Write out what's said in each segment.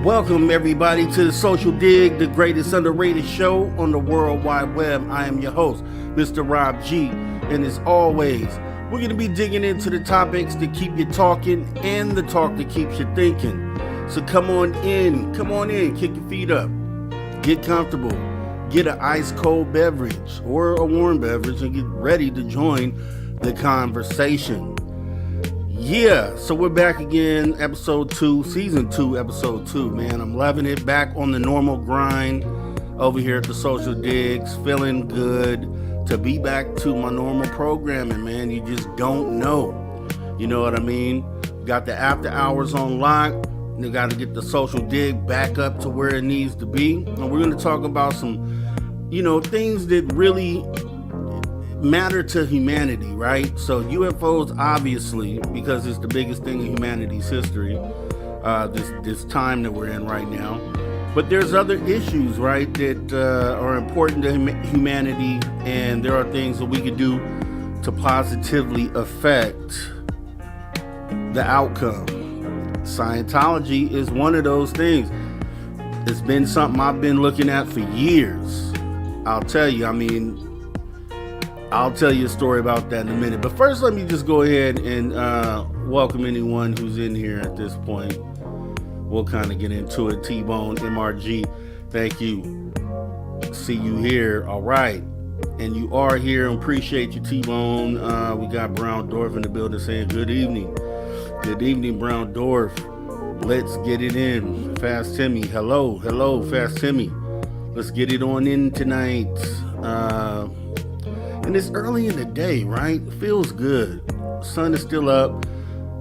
Welcome everybody to the Social Dig, the greatest underrated show on the World Wide Web. I am your host, Mr. Rob G. And as always, we're going to be digging into the topics that keep you talking and the talk that keeps you thinking. So come on in, kick your feet up, get comfortable, get an ice cold beverage or a warm beverage and get ready to join the conversation. Yeah, so we're back again, episode 2, season 2, episode 2, man. I'm loving it, back on the normal grind over here at the Social Digs, feeling good to be back to my normal programming, man. You just don't know, you know what I mean? Got the after hours on lock, you got to get the Social Dig back up to where it needs to be. And we're going to talk about some, things that really matter to humanity, right? So UFOs, obviously, because it's the biggest thing in humanity's history, this time that we're in right now. But there's other issues, right, that are important to humanity, and there are things that we could do to positively affect the outcome. Scientology is one of those things. It's been something I've been looking at for years. I'll tell you a story about that in a minute. But first, let me just go ahead and welcome anyone who's in here at this point. We'll kind of get into it. T-Bone, MRG, thank you. See you here. All right. And you are here. Appreciate you, T-Bone. We got Brown Dwarf in the building saying good evening. Good evening, Brown Dwarf. Let's get it in. Fast Timmy. Hello, Fast Timmy. Let's get it on in tonight. And it's early in the day, right? Feels good. Sun is still up.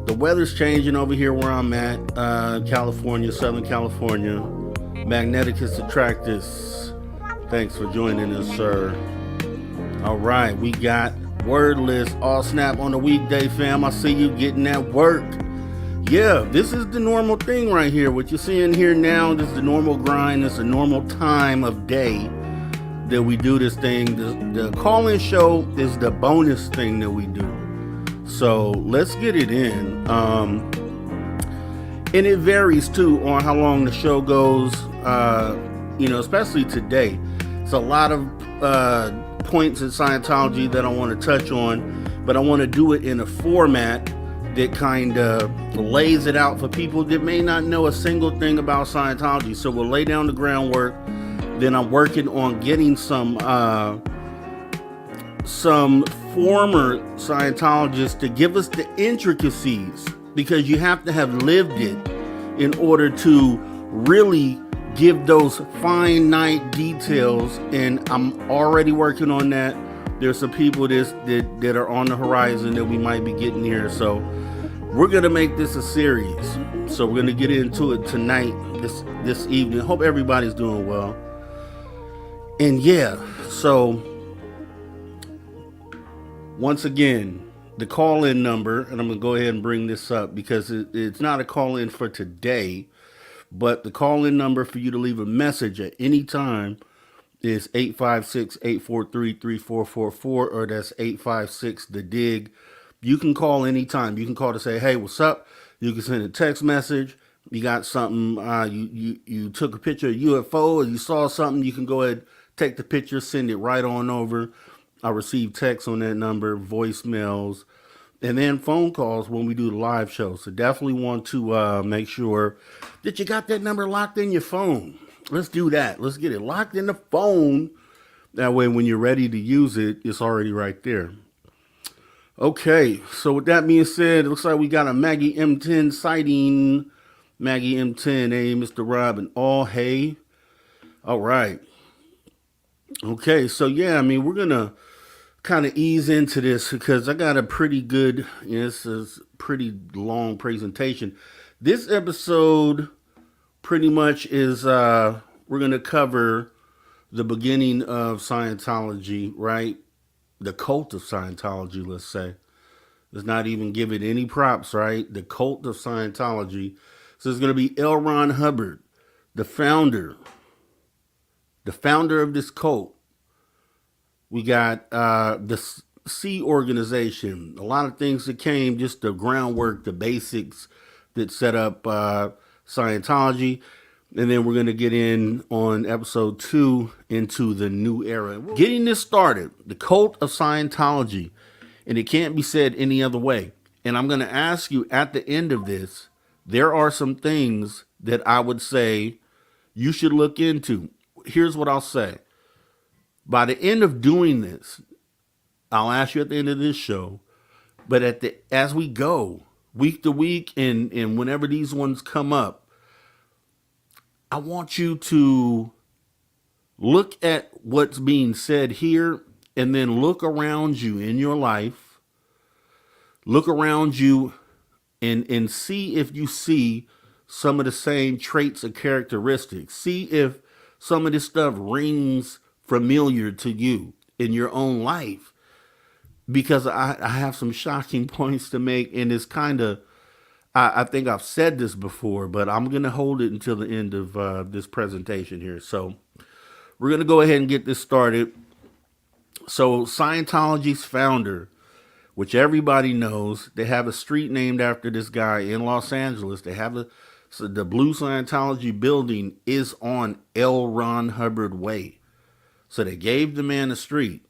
The weather's changing over here where I'm at. California, Southern California. Magneticus Attractus. Thanks for joining us, sir. All right, we got Wordless All Snap on the weekday, fam. I see you getting that work. Yeah, this is the normal thing right here. What you're seeing here now, this is the normal grind. It's a normal time of day that we do this thing. The call-in show is the bonus thing that we do. So let's get it in. And it varies too on how long the show goes, especially today. It's a lot of points in Scientology that I want to touch on, but I want to do it in a format that kind of lays it out for people that may not know a single thing about Scientology. So we'll lay down the groundwork. Then I'm working on getting some former Scientologists to give us the intricacies, because you have to have lived it in order to really give those finite details. And I'm already working on that. There's some people that are on the horizon that we might be getting here. So we're going to make this a series. So we're going to get into it tonight, this evening. Hope everybody's doing well. And yeah, so once again, the call-in number, and I'm going to go ahead and bring this up because it's not a call-in for today, but the call-in number for you to leave a message at any time is 856-843-3444, or that's 856-THE-DIGG. You can call anytime. You can call to say, hey, what's up? You can send a text message. You got something, you took a picture of UFO, or you saw something, you can go ahead, take the picture, send it right on over. I receive texts on that number, voicemails, and then phone calls when we do the live show. So definitely want to make sure that you got that number locked in your phone. Let's do that. Let's get it locked in the phone. That way, when you're ready to use it, it's already right there. Okay, so with that being said, it looks like we got a Maggie M10 sighting. Maggie M10, hey, Mr. Rob and all, hey. All right. Okay, so yeah, we're going to kind of ease into this because I got a pretty good, this is a pretty long presentation. This episode pretty much is, we're going to cover the beginning of Scientology, right? The cult of Scientology, let's say. Let's not even give it any props, right? The cult of Scientology. So it's going to be L. Ron Hubbard, the founder of this cult. We got the Sea organization, a lot of things that came, just the groundwork, the basics that set up Scientology. And then we're going to get in on episode 2 into the new era. Getting this started, the cult of Scientology. And it can't be said any other way. And I'm going to ask you at the end of this, there are some things that I would say you should look into. Here's what I'll say. By the end of doing this, I'll ask you at the end of this show, but as we go, week to week, and whenever these ones come up, I want you to look at what's being said here and then look around you in your life. Look around you and see if you see some of the same traits or characteristics. See if some of this stuff rings familiar to you in your own life. Because I have some shocking points to make, and it's kind of, I think I've said this before, but I'm going to hold it until the end of this presentation here. So we're going to go ahead and get this started. So Scientology's founder, which everybody knows, they have a street named after this guy in Los Angeles. They have so the Blue Scientology building is on L. Ron Hubbard Way. So they gave the man a street,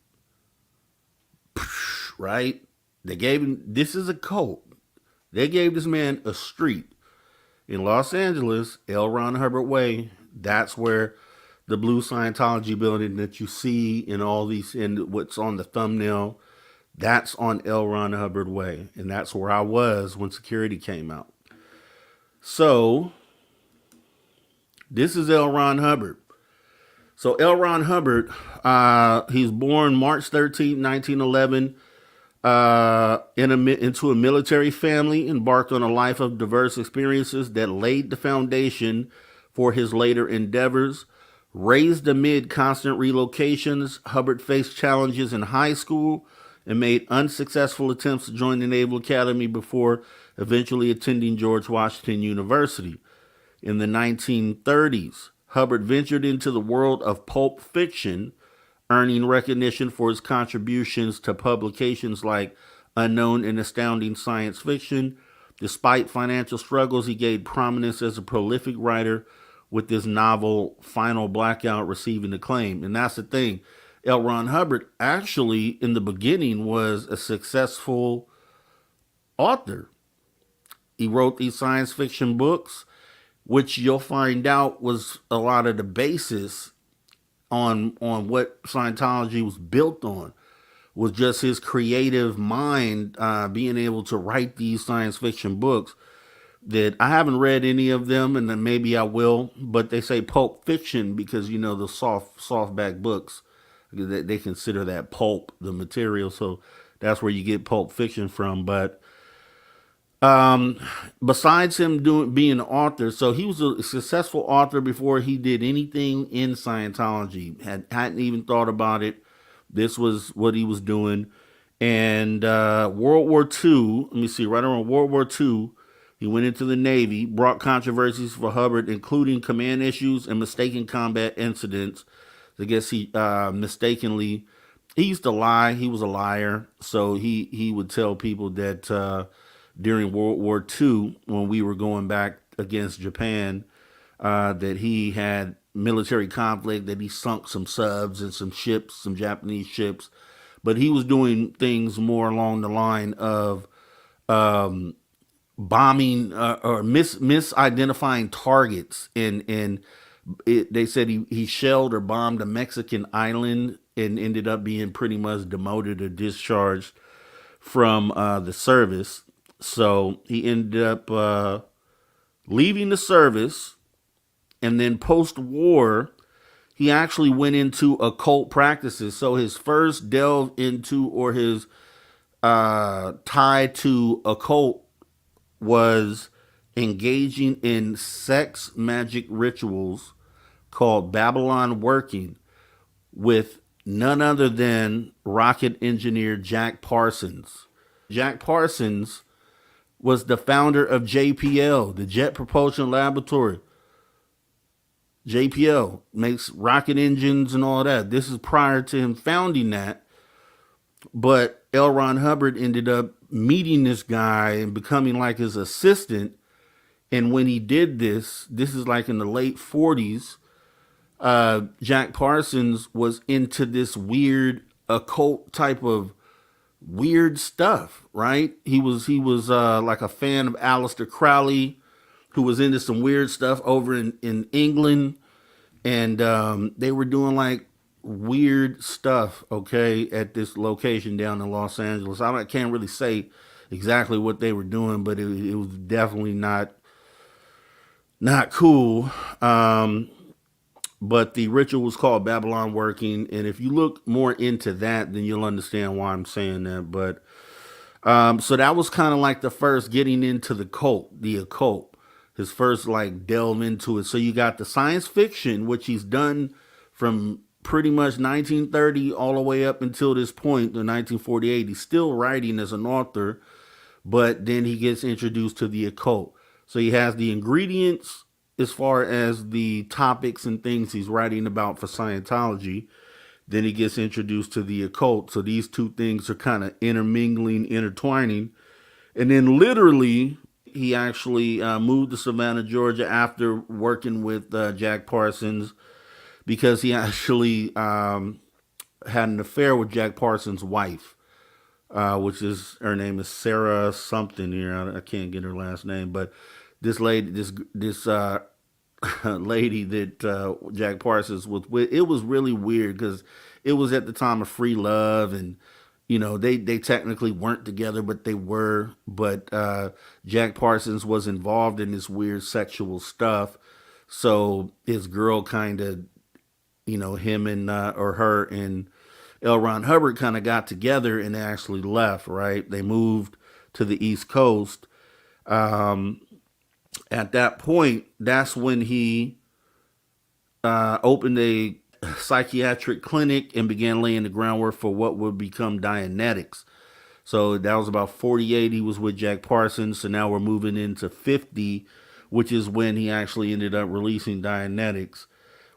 right? They gave him, this is a cult. They gave this man a street in Los Angeles, L. Ron Hubbard Way. That's where the Blue Scientology building that you see in all these, in what's on the thumbnail, that's on L. Ron Hubbard Way. And that's where I was when security came out. So this is L. Ron Hubbard. So L. Ron Hubbard, he's born March 13, 1911, into a military family, embarked on a life of diverse experiences that laid the foundation for his later endeavors. Raised amid constant relocations, Hubbard faced challenges in high school and made unsuccessful attempts to join the Naval Academy before eventually attending George Washington University. In the 1930s, Hubbard ventured into the world of pulp fiction, earning recognition for his contributions to publications like Unknown and Astounding Science Fiction. Despite financial struggles, he gained prominence as a prolific writer, with his novel Final Blackout receiving acclaim. And that's the thing. L. Ron Hubbard actually, in the beginning, was a successful author. He wrote these science fiction books, which you'll find out was a lot of the basis on what Scientology was built on, was just his creative mind, being able to write these science fiction books that I haven't read any of them, and then maybe I will, but they say pulp fiction because, you know, the softback books, they consider that pulp, the material, so that's where you get pulp fiction from. But besides him being an author, so he was a successful author before he did anything in Scientology. Hadn't even thought about it. This was what he was doing. And World War II, let me see, right around World War II, he went into the Navy, brought controversies for Hubbard, including command issues and mistaken combat incidents. I guess he mistakenly, he used to lie. He was a liar. So he would tell people that during World War II, when we were going back against Japan, that he had military conflict, that he sunk some subs and some ships, some Japanese ships. But he was doing things more along the line of bombing or misidentifying targets. And they said he shelled or bombed a Mexican island and ended up being pretty much demoted or discharged from the service. So he ended up leaving the service, and then post-war, he actually went into occult practices. So his first delve into, or his tie to occult, was engaging in sex magic rituals called Babylon Working with none other than rocket engineer Jack Parsons. Jack Parsons was the founder of JPL, the Jet Propulsion Laboratory. JPL makes rocket engines and all that. This is prior to him founding that. But L. Ron Hubbard ended up meeting this guy and becoming like his assistant. And when he did this is like in the late 40s. Jack Parsons was into this weird occult type of weird stuff, right? He was like a fan of Aleister Crowley, who was into some weird stuff over in England, and they were doing like weird stuff, okay, at this location down in Los Angeles. I can't really say exactly what they were doing, but it was definitely not cool. But the ritual was called Babylon working, and if you look more into that, then you'll understand why I'm saying that. But so that was kind of like the first getting into the occult, his first like delve into it. So you got the science fiction, which he's done from pretty much 1930 all the way up until this point, in 1948. He's still writing as an author, but then he gets introduced to the occult. So he has the ingredients as far as the topics and things he's writing about for Scientology. Then he gets introduced to the occult. So these two things are kind of intermingling, intertwining. And then literally, he actually moved to Savannah, Georgia after working with Jack Parsons, because he actually had an affair with Jack Parsons' wife, which is, her name is Sarah something here. I can't get her last name, but this lady, this lady that Jack Parsons was with, it was really weird because it was at the time of free love, and they technically weren't together, but they were. But Jack Parsons was involved in this weird sexual stuff, so his girl kind of, him and or her and L. Ron Hubbard kind of got together and they actually left. Right, they moved to the East Coast. At that point, that's when he opened a psychiatric clinic and began laying the groundwork for what would become Dianetics. So that was about 48. He was with Jack Parsons. So now we're moving into 50, which is when he actually ended up releasing Dianetics,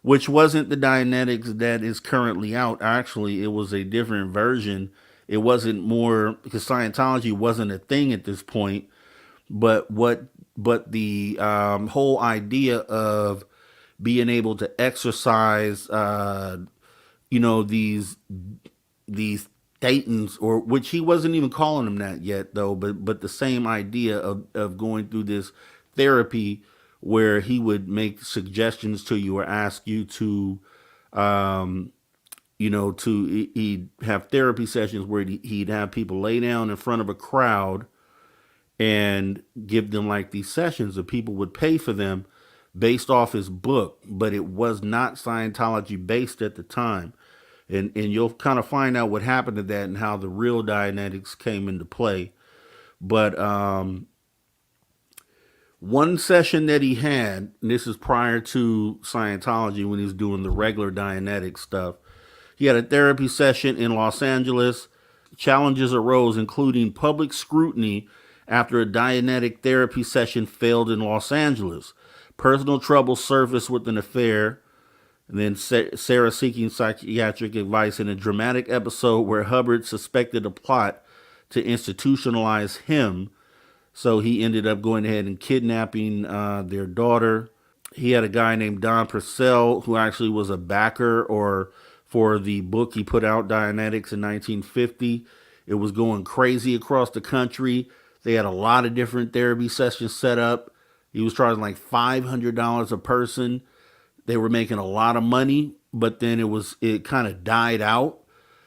which wasn't the Dianetics that is currently out. Actually, it was a different version. It wasn't more, because Scientology wasn't a thing at this point. But the whole idea of being able to exercise, these thetans, or which he wasn't even calling them that yet, though, but the same idea of going through this therapy where he would make suggestions to you or ask you to, he'd have therapy sessions where he'd have people lay down in front of a crowd and give them like these sessions, and people would pay for them based off his book, but it was not Scientology based at the time. And you'll kind of find out what happened to that and how the real Dianetics came into play. But one session that he had, and this is prior to Scientology when he's doing the regular Dianetic stuff, he had a therapy session in Los Angeles. Challenges arose, including public scrutiny after a Dianetic therapy session failed in Los Angeles. Personal trouble surfaced with an affair, and then Sarah seeking psychiatric advice in a dramatic episode where Hubbard suspected a plot to institutionalize him. So he ended up going ahead and kidnapping their daughter. He had a guy named Don Purcell who actually was a backer or for the book he put out, Dianetics, in 1950. It was going crazy across the country. They had a lot of different therapy sessions set up. He was charging like $500 a person. They were making a lot of money, but then it kind of died out.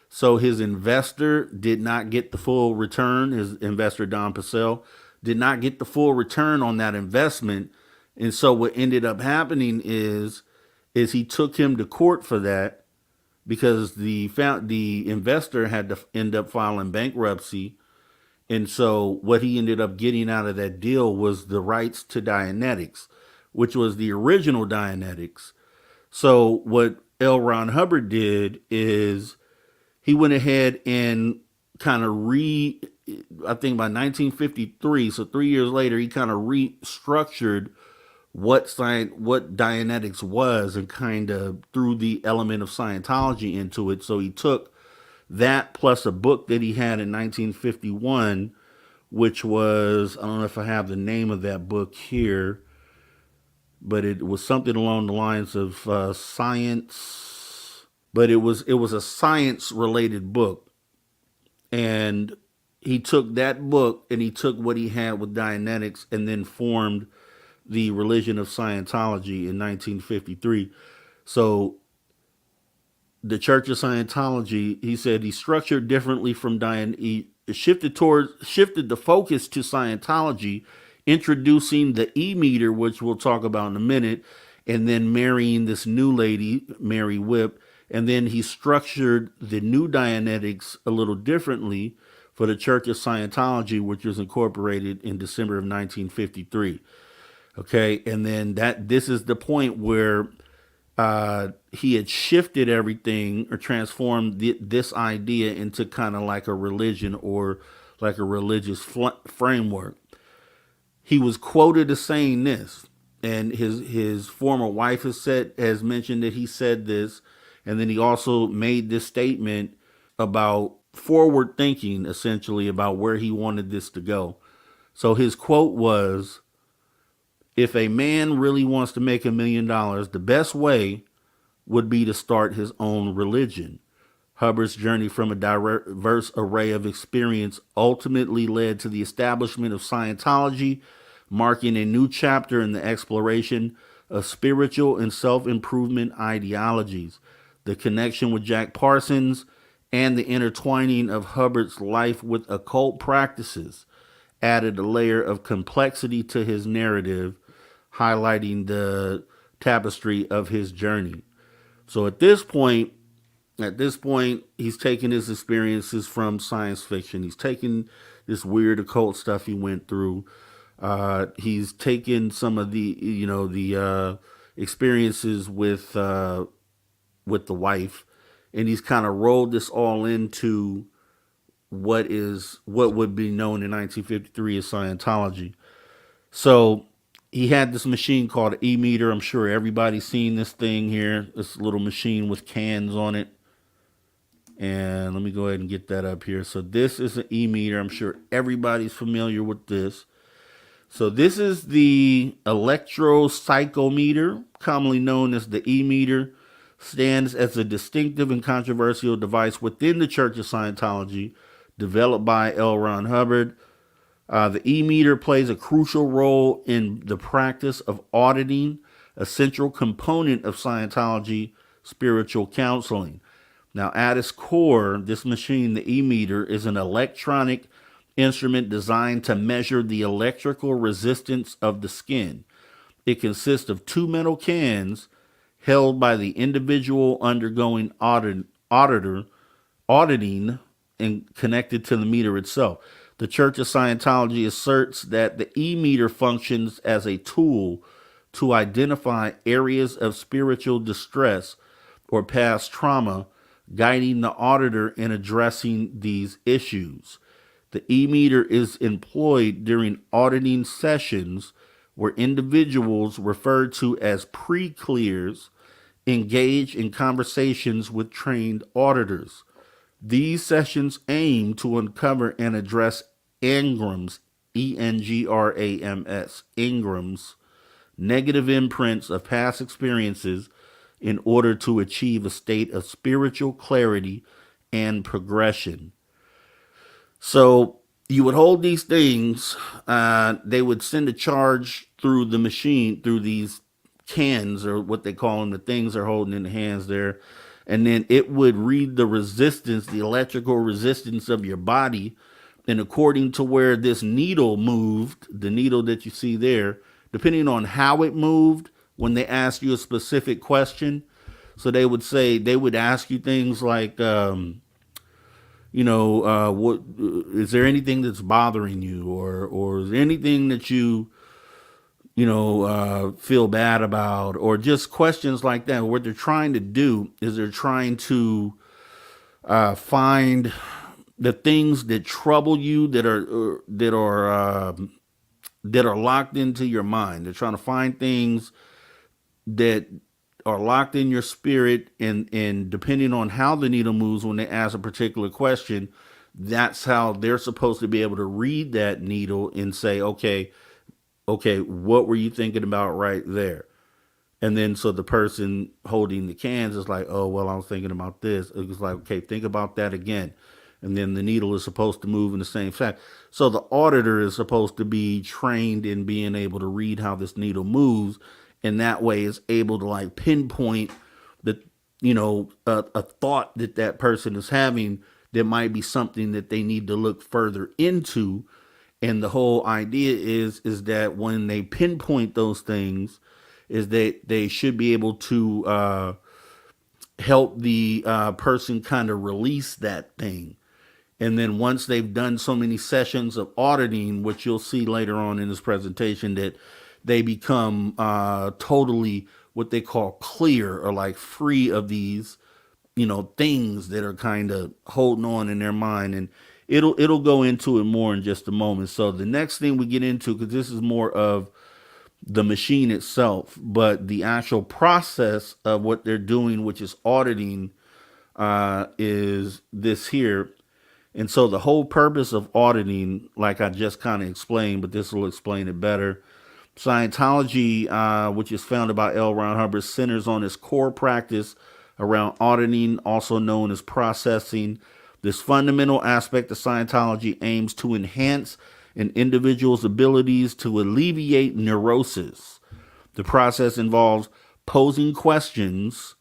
So his investor did not get the full return. His investor, Don Purcell, did not get the full return on that investment. And so what ended up happening is he took him to court for that, because the investor had to end up filing bankruptcy. And so what he ended up getting out of that deal was the rights to Dianetics, which was the original Dianetics. So what L. Ron Hubbard did is he went ahead and kind of I think by 1953, so 3 years later, he kind of restructured what Dianetics was and kind of threw the element of Scientology into it. So he took that plus a book that he had in 1951 which was, I don't know if I have the name of that book here, but it was something along the lines of science. But it was a science related book, and he took that book and he took what he had with Dianetics and then formed the religion of Scientology in 1953. So the Church of Scientology, he said, he structured differently from he shifted the focus to Scientology, introducing the E-meter, which we'll talk about in a minute, and then marrying this new lady, Mary Whip. And then he structured the new Dianetics a little differently for the Church of Scientology, which was incorporated in December of 1953. Okay, and then this is the point where he had shifted everything or transformed this idea into kind of like a religion or like a religious framework. He was quoted as saying this, and his former wife has mentioned that he said this, and then he also made this statement about forward thinking, essentially about where he wanted this to go. So his quote was, "If a man really wants to make $1 million, the best way would be to start his own religion." Hubbard's journey from a diverse array of experience ultimately led to the establishment of Scientology, marking a new chapter in the exploration of spiritual and self-improvement ideologies. The connection with Jack Parsons and the intertwining of Hubbard's life with occult practices added a layer of complexity to his narrative, highlighting the tapestry of his journey. So at this point, he's taking his experiences from science fiction. He's taking this weird occult stuff he went through. He's taken some of the experiences with the wife, and he's kind of rolled this all into what would be known in 1953 as Scientology. So he had this machine called an E-meter. I'm sure everybody's seen this thing here, this little machine with cans on it. And let me go ahead and get that up here. So this is an E-meter. I'm sure everybody's familiar with this. So this is the electropsychometer, commonly known as the E-meter. Stands as a distinctive and controversial device within the Church of Scientology, developed by L. Ron Hubbard. The E-meter plays a crucial role in the practice of auditing, a central component of Scientology spiritual counseling. Now, at its core, this machine, the E-meter, is an electronic instrument designed to measure the electrical resistance of the skin. It consists of two metal cans held by the individual undergoing auditing and connected to the meter itself. The Church of Scientology asserts that the E-meter functions as a tool to identify areas of spiritual distress or past trauma, guiding the auditor in addressing these issues. The E-meter is employed during auditing sessions where individuals referred to as pre-clears engage in conversations with trained auditors. These sessions aim to uncover and address engrams, E-N-G-R-A-M-S, engrams, negative imprints of past experiences in order to achieve a state of spiritual clarity and progression. So you would hold these things, they would send a charge through the machine, through these cans, or what they call them, the things they're holding in the hands there, and then it would read the resistance, the electrical resistance of your body, and according to where this needle moved, the needle that you see there, depending on how it moved, when they ask you a specific question, so they would ask you things like, what is there anything that's bothering you, or is there anything that you feel bad about, or just questions like that. What they're trying to do is they're trying to find the things that trouble you, that are locked into your mind. They're trying to find things that are locked in your spirit, and depending on how the needle moves when they ask a particular question, That's how they're supposed to be able to read that needle and say, okay, what were you thinking about right there? And then so the person holding the cans is like, oh, well, I was thinking about this. It was like, okay, think about that again. And then the needle is supposed to move in the same fashion. So the auditor is supposed to be trained in being able to read how this needle moves. And that way is able to like pinpoint the, a thought that that person is having that might be something that they need to look further into. And the whole idea is that when they pinpoint those things, is that they should be able to help the person kind of release that thing. And then once they've done so many sessions of auditing, which you'll see later on in this presentation, that they become totally what they call clear, or like free of these, things that are kind of holding on in their mind. And it'll go into it more in just a moment. So the next thing we get into, because this is more of the machine itself, but the actual process of what they're doing, which is auditing, is this here. And so the whole purpose of auditing, like I just kind of explained, but this will explain it better. Scientology, which is founded by L. Ron Hubbard, centers on its core practice around auditing, also known as processing. This fundamental aspect of Scientology aims to enhance an individual's abilities to alleviate neurosis. The process involves posing questions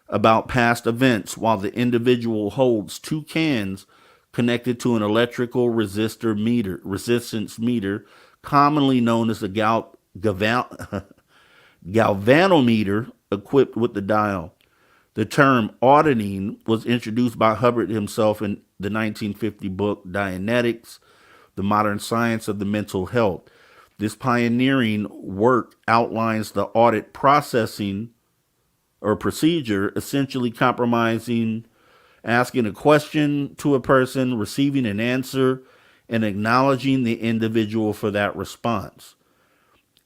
about past events while the individual holds two cans connected to an electrical resistance meter, commonly known as a galvanometer, equipped with the dial. The term auditing was introduced by Hubbard himself in the 1950 book Dianetics, The Modern Science of the Mental Health. This pioneering work outlines the audit processing or procedure, essentially compromising asking a question to a person, receiving an answer, and acknowledging the individual for that response.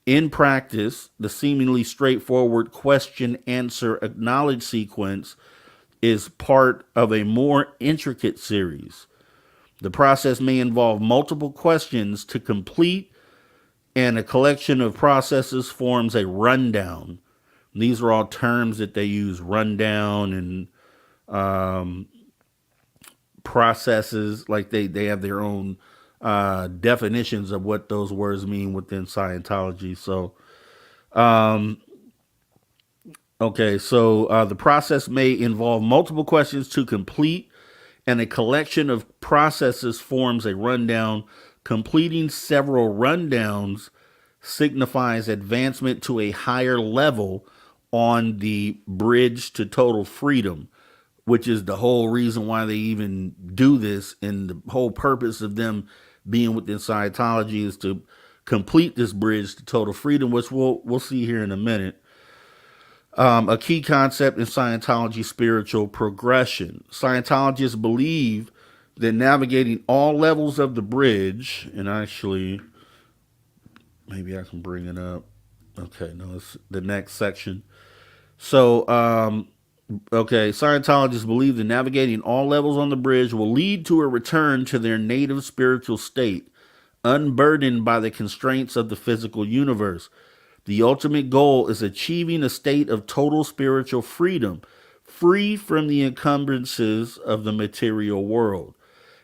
In practice, the seemingly straightforward question, answer, acknowledge sequence is part of a more intricate series. The process may involve multiple questions to complete, and a collection of processes forms a rundown. These are all terms that they use, rundown and processes, like they have their own definitions of what those words mean within Scientology. So, the process may involve multiple questions to complete, and a collection of processes forms a rundown. Completing several rundowns signifies advancement to a higher level on the bridge to total freedom, which is the whole reason why they even do this. And the whole purpose of them being within Scientology is to complete this bridge to total freedom, which we'll see here in a minute. A key concept in Scientology, spiritual progression. Scientologists believe that navigating all levels of the bridge, and actually, maybe I can bring it up. Okay, no, it's the next section. So, Scientologists believe that navigating all levels on the bridge will lead to a return to their native spiritual state, unburdened by the constraints of the physical universe. The ultimate goal is achieving a state of total spiritual freedom, free from the encumbrances of the material world.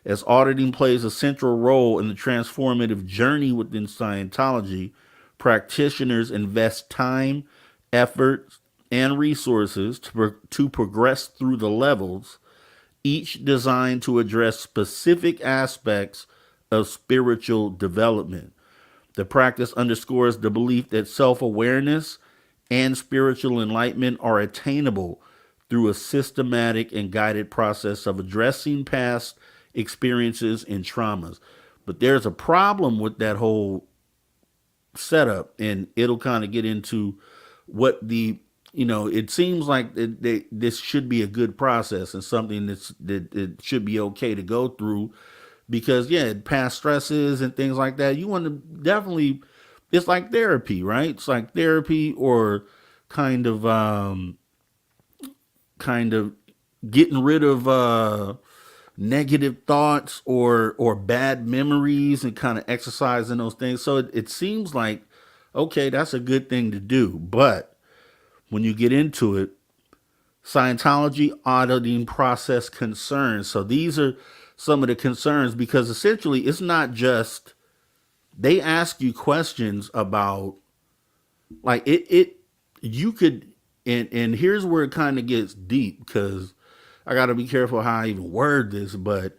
As auditing plays a central role in the transformative journey within Scientology, practitioners invest time, effort, and resources to progress through the levels, each designed to address specific aspects of spiritual development. The practice underscores the belief that self-awareness and spiritual enlightenment are attainable through a systematic and guided process of addressing past experiences and traumas. But there's a problem with that whole setup, and it'll kind of get into what it seems like this should be a good process and something that it should be okay to go through. Because, past stresses and things like that, you want to definitely, it's like therapy, right? It's like therapy, or kind of getting rid of, negative thoughts or bad memories and kind of exercising those things. So it seems like, okay, that's a good thing to do. But when you get into it, Scientology auditing process concerns. So these are some of the concerns, because essentially it's not just, they ask you questions about, like, you could, and here's where it kind of gets deep, because I got to be careful how I even word this, but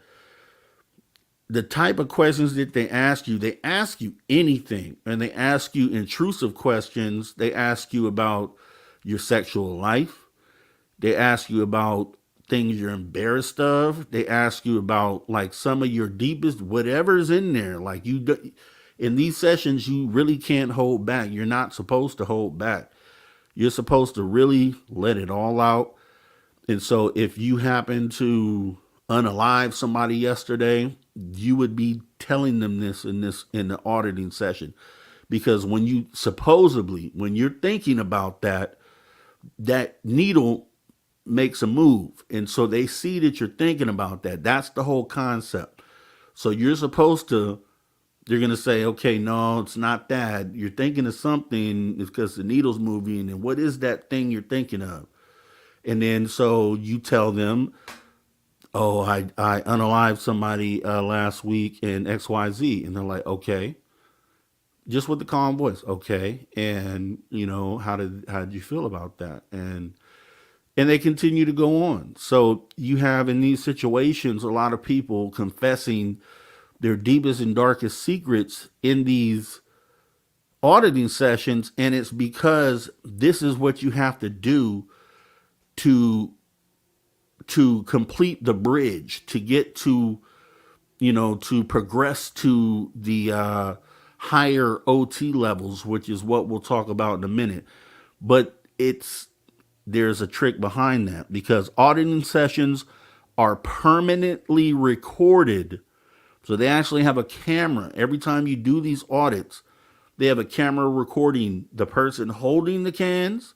the type of questions that they ask you anything, and they ask you intrusive questions. They ask you about your sexual life. They ask you about things you're embarrassed of. They ask you about like some of your deepest, whatever's in there. Like in these sessions, you really can't hold back. You're not supposed to hold back. You're supposed to really let it all out. And so if you happen to unalive somebody yesterday, you would be telling them this in the auditing session. Because when you're thinking about that needle makes a move. And so they see that you're thinking about that. That's the whole concept. So you're going to say, okay, no, it's not that. You're thinking of something. It's because the needle's moving. And what is that thing you're thinking of? And then so you tell them, oh, I unalived somebody last week in XYZ. And they're like, okay. Just with the calm voice. Okay. And, how did you feel about that? And they continue to go on. So you have in these situations a lot of people confessing their deepest and darkest secrets in these auditing sessions. And it's because this is what you have to do to complete the bridge, to get to, to progress to the higher OT levels, which is what we'll talk about in a minute. But there's a trick behind that, because auditing sessions are permanently recorded. So they actually have a camera. Every time you do these audits, they have a camera recording the person holding the cans,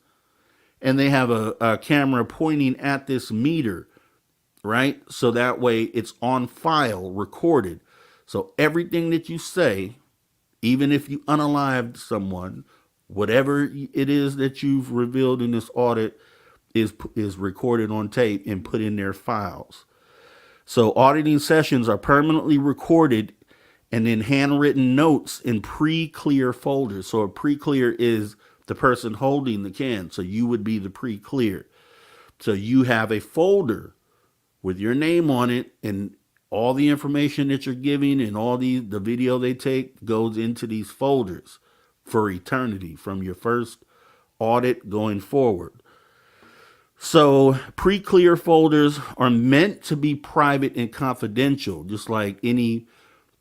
and they have a camera pointing at this meter, right? So that way it's on file, recorded. So everything that you say, even if you unalived someone, whatever it is that you've revealed in this audit is recorded on tape and put in their files. So auditing sessions are permanently recorded, and then handwritten notes in pre-clear folders. So a pre-clear is the person holding the can. So you would be the pre-clear. So you have a folder with your name on it, and all the information that you're giving and all the video they take goes into these folders for eternity from your first audit going forward. So pre-clear folders are meant to be private and confidential, just like any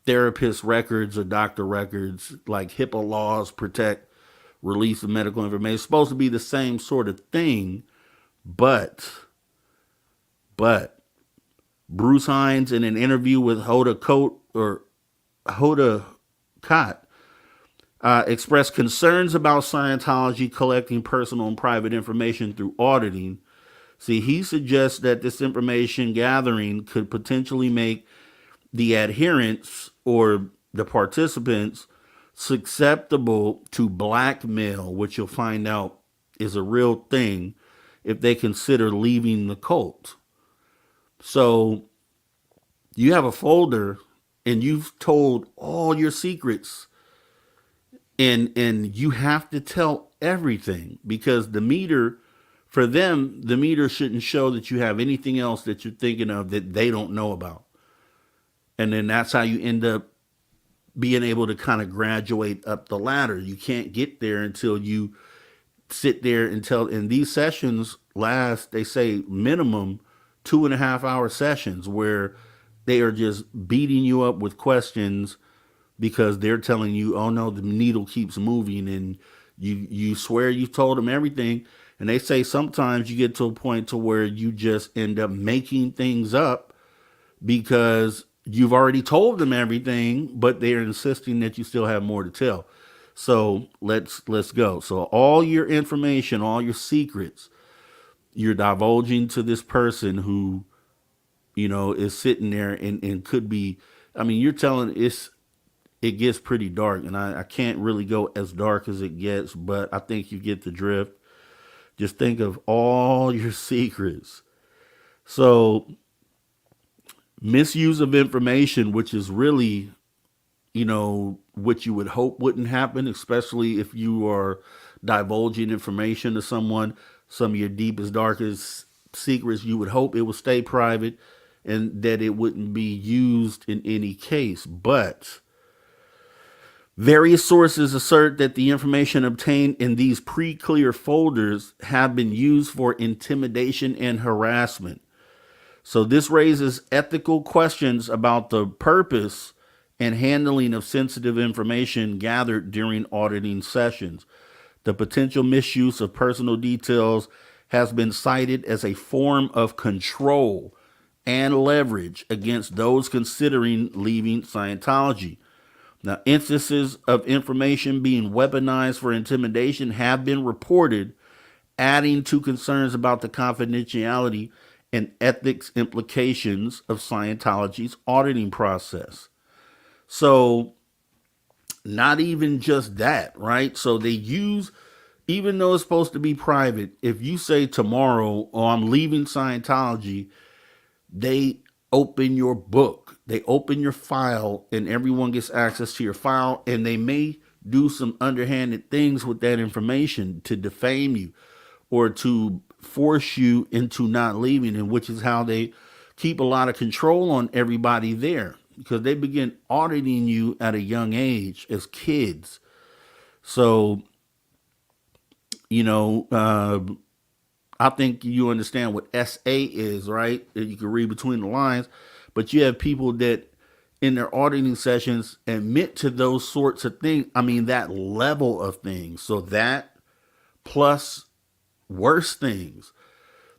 therapist records or doctor records. Like HIPAA laws protect release of medical information. It's supposed to be the same sort of thing, but Bruce Hines, in an interview with Hoda Kotb, expressed concerns about Scientology collecting personal and private information through auditing. See, he suggests that this information gathering could potentially make the adherents or the participants susceptible to blackmail, which you'll find out is a real thing if they consider leaving the cult. So you have a folder and you've told all your secrets, and you have to tell everything, because the meter, for them, the meter shouldn't show that you have anything else that you're thinking of that they don't know about. And then that's how you end up being able to kind of graduate up the ladder. You can't get there until you sit there and these sessions last, they say, minimum 2.5 hour sessions, where they are just beating you up with questions because they're telling you, oh no, the needle keeps moving, and you swear you've told them everything. And they say sometimes you get to a point to where you just end up making things up because you've already told them everything, but they're insisting that you still have more to tell. So let's go. So all your information, all your secrets, you're divulging to this person who is sitting there and could be. I mean, you're telling it gets pretty dark, and I can't really go as dark as it gets, but I think you get the drift. Just think of all your secrets. So, misuse of information, which is really, what you would hope wouldn't happen, especially if you are divulging information to someone, some of your deepest, darkest secrets, you would hope it would stay private and that it wouldn't be used in any case. But various sources assert that the information obtained in these pre-clear folders have been used for intimidation and harassment. So this raises ethical questions about the purpose and handling of sensitive information gathered during auditing sessions. The potential misuse of personal details has been cited as a form of control and leverage against those considering leaving Scientology. Now, instances of information being weaponized for intimidation have been reported, adding to concerns about the confidentiality and ethics implications of Scientology's auditing process. So, not even just that, right? So they use, even though it's supposed to be private, if you say tomorrow, oh, I'm leaving Scientology, they open your book, they open your file, and everyone gets access to your file, and they may do some underhanded things with that information to defame you or to force you into not leaving, and which is how they keep a lot of control on everybody there, because they begin auditing you at a young age as kids. So, I think you understand what SA is, right? You can read between the lines, but you have people that in their auditing sessions admit to those sorts of things. I mean, that level of things. So that plus worse things,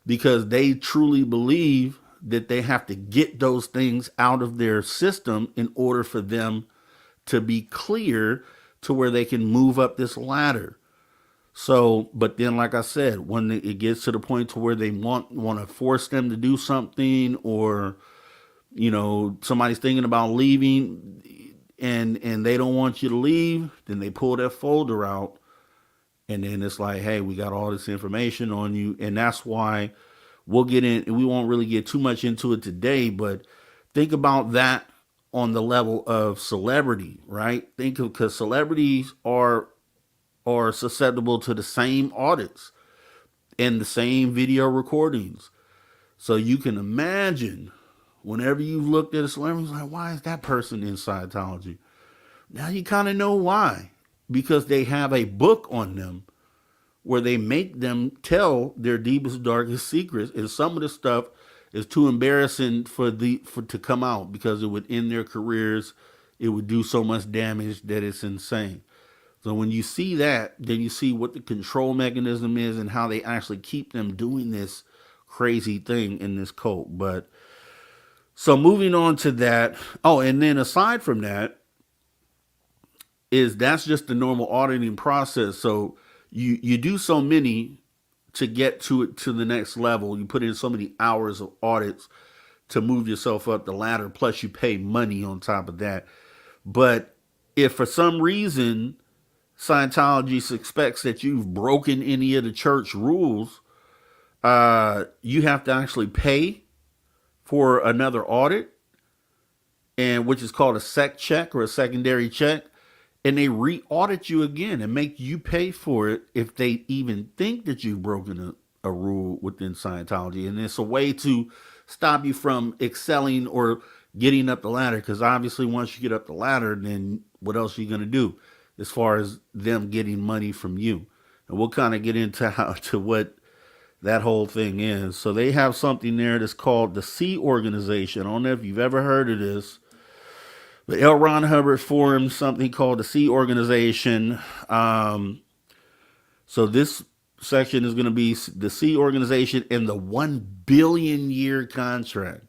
because they truly believe that they have to get those things out of their system in order for them to be clear to where they can move up this ladder. So, but then, like I said, when it gets to the point to where they want to force them to do something, or somebody's thinking about leaving, and they don't want you to leave, then they pull that folder out, and then it's like, hey, we got all this information on you, and that's why we'll get in. We won't really get too much into it today, but think about that on the level of celebrity, right? Think of, because celebrities are susceptible to the same audits and the same video recordings. So you can imagine whenever you've looked at a celebrity, like, why is that person in Scientology? Now you kind of know why. Because they have a book on them where they make them tell their deepest, darkest secrets. And some of the stuff is too embarrassing to come out, because it would end their careers. It would do so much damage that it's insane. So when you see that, then you see what the control mechanism is and how they actually keep them doing this crazy thing in this cult. But so moving on to that. Oh, and then aside from that, that's just the normal auditing process. So you do so many to get to the next level. You put in so many hours of audits to move yourself up the ladder. Plus you pay money on top of that. But if for some reason Scientology suspects that you've broken any of the church rules, you have to actually pay for another audit, and which is called a sec check or a secondary check, and they re-audit you again and make you pay for it if they even think that you've broken a rule within Scientology. And it's a way to stop you from excelling or getting up the ladder, because obviously once you get up the ladder, then what else are you going to do as far as them getting money from you? And we'll kind of get into what that whole thing is. So they have something there that's called the C organization. I don't know if you've ever heard of this, but L. Ron Hubbard formed something called the C organization. So this section is going to be the C organization and the 1 billion year contract.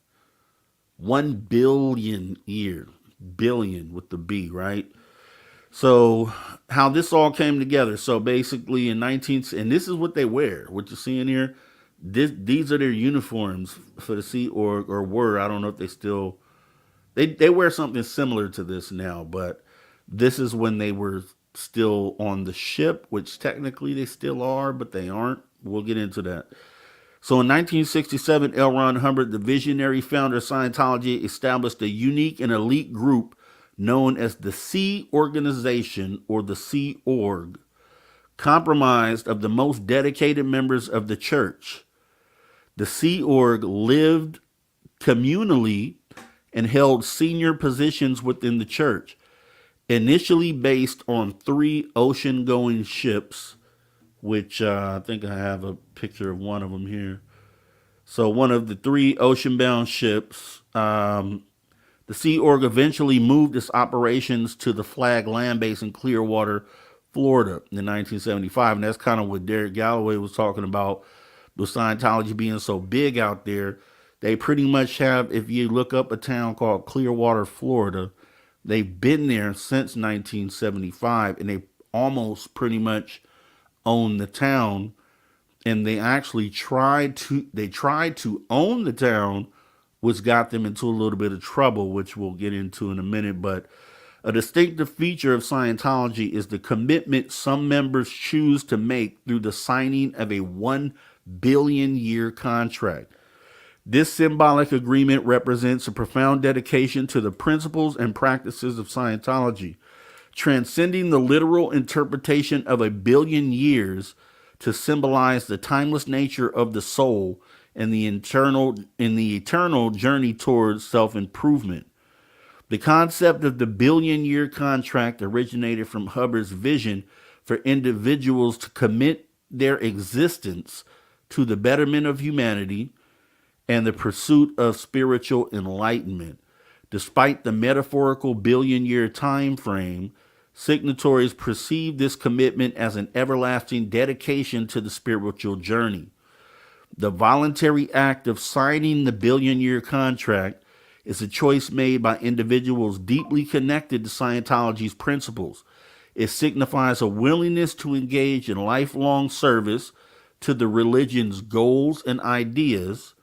1 billion year, billion with the B, right? So how this all came together. So basically in and this is what they wear, what you're seeing here. These are their uniforms for the Sea Org, or were. I don't know if they still they wear something similar to this now, but this is when they were still on the ship, which technically they still are, but they aren't. We'll get into that. So in 1967, L. Ron Hubbard, the visionary founder of Scientology, established a unique and elite group known as the Sea Organization, or the Sea Org, comprised of the most dedicated members of the church. The Sea Org lived communally and held senior positions within the church, initially based on 3 ocean-going ships, which I think I have a picture of one of them here. So one of the 3 ocean-bound ships, the Sea Org eventually moved its operations to the Flag Land Base in Clearwater, Florida in 1975. And that's kind of what Derek Galloway was talking about, with Scientology being so big out there. They pretty much have, if you look up a town called Clearwater, Florida, they've been there since 1975, and they almost pretty much own the town. And they actually tried to own the town, which got them into a little bit of trouble, which we'll get into in a minute. But a distinctive feature of Scientology is the commitment some members choose to make through the signing of a 1 billion year contract. This symbolic agreement represents a profound dedication to the principles and practices of Scientology, transcending the literal interpretation of a billion years to symbolize the timeless nature of the soul and the eternal journey towards self-improvement. The concept of the billion-year contract originated from Hubbard's vision for individuals to commit their existence to the betterment of humanity and the pursuit of spiritual enlightenment. Despite the metaphorical billion-year time frame, signatories perceive this commitment as an everlasting dedication to the spiritual journey. The voluntary act of signing the billion-year contract is a choice made by individuals deeply connected to Scientology's principles. It signifies a willingness to engage in lifelong service to the religion's goals and ideas,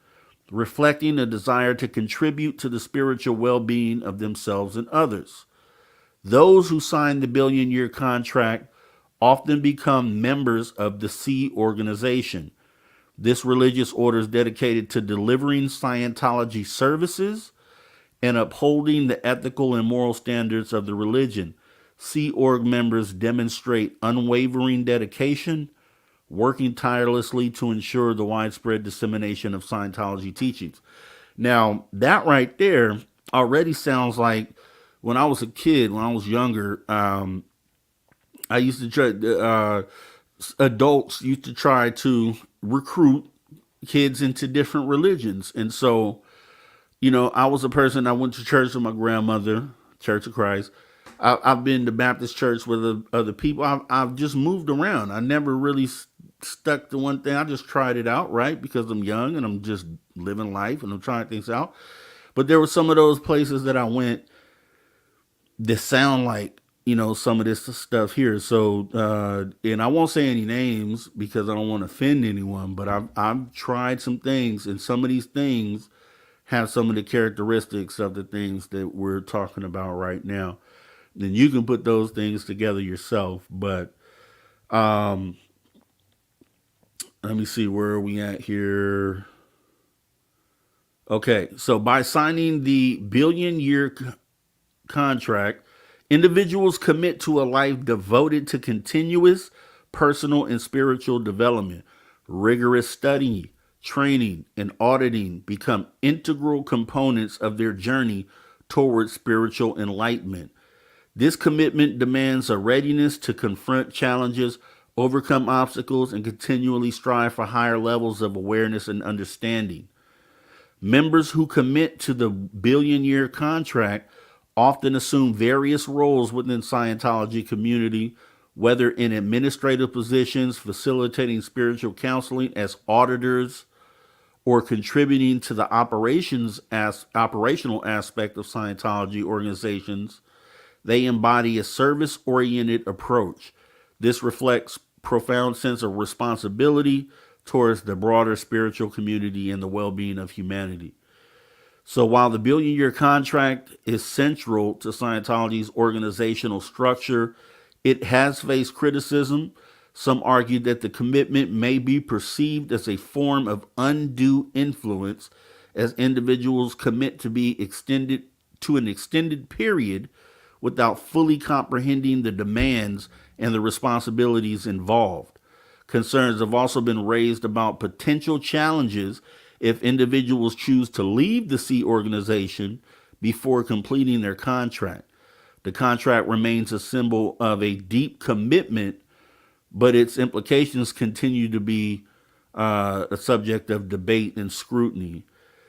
reflecting a desire to contribute to the spiritual well-being of themselves and others. Those who sign the billion-year contract often become members of the Sea Organization. This religious order is dedicated to delivering Scientology services and upholding the ethical and moral standards of the religion. Sea Org members demonstrate unwavering dedication, working tirelessly to ensure the widespread dissemination of Scientology teachings. Now, that right there already sounds like when I was a kid, when I was younger, I used to try, adults used to try to recruit kids into different religions. And so, I was a person, I went to church with my grandmother, Church of Christ. I've been to Baptist church with other people. I've just moved around. I never really stuck to one thing. I just tried it out, right? Because I'm young and I'm just living life and I'm trying things out. But there were some of those places that I went that sound like, some of this stuff here. So, and I won't say any names because I don't want to offend anyone, but I've tried some things, and some of these things have some of the characteristics of the things that we're talking about right now. Then you can put those things together yourself. But let me see, where are we at here? Okay, so by signing the billion-year contract, individuals commit to a life devoted to continuous personal and spiritual development. Rigorous study, training, and auditing become integral components of their journey towards spiritual enlightenment. This commitment demands a readiness to confront challenges, overcome obstacles, and continually strive for higher levels of awareness and understanding. Members who commit to the billion-year contract often assume various roles within Scientology community, whether in administrative positions, facilitating spiritual counseling as auditors, or contributing to the operational aspect of Scientology organizations. They embody a service-oriented approach. This reflects profound sense of responsibility, towards the broader spiritual community and the well-being of humanity. So while the billion-year contract is central to Scientology's organizational structure, it has faced criticism. Some argue that the commitment may be perceived as a form of undue influence as individuals commit to be extended to an extended period without fully comprehending the demands and the responsibilities involved. Concerns have also been raised about potential challenges if individuals choose to leave the Sea organization before completing their contract. The contract remains a symbol of a deep commitment, but its implications continue to be a subject of debate and scrutiny.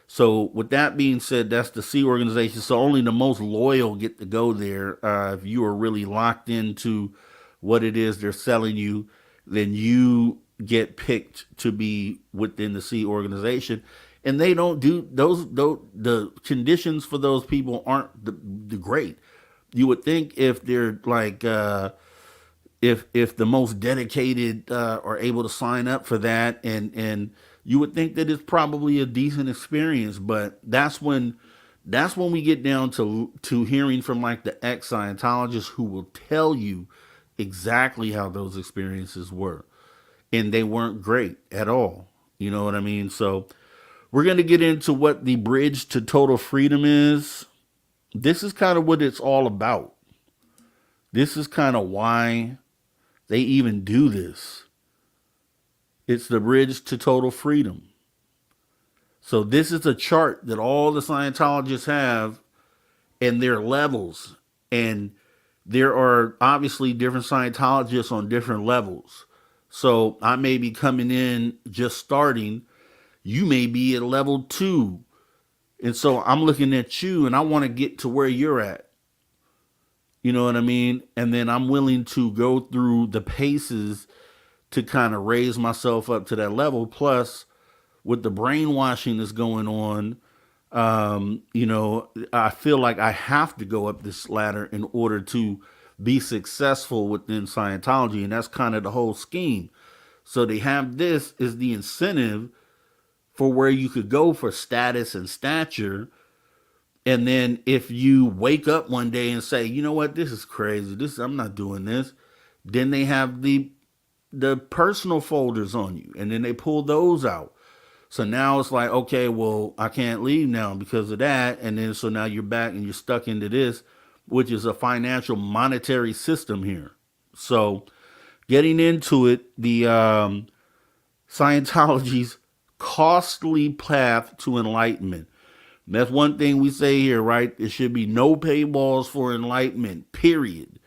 So with that being said, that's the Sea organization. So only the most loyal get to go there. If you are really locked into what it is they're selling you, then you get picked to be within the Sea organization. And they don't do those the conditions for those people aren't the great. You would think if they're like if the most dedicated are able to sign up for that, and you would think that it's probably a decent experience, but that's when we get down to hearing from like the ex-Scientologists who will tell you exactly how those experiences were, and they weren't great at all. You know what I mean? So we're going to get into what the bridge to total freedom is. This is kind of what it's all about. This is kind of why they even do this. It's the bridge to total freedom. So this is a chart that all the Scientologists have, and their levels. And there are obviously different Scientologists on different levels. So I may be coming in just starting. You may be at level 2. And so I'm looking at you and I want to get to where you're at. You know what I mean? And then I'm willing to go through the paces to kind of raise myself up to that level. Plus, with the brainwashing that's going on, I feel like I have to go up this ladder in order to be successful within Scientology. And that's kind of the whole scheme. So they have this as the incentive for where you could go for status and stature. And then if you wake up one day and say, you know what, this is crazy, I'm not doing this, then they have the personal folders on you, and then they pull those out. So now it's like, okay, well, I can't leave now because of that. And then so now you're back and you're stuck into this, which is a financial monetary system here. So getting into it, the Scientology's costly path to enlightenment. And that's one thing we say here, right? There should be no paywalls for enlightenment, period.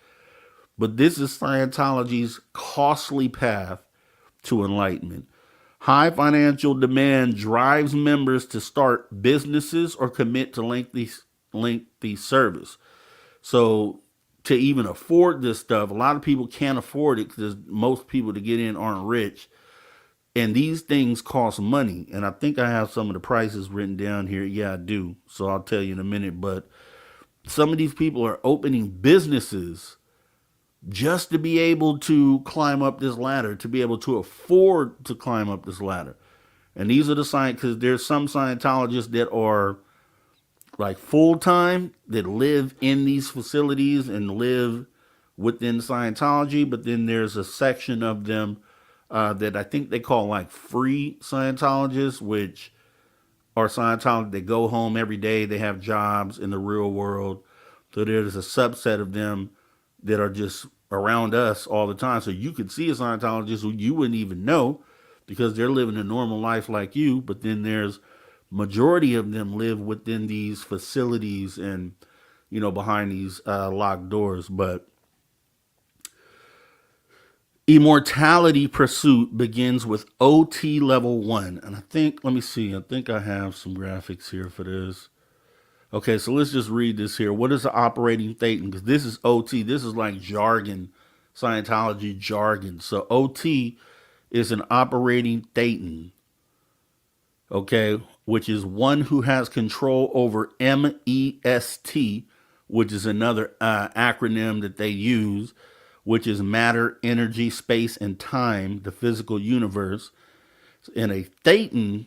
But this is Scientology's costly path to enlightenment. High financial demand drives members to start businesses or commit to lengthy service. So to even afford this stuff, a lot of people can't afford it because most people to get in aren't rich. And these things cost money. And I think I have some of the prices written down here. Yeah, I do. So I'll tell you in a minute. But some of these people are opening businesses just to be able to climb up this ladder, to be able to afford to climb up this ladder. And these are the because there's some Scientologists that are like full-time, that live in these facilities and live within Scientology. But then there's a section of them that I think they call like free Scientologists, which are Scientologists that go home every day. They have jobs in the real world. So there's a subset of them that are just around us all the time. So you could see a Scientologist who you wouldn't even know because they're living a normal life like you. But then there's majority of them live within these facilities and, behind these locked doors. But immortality pursuit begins with OT level 1. And I think I have some graphics here for this. Okay, so let's just read this here. What is the operating thetan? Because this is OT. This is like jargon, Scientology jargon. So OT is an operating thetan, okay, which is one who has control over MEST, which is another acronym that they use, which is matter, energy, space, and time, the physical universe. And a thetan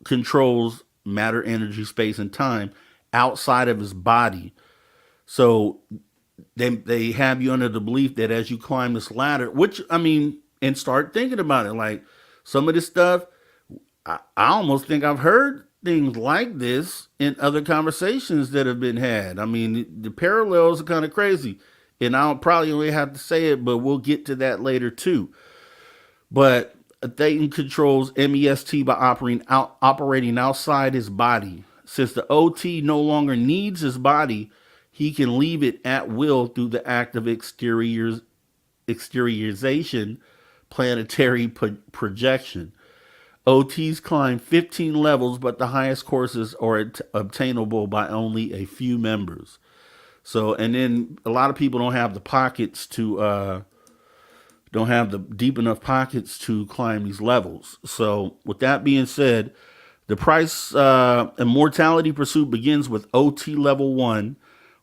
controls matter, energy, space, and time outside of his body. So they have you under the belief that as you climb this ladder, which I mean, and start thinking about it, like some of this stuff, I almost think I've heard things like this in other conversations that have been had. I mean, the parallels are kind of crazy, and I'll probably only have to say it, but we'll get to that later too. But Thetan controls MEST by operating outside his body. Since the OT no longer needs his body, he can leave it at will through the act of exteriorization, planetary projection. OTs climb 15 levels, but the highest courses are obtainable by only a few members. So, and then a lot of people don't have the pockets to don't have the deep enough pockets to climb these levels. So with that being said, the price immortality pursuit begins with OT level 1,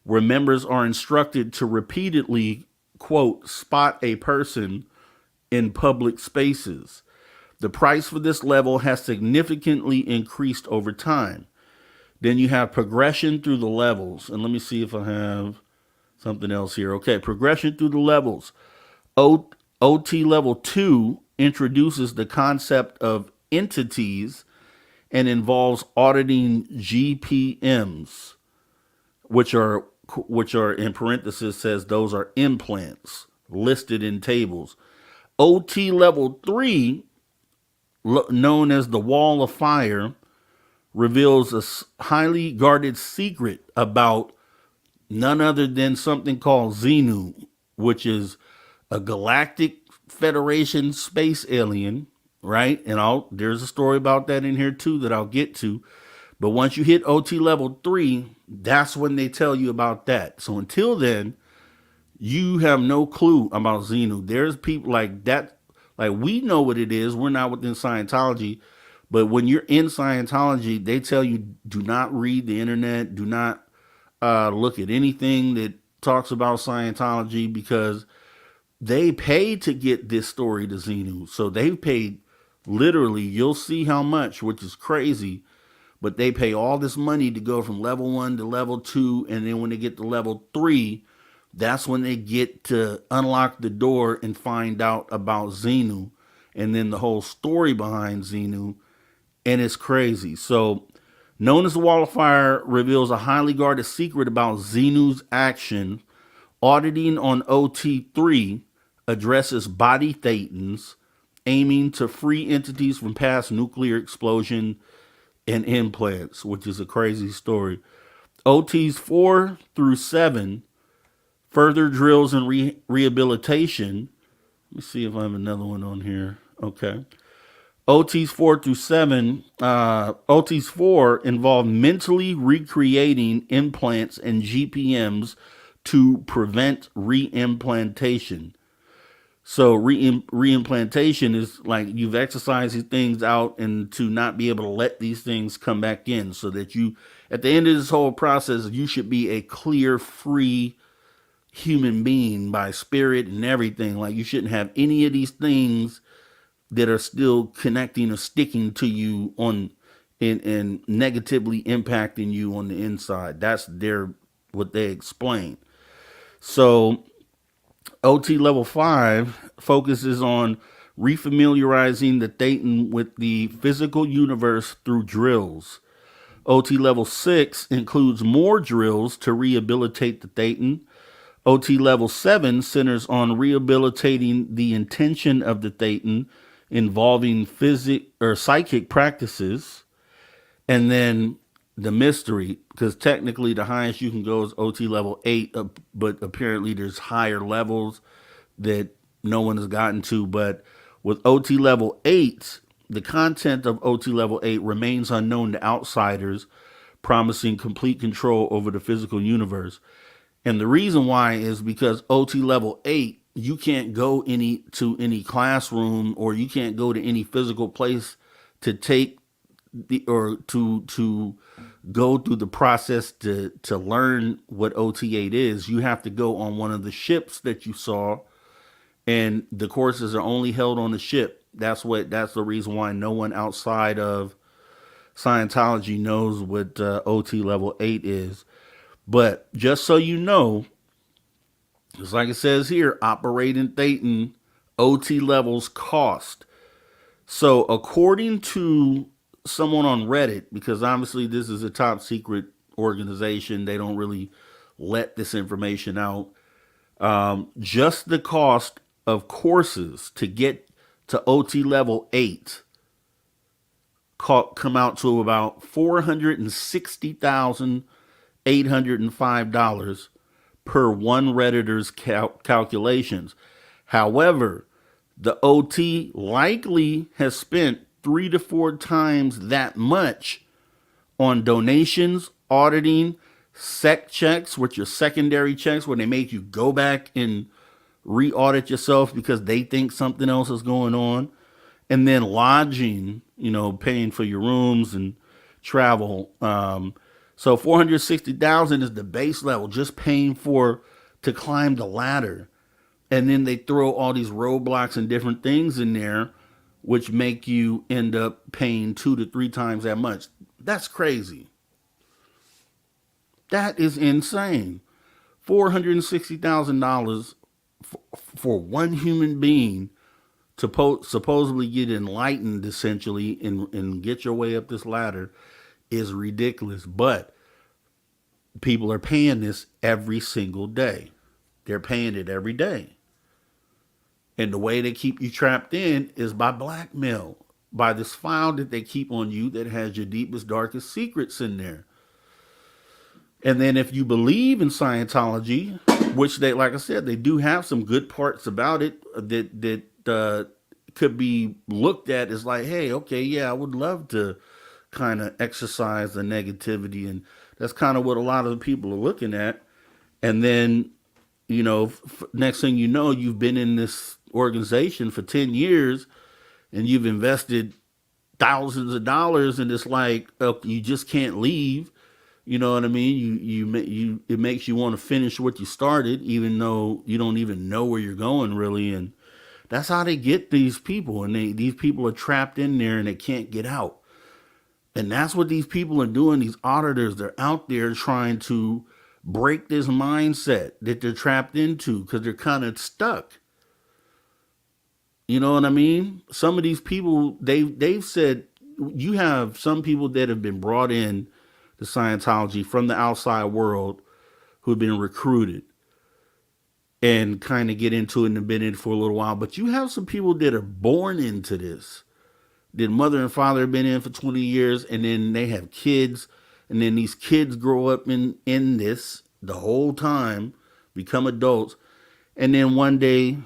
where members are instructed to repeatedly, quote, spot a person in public spaces. The price for this level has significantly increased over time. Then you have progression through the levels. And let me see if I have something else here. Okay, progression through the levels. OT level 2 introduces the concept of entities and involves auditing GPMs, which are in parentheses says those are implants listed in tables. OT level 3, known as the Wall of Fire, reveals a highly guarded secret about none other than something called Xenu, which is a galactic Federation space alien, right? And there's a story about that in here too that I'll get to. But once you hit OT level 3, that's when they tell you about that. So until then, you have no clue about Xenu. There's people like that, like we know what it is. We're not within Scientology. But when you're in Scientology, they tell you do not read the internet, do not look at anything that talks about Scientology, because they paid to get this story to Xenu. So they've paid literally, you'll see how much, which is crazy, but they pay all this money to go from level 1 to level 2. And then when they get to level 3, that's when they get to unlock the door and find out about Xenu. And then the whole story behind Xenu. And it's crazy. So, known as the Wall of Fire, reveals a highly guarded secret about Xenu's action. Auditing on OT3 addresses body thetans, aiming to free entities from past nuclear explosion and implants, which is a crazy story. OTs 4 through 7 further drills and rehabilitation. Let me see if I have another one on here. Okay. OTs 4 through 7, OTs 4 involve mentally recreating implants and GPMs to prevent reimplantation. So reimplantation is like you've exercised these things out and to not be able to let these things come back in, so that you, at the end of this whole process, you should be a clear, free human being by spirit and everything. Like you shouldn't have any of these things that are still connecting or sticking to you on and negatively impacting you on the inside. That's what they explain. So OT level 5 focuses on refamiliarizing the Thetan with the physical universe through drills. OT level 6 includes more drills to rehabilitate the Thetan. OT level 7 centers on rehabilitating the intention of the Thetan, involving psychic practices. And then the mystery, because technically the highest you can go is OT level 8, but apparently there's higher levels that no one has gotten to. But with OT level 8, the content of OT level 8 remains unknown to outsiders, promising complete control over the physical universe. And the reason why is because OT level 8, you can't go to any classroom, or you can't go to any physical place to take to go through the process to learn what OT8 is. You have to go on one of the ships that you saw, and the courses are only held on the ship. That's the reason why no one outside of Scientology knows what OT level 8 is. But just so you know, just like it says here, operating Thetan OT levels cost. So according to someone on Reddit, because obviously this is a top secret organization, they don't really let this information out. Just the cost of courses to get to OT level 8 come out to about $460,805 per one Redditor's calculations. However, the OT likely has spent 3 to 4 times that much on donations, auditing, sec checks, which are secondary checks where they make you go back and re-audit yourself because they think something else is going on, and then lodging, paying for your rooms and travel. So 460,000 is the base level, just paying to climb the ladder, and then they throw all these roadblocks and different things in there, which make you end up paying 2 to 3 times that much. That's crazy. That is insane. $460,000 for one human being to supposedly get enlightened, essentially, and get your way up this ladder is ridiculous. But people are paying this every single day. They're paying it every day. And the way they keep you trapped in is by blackmail, by this file that they keep on you that has your deepest, darkest secrets in there. And then if you believe in Scientology, which they, like I said, they do have some good parts about it that could be looked at as like, hey, okay, yeah, I would love to kind of exercise the negativity. And that's kind of what a lot of the people are looking at. And then, next thing you know, you've been in this organization for 10 years and you've invested thousands of dollars, and it's like, you just can't leave. You know what I mean? It makes you want to finish what you started, even though you don't even know where you're going, really. And that's how they get these people. And these people are trapped in there and they can't get out. And that's what these people are doing. These auditors, they're out there trying to break this mindset that they're trapped into because they're kind of stuck. You know what I mean? Some of these people, they've said, you have some people that have been brought in to Scientology from the outside world who have been recruited and kind of get into it and have been in it for a little while. But you have some people that are born into this. Their mother and father have been in for 20 years, and then they have kids, and then these kids grow up in this the whole time, become adults, and then one day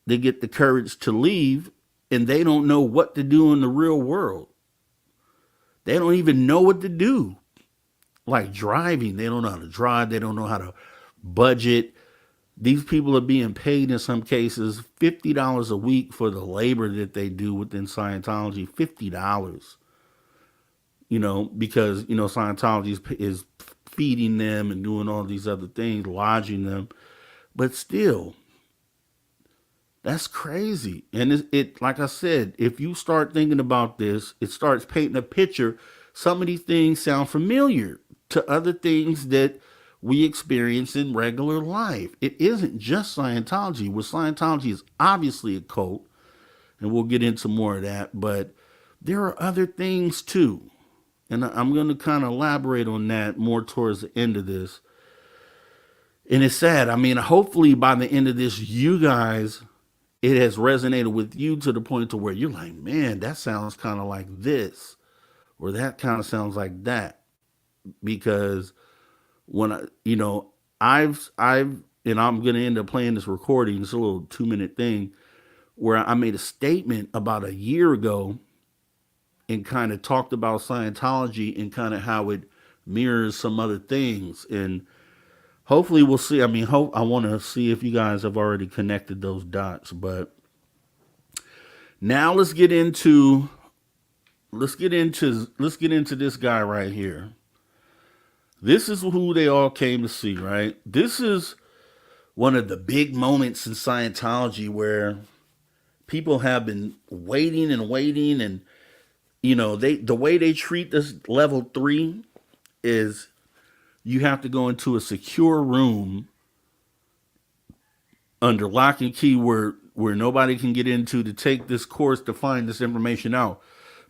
they get the courage to leave, and they don't know what to do in the real world. They don't even know what to do. Like driving, they don't know how to drive, they don't know how to budget. These people are being paid in some cases $50 a week for the labor that they do within Scientology. $50, because Scientology is feeding them and doing all these other things, lodging them. But still, that's crazy. And it like I said, if you start thinking about this, it starts painting a picture. Some of these things sound familiar to other things that we experience in regular life. It isn't just Scientology. Well, Scientology is obviously a cult, and we'll get into more of that, but there are other things too. And I'm going to kind of elaborate on that more towards the end of this. And it's sad. I mean, hopefully by the end of this, you guys, it has resonated with you to the point to where you're like, man, that sounds kind of like this, or that kind of sounds like that. Because when I've and I'm gonna end up playing this recording. It's a little 2-minute thing where I made a statement about a year ago and kind of talked about Scientology and kind of how it mirrors some other things. And hopefully we'll see. I mean, I want to see if you guys have already connected those dots. But now let's get into this guy right here. This is who they all came to see, right? This is one of the big moments in Scientology where People have been waiting and waiting, and the way they treat this level 3 is you have to go into a secure room under lock and key where nobody can get into to take this course to find this information out,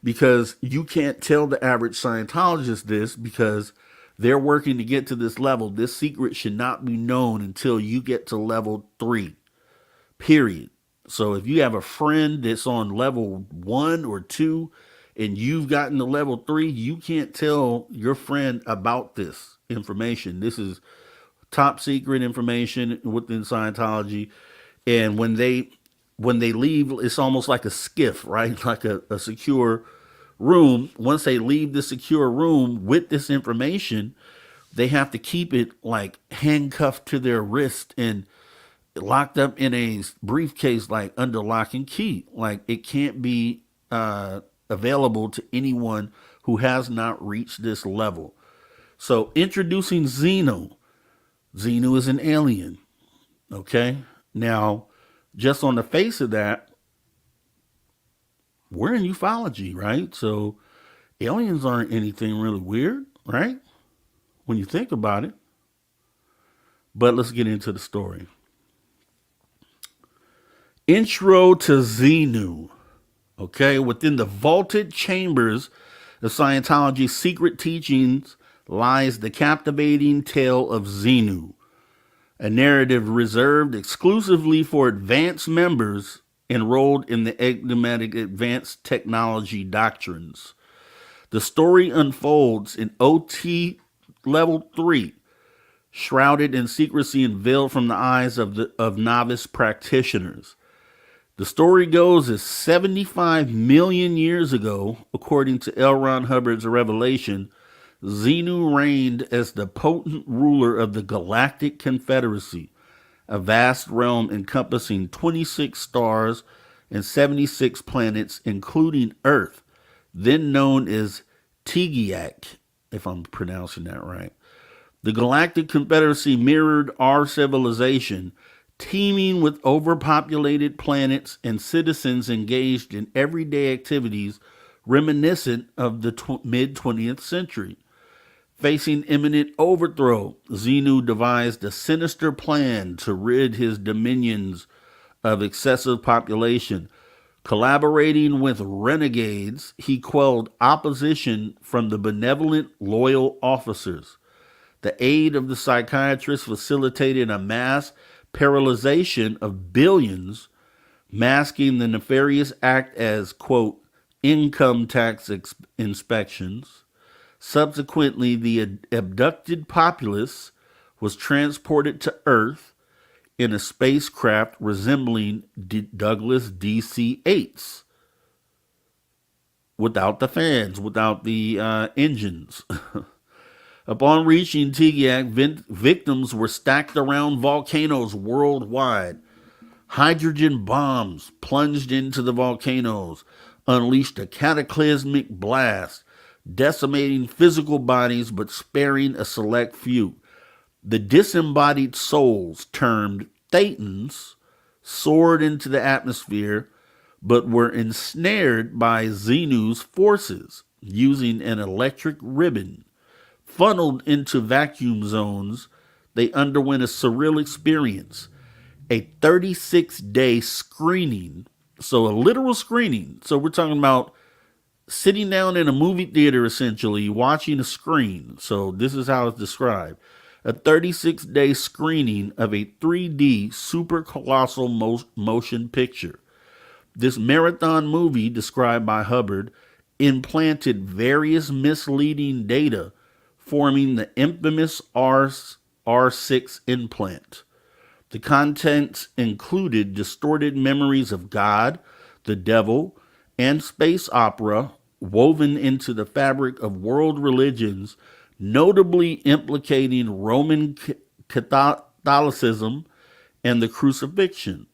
because you can't tell the average Scientologist this, because they're working to get to this level. This secret should not be known until you get to level 3, period. So if you have a friend that's on level 1 or 2 and you've gotten to level 3, you can't tell your friend about this information. This is top secret information within Scientology. And when they leave, it's almost like a skiff, right? Like a secure room. Once they leave the secure room with this information, they have to keep it like handcuffed to their wrist and locked up in a briefcase, like under lock and key. Like it can't be available to anyone who has not reached this level. So introducing Xenu. Xenu is an alien. Okay. Now, just on the face of that, we're in ufology, right? So aliens aren't anything really weird, right? When you think about it. But let's get into the story. Intro to Xenu. Okay, within the vaulted chambers of Scientology's secret teachings lies the captivating tale of Xenu, a narrative reserved exclusively for advanced members enrolled in the enigmatic advanced technology doctrines. The story unfolds in OT level 3, shrouded in secrecy and veiled from the eyes of novice practitioners. The story goes as 75 million years ago, according to L. Ron Hubbard's Revelation, Xenu reigned as the potent ruler of the Galactic Confederacy, a vast realm encompassing 26 stars and 76 planets, including Earth, then known as Tigiak, if I'm pronouncing that right. The Galactic Confederacy mirrored our civilization, teeming with overpopulated planets and citizens engaged in everyday activities reminiscent of the mid-20th century. Facing imminent overthrow, Xenu devised a sinister plan to rid his dominions of excessive population. Collaborating with renegades, he quelled opposition from the benevolent, loyal officers. The aid of the psychiatrists facilitated a mass paralyzation of billions, masking the nefarious act as, quote, income tax inspections. Subsequently, the abducted populace was transported to Earth in a spacecraft resembling Douglas DC-8s, without the fans, without the engines. Upon reaching Tigiak, victims were stacked around volcanoes worldwide. Hydrogen bombs plunged into the volcanoes, unleashed a cataclysmic blast, decimating physical bodies but sparing a select few. The disembodied souls, termed Thetans, soared into the atmosphere but were ensnared by Xenu's forces using an electric ribbon. Funneled into vacuum zones, they underwent a surreal experience, a 36-day screening, so a literal screening. So we're talking about sitting down in a movie theater, essentially, watching a screen. So this is how it's described. A 36-day screening of a 3D super colossal motion picture. This marathon movie, described by Hubbard, implanted various misleading data, forming the infamous R6 implant. The contents included distorted memories of God, the devil, and space opera woven into the fabric of world religions, notably implicating Roman Catholicism and the crucifixion.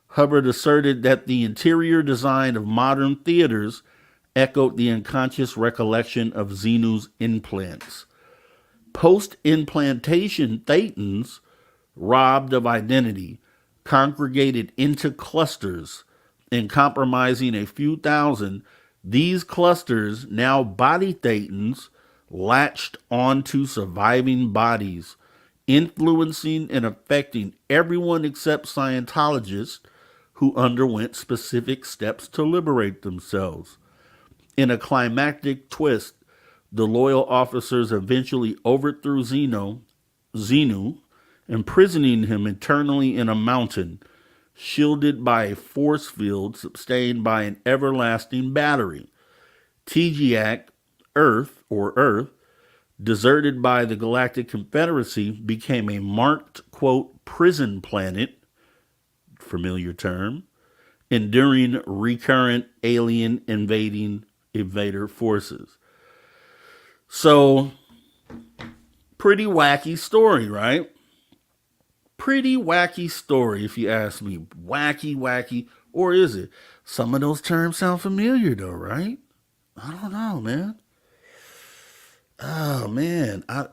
Hubbard asserted that the interior design of modern theaters echoed the unconscious recollection of Xenu's implants. Post-implantation Thetans, robbed of identity, congregated into clusters and compromising a few thousand, these clusters, now body thetans, latched onto surviving bodies, influencing and affecting everyone except Scientologists who underwent specific steps to liberate themselves. In a climactic twist, the loyal officers eventually overthrew Xenu, imprisoning him eternally in a mountain, shielded by a force field sustained by an everlasting battery. Tejiak, Earth, deserted by the Galactic Confederacy, became a marked, quote, prison planet, familiar term, enduring recurrent alien invader forces. So, pretty wacky story, right? Pretty wacky story, if you ask me. Wacky, or is it? Some of those terms sound familiar, though, right? I don't know, man. Oh man, I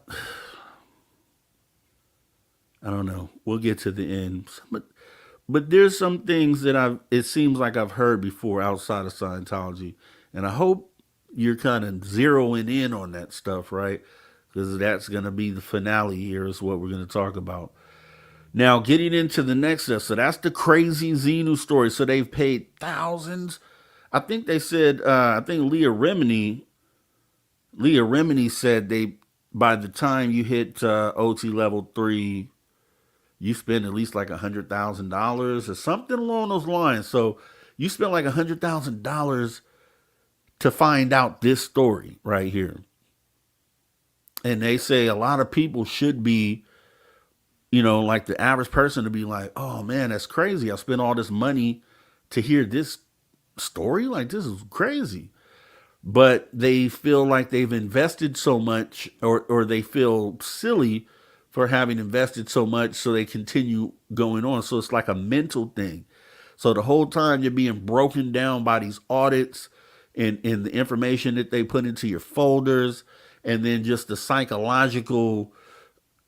don't know. We'll get to the end, but there's some things that it seems like I've heard before outside of Scientology, and I hope you're kind of zeroing in on that stuff, right? Because that's going to be the finale here, is what we're going to talk about. Now, getting into the next step, so that's the crazy Xenu story. So they've paid thousands. I think they said, I think Leah Remini said by the time you hit OT level 3, you spend at least like $100,000 or something along those lines. So you spend like $100,000 to find out this story right here. And they say a lot of people should be, like the average person to be like, oh man, that's crazy. I spent all this money to hear this story. Like, this is crazy. But they feel like they've invested so much, or they feel silly for having invested so much, so they continue going on. So it's like a mental thing. So the whole time you're being broken down by these audits and the information that they put into your folders, and then just the psychological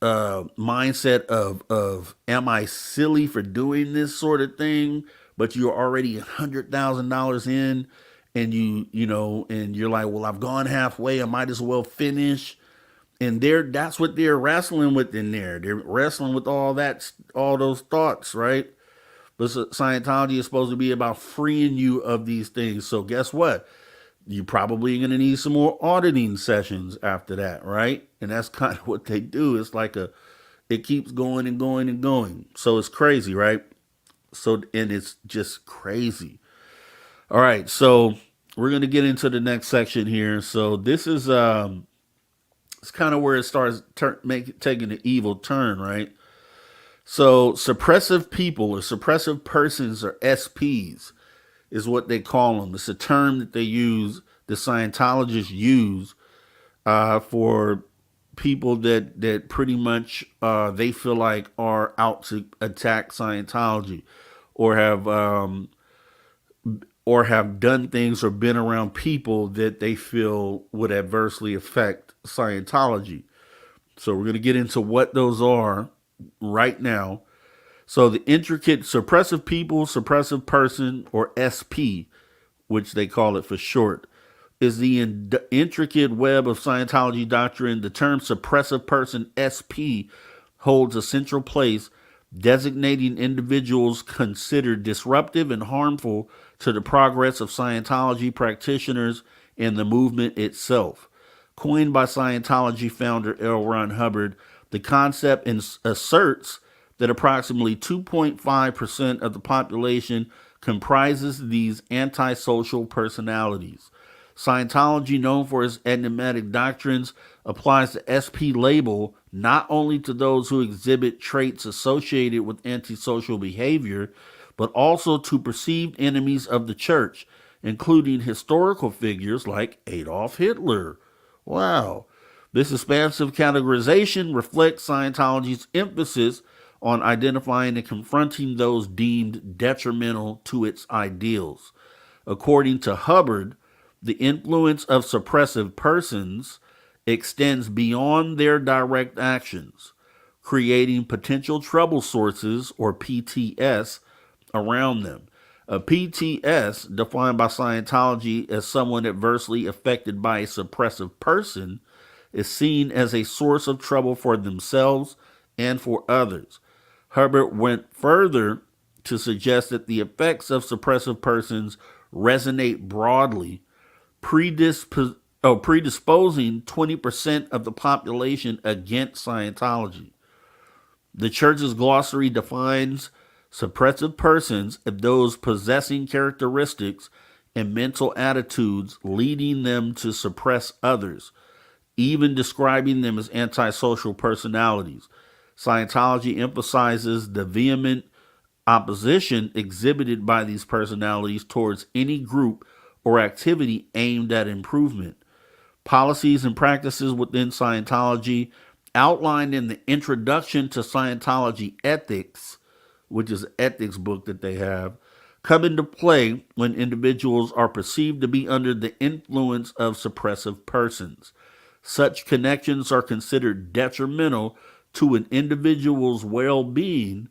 mindset of am I silly for doing this sort of thing? But you're already $100,000 in, and and you're like, well, I've gone halfway. I might as well finish. And that's what they're wrestling with in there. They're wrestling with all those thoughts, right? But Scientology is supposed to be about freeing you of these things. So guess what? You're probably going to need some more auditing sessions after that, right? And that's kind of what they do. It's like it keeps going and going and going. So it's crazy, right? And it's just crazy. All right, so we're going to get into the next section here. So this is it's kind of where it starts taking an evil turn, right? So suppressive people, or suppressive persons, or SPs, is what they call them. It's a term that they use, the Scientologists use, for people that pretty much they feel like are out to attack Scientology, or have done things or been around people that they feel would adversely affect Scientology. So we're going to get into what those are right now. So the intricate suppressive people, suppressive person, or SP, which they call it for short, is the intricate web of Scientology doctrine. The term suppressive person, SP, holds a central place, designating individuals considered disruptive and harmful to the progress of Scientology practitioners and the movement itself. Coined by Scientology founder L. Ron Hubbard, the concept asserts that approximately 2.5% of the population comprises these antisocial personalities. Scientology, known for its enigmatic doctrines, applies the SP label not only to those who exhibit traits associated with antisocial behavior, but also to perceived enemies of the church, including historical figures like Adolf Hitler. Wow. This expansive categorization reflects Scientology's emphasis on identifying and confronting those deemed detrimental to its ideals. According to Hubbard, the influence of suppressive persons extends beyond their direct actions, creating potential trouble sources, or PTS, around them. A PTS, defined by Scientology as someone adversely affected by a suppressive person, is seen as a source of trouble for themselves and for others. Hubbard went further to suggest that the effects of suppressive persons resonate broadly, predisposing 20% of the population against Scientology. The church's glossary defines suppressive persons as those possessing characteristics and mental attitudes leading them to suppress others, even describing them as antisocial personalities. Scientology emphasizes the vehement opposition exhibited by these personalities towards any group or activity aimed at improvement. Policies and practices within Scientology outlined in the Introduction to Scientology Ethics, which is an ethics book that they have, come into play when individuals are perceived to be under the influence of suppressive persons. Such connections are considered detrimental to an individual's well-being,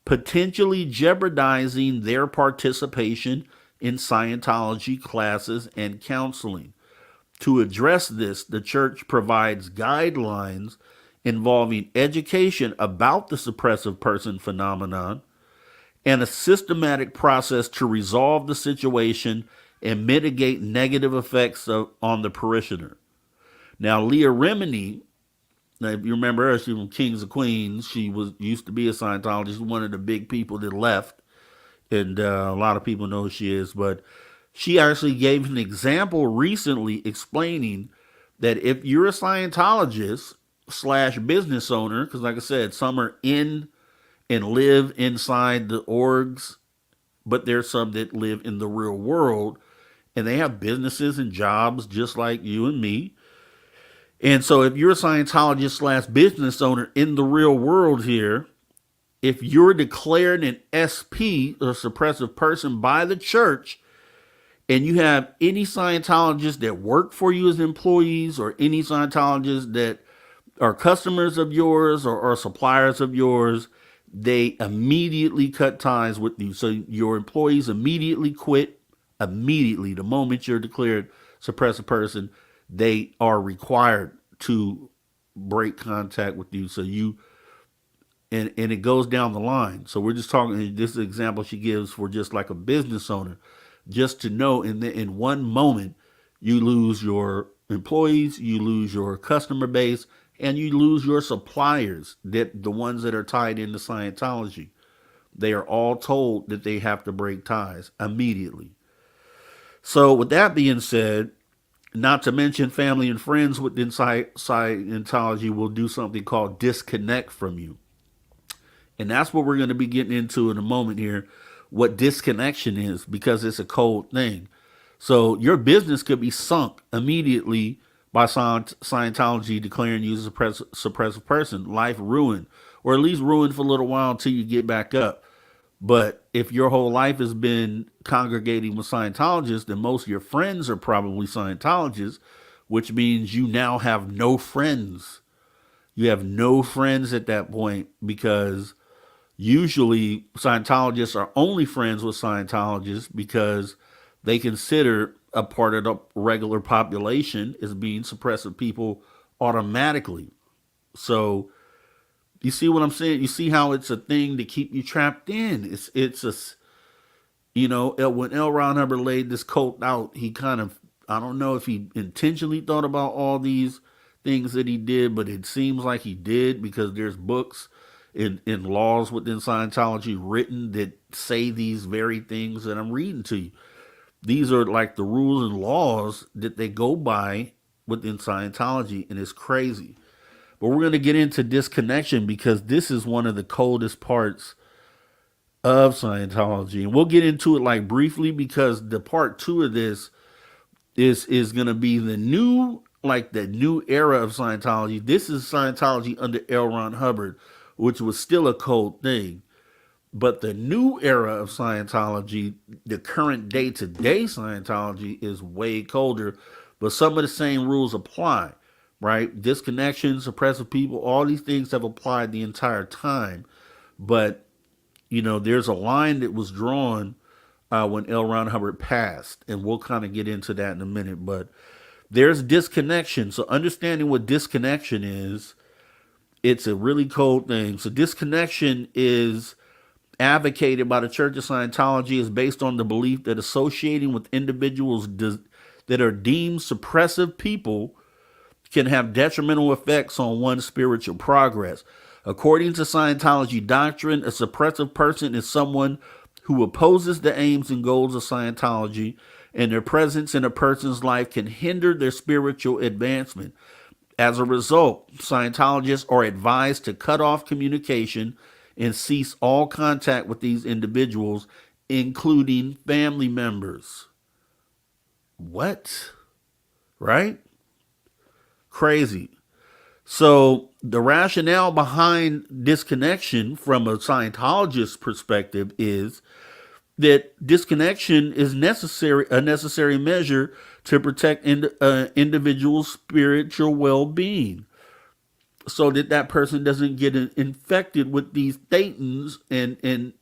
potentially jeopardizing their participation in Scientology classes and counseling. To address this, the church provides guidelines involving education about the suppressive person phenomenon and a systematic process to resolve the situation and mitigate negative effects on the parishioner. Now, Leah Remini, if you remember her, she was Kings of Queens. She used to be a Scientologist, one of the big people that left, and a lot of people know who she is. But she actually gave an example recently explaining that if you're a Scientologist slash business owner, because like I said, some are in and live inside the orgs, but there's some that live in the real world, and they have businesses and jobs just like you and me. And so if you're a Scientologist slash business owner in the real world here, if you're declared an SP, a suppressive person, by the church, and you have any Scientologists that work for you as employees or any Scientologists that are customers of yours or suppliers of yours, they immediately cut ties with you. So your employees immediately quit. Immediately, the moment you're declared suppressive person, they are required to break contact with you. So you, and it goes down the line. So we're just talking, this is an example she gives for just like a business owner, just to know in one moment, you lose your employees, you lose your customer base, and you lose your suppliers, that the ones that are tied into Scientology. They are all told that they have to break ties immediately. So with that being said, not to mention family and friends within Scientology will do something called disconnect from you. And that's what we're going to be getting into in a moment here, what disconnection is, because it's a cold thing. So your business could be sunk immediately by Scientology declaring you as a suppressive person, life ruined, or at least ruined for a little while until you get back up. But if your whole life has been congregating with Scientologists, then most of your friends are probably Scientologists, which means you now have no friends. You have no friends at that point, because usually Scientologists are only friends with Scientologists because they consider a part of the regular population as being suppressive people automatically. So you see what I'm saying? You see how it's a thing to keep you trapped in. It's a, when L. Ron Hubbard laid this cult out, he kind of, I don't know if he intentionally thought about all these things that he did, but it seems like he did, because there's books in laws within Scientology written that say these very things that I'm reading to you. These are like the rules and laws that they go by within Scientology, and it's crazy. But we're going to get into disconnection, because this is one of the coldest parts of Scientology. And we'll get into it like briefly, because the part 2 of this is going to be the new era of Scientology. This is Scientology under L. Ron Hubbard, which was still a cold thing. But the new era of Scientology, the current day-to-day Scientology, is way colder. But some of the same rules apply, right? Disconnection, suppressive people, all these things have applied the entire time. But, there's a line that was drawn when L. Ron Hubbard passed, and we'll kind of get into that in a minute. But there's disconnection. So understanding what disconnection is, it's a really cold thing. So disconnection is advocated by the Church of Scientology, is based on the belief that associating with individuals that are deemed suppressive people can have detrimental effects on one's spiritual progress. According to Scientology doctrine, a suppressive person is someone who opposes the aims and goals of Scientology, and their presence in a person's life can hinder their spiritual advancement. As a result, Scientologists are advised to cut off communication and cease all contact with these individuals, including family members. What? Right? Crazy. So the rationale behind disconnection from a Scientologist perspective is that disconnection is a necessary measure to protect individual's spiritual well-being, so that that person doesn't get infected with these thetans and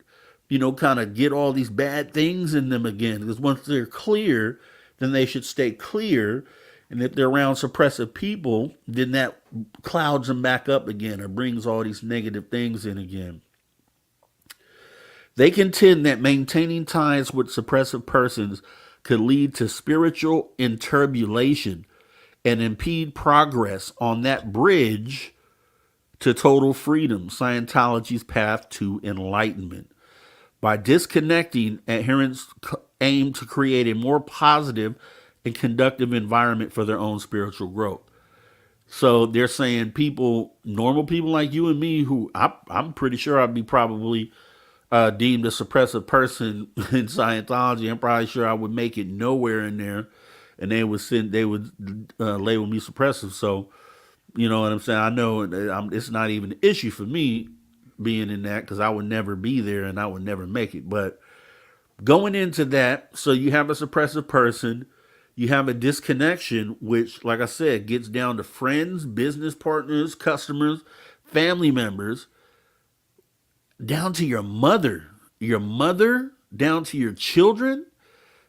kind of get all these bad things in them again. Because once they're clear, then they should stay clear. And if they're around suppressive people, then that clouds them back up again or brings all these negative things in again. They contend that maintaining ties with suppressive persons could lead to spiritual interbulation and impede progress on that bridge to total freedom, Scientology's path to enlightenment. By disconnecting, adherents aim to create a more positive and conductive environment for their own spiritual growth. So they're saying normal people like you and me, who I'm pretty sure I'd be probably deemed a suppressive person in Scientology. I'm probably sure I would make it nowhere in there, and they would label me suppressive. So, you know what I'm saying? I know it's not even an issue for me being in that, because I would never be there and I would never make it. But going into that, so you have a suppressive person, you have a disconnection, which, like I said, gets down to friends, business partners, customers, family members, down to your mother, down to your children,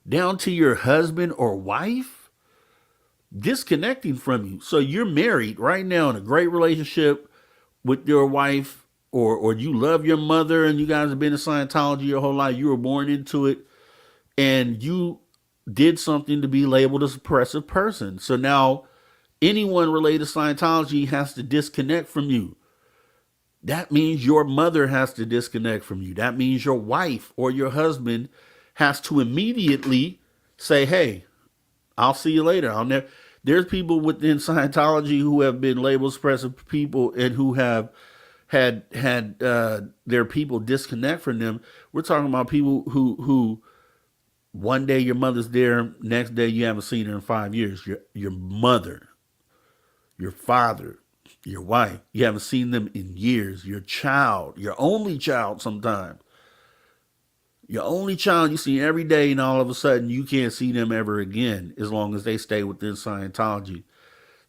down to your husband or wife, disconnecting from you. So you're married right now in a great relationship with your wife, or you love your mother and you guys have been in Scientology your whole life. You were born into it and you did something to be labeled a suppressive person. So now anyone related to Scientology has to disconnect from you. That means your mother has to disconnect from you. That means your wife or your husband has to immediately say, hey, I'll see you later. There's people within Scientology who have been labeled suppressive people and who have had their people disconnect from them. We're talking about people who one day your mother's there, next day you haven't seen her in 5 years. Your mother, your father, your wife, you haven't seen them in years. Your child, your only child sometimes. Your only child you see every day, and all of a sudden you can't see them ever again as long as they stay within Scientology,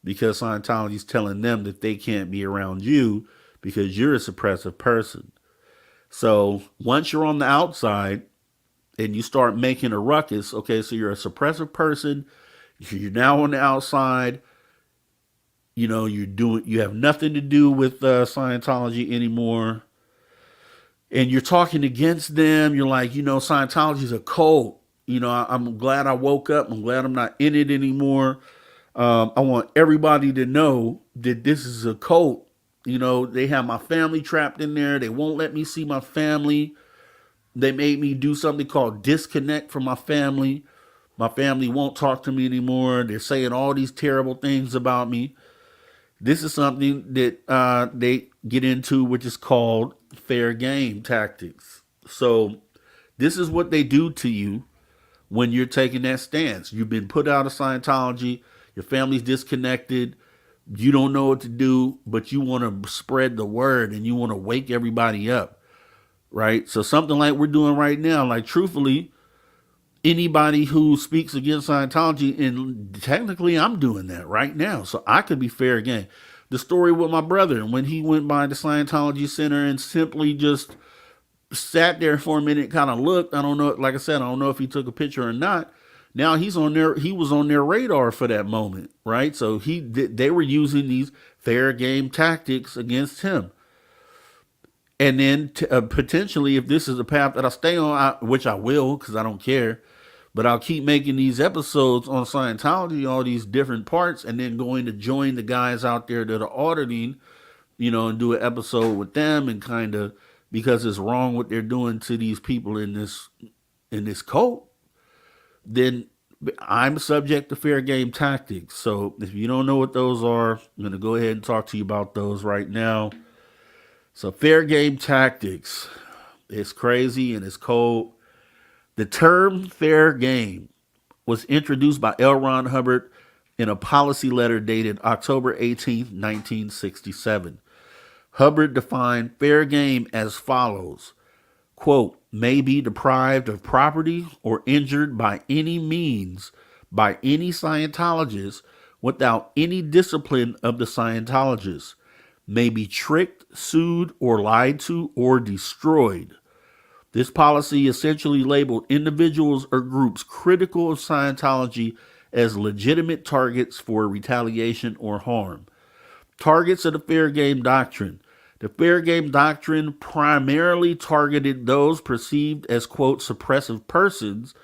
because Scientology is telling them that they can't be around you because you're a suppressive person. So once you're on the outside and you start making a ruckus, okay, so you're a suppressive person, you're now on the outside, you have nothing to do with Scientology anymore, and you're talking against them. You're like, Scientology is a cult. I'm glad I woke up. I'm glad I'm not in it anymore. I want everybody to know that this is a cult. They have my family trapped in there. They won't let me see my family. They made me do something called disconnect from my family. My family won't talk to me anymore. They're saying all these terrible things about me. This is something that they get into, which is called fair game tactics. So this is what they do to you when you're taking that stance. You've been put out of Scientology. Your family's disconnected. You don't know what to do, but you want to spread the word and you want to wake everybody up, right? So something like we're doing right now, like truthfully, anybody who speaks against Scientology, and technically I'm doing that right now, so I could be fair game. The story with my brother, when he went by the Scientology Center and simply just sat there for a minute, kind of looked. I don't know, like I said, I don't know if he took a picture or not. Now he's on their, he was on their radar for that moment, right? So they were using these fair game tactics against him. And then potentially, if this is the path that I stay on, which I will, because I don't care, but I'll keep making these episodes on Scientology, all these different parts, and then going to join the guys out there that are auditing, and do an episode with them, and kind of, because it's wrong what they're doing to these people in this cult, then I'm subject to fair game tactics. So if you don't know what those are, I'm going to go ahead and talk to you about those right now. So fair game tactics, it's crazy and it's cold. The term fair game was introduced by L. Ron Hubbard in a policy letter dated October 18, 1967. Hubbard defined fair game as follows, quote, may be deprived of property or injured by any means by any Scientologist without any discipline of the Scientologist, may be tricked, sued, or lied to, or destroyed. This policy essentially labeled individuals or groups critical of Scientology as legitimate targets for retaliation or harm. Targets of the fair game doctrine. The fair game doctrine primarily targeted those perceived as, quote, suppressive persons,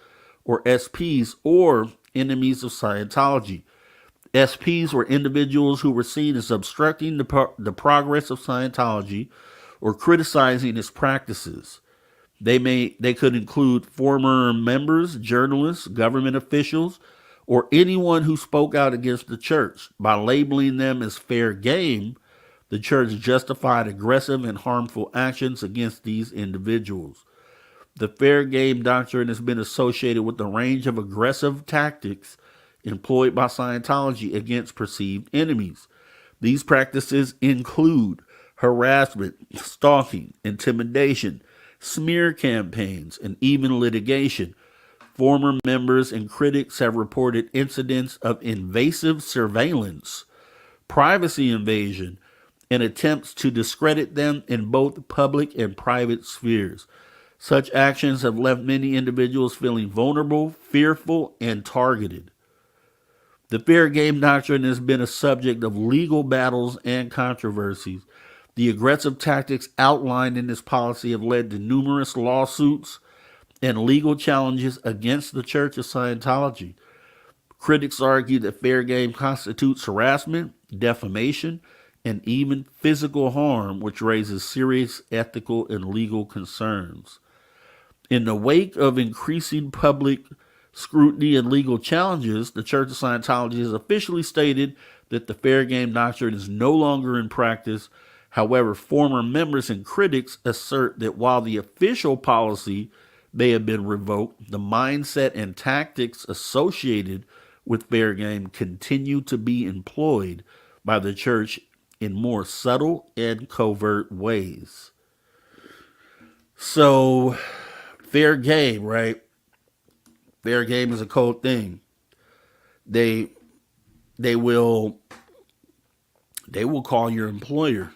or SPs, or enemies of Scientology. SPs were individuals who were seen as obstructing the progress of Scientology or criticizing its practices. They could include former members, journalists, government officials, or anyone who spoke out against the church. By labeling them as fair game, the church justified aggressive and harmful actions against these individuals. The fair game doctrine has been associated with a range of aggressive tactics employed by Scientology against perceived enemies. These practices include harassment, stalking, intimidation, smear campaigns, and even litigation. Former members and critics have reported incidents of invasive surveillance, privacy invasion, and attempts to discredit them in both public and private spheres. Such actions have left many individuals feeling vulnerable, fearful, and targeted. The fair game doctrine has been a subject of legal battles and controversies. The aggressive tactics outlined in this policy have led to numerous lawsuits and legal challenges against the Church of Scientology. Critics argue that fair game constitutes harassment, defamation, and even physical harm, which raises serious ethical and legal concerns. In the wake of increasing public scrutiny and legal challenges, the Church of Scientology has officially stated that the fair game doctrine is no longer in practice. However, former members and critics assert that while the official policy may have been revoked, the mindset and tactics associated with fair game continue to be employed by the church in more subtle and covert ways. So, fair game, right? Fair game is a cold thing. They will call your employer.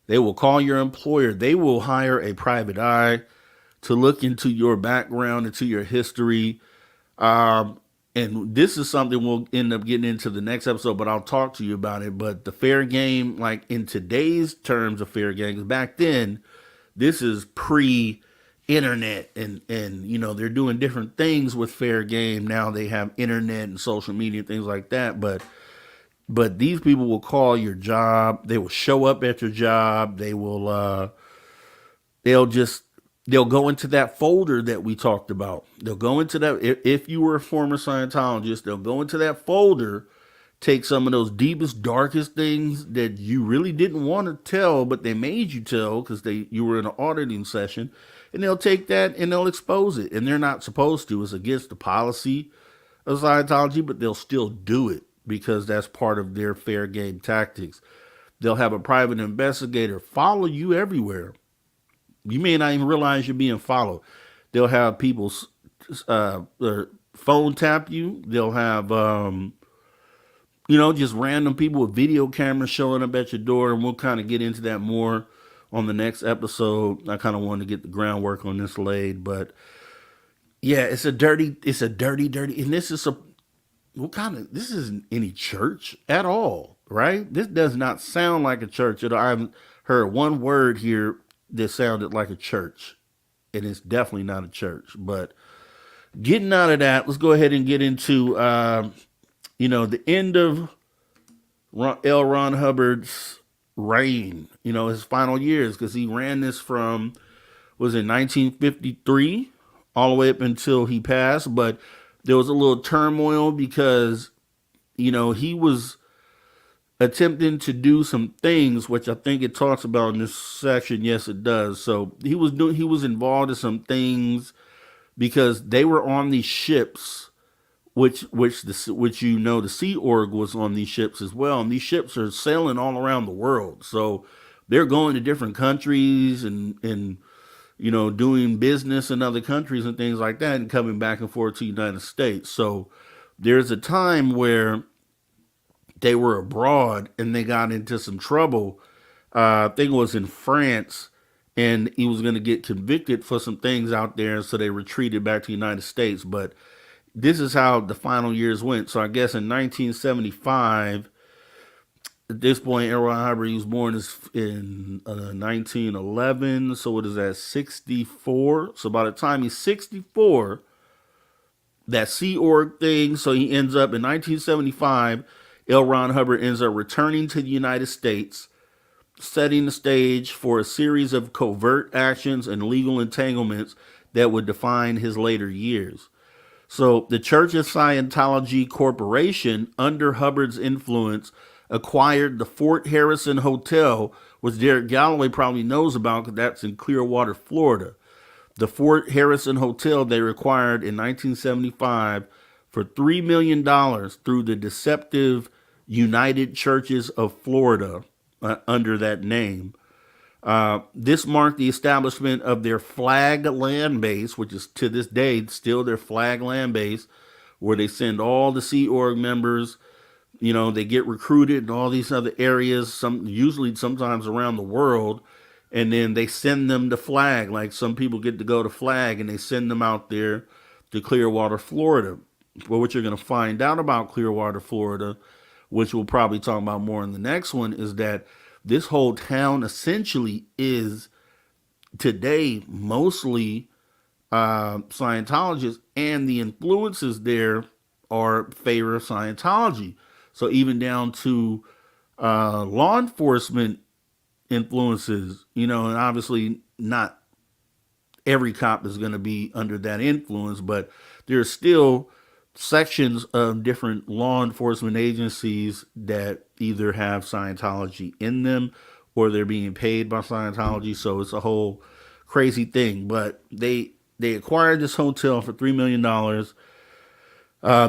They will call your employer. They will hire a private eye to look into your background, into your history. And this is something we'll end up getting into the next episode, but I'll talk to you about it. But the fair game, like in today's terms of fair game, because back then, this is pre-internet, and they're doing different things with fair game. Now they have internet and social media, things like that. But these people will call your job. They will show up at your job. They will, they'll go into that folder that we talked about. They'll go into that. If you were a former Scientologist, they'll go into that folder, take some of those deepest, darkest things that you really didn't want to tell, but they made you tell because you were in an auditing session, and they'll take that and they'll expose it. And they're not supposed to. It's against the policy of Scientology, but they'll still do it because that's part of their fair game tactics. They'll have a private investigator follow you everywhere. You may not even realize you're being followed. They'll have people phone tap you. They'll have, just random people with video cameras showing up at your door. And we'll kind of get into that more on the next episode. I kind of want to get the groundwork on this laid, but yeah, it's a dirty, and this isn't any church at all, right? This does not sound like a church. I've heard one word here that sounded like a church, and it's definitely not a church. But getting out of that, let's go ahead and get into, the end of L. Ron Hubbard's reign, his final years, because he ran this from, was it 1953 all the way up until he passed. But there was a little turmoil because, he was attempting to do some things, which I think it talks about in this section. Yes, it does. So he was involved in some things because they were on these ships, which the Sea Org was on these ships as well, and these ships are sailing all around the world. So they're going to different countries and doing business in other countries and things like that, and coming back and forth to the United States. So there's a time where they were abroad and they got into some trouble. I think it was in France, and he was going to get convicted for some things out there, so they retreated back to the United States. But this is how the final years went. So I guess in 1975, at this point, L. Ron Hubbard, he was born in 1911. So what is that, 64? So by the time he's 64, that Sea Org thing, so he ends up in 1975, L. Ron Hubbard ends up returning to the United States, setting the stage for a series of covert actions and legal entanglements that would define his later years. So the Church of Scientology Corporation, under Hubbard's influence, acquired the Fort Harrison Hotel, which Derek Galloway probably knows about because that's in Clearwater, Florida. The Fort Harrison Hotel they acquired in 1975 for $3 million through the deceptive United Churches of Florida under that name. This marked the establishment of their flag land base, which is to this day still their flag land base, where they send all the Sea Org members. They get recruited in all these other areas, sometimes around the world, and then they send them to Flag. Like some people get to go to Flag, and they send them out there to Clearwater, Florida. Well, what you're going to find out about Clearwater, Florida, which we'll probably talk about more in the next one, is that this whole town essentially is today mostly Scientologists, and the influences there are favor of Scientology. So even down to law enforcement influences, and obviously not every cop is going to be under that influence, but there's still sections of different law enforcement agencies that either have Scientology in them or they're being paid by Scientology. So it's a whole crazy thing. But they acquired this hotel for $3 million.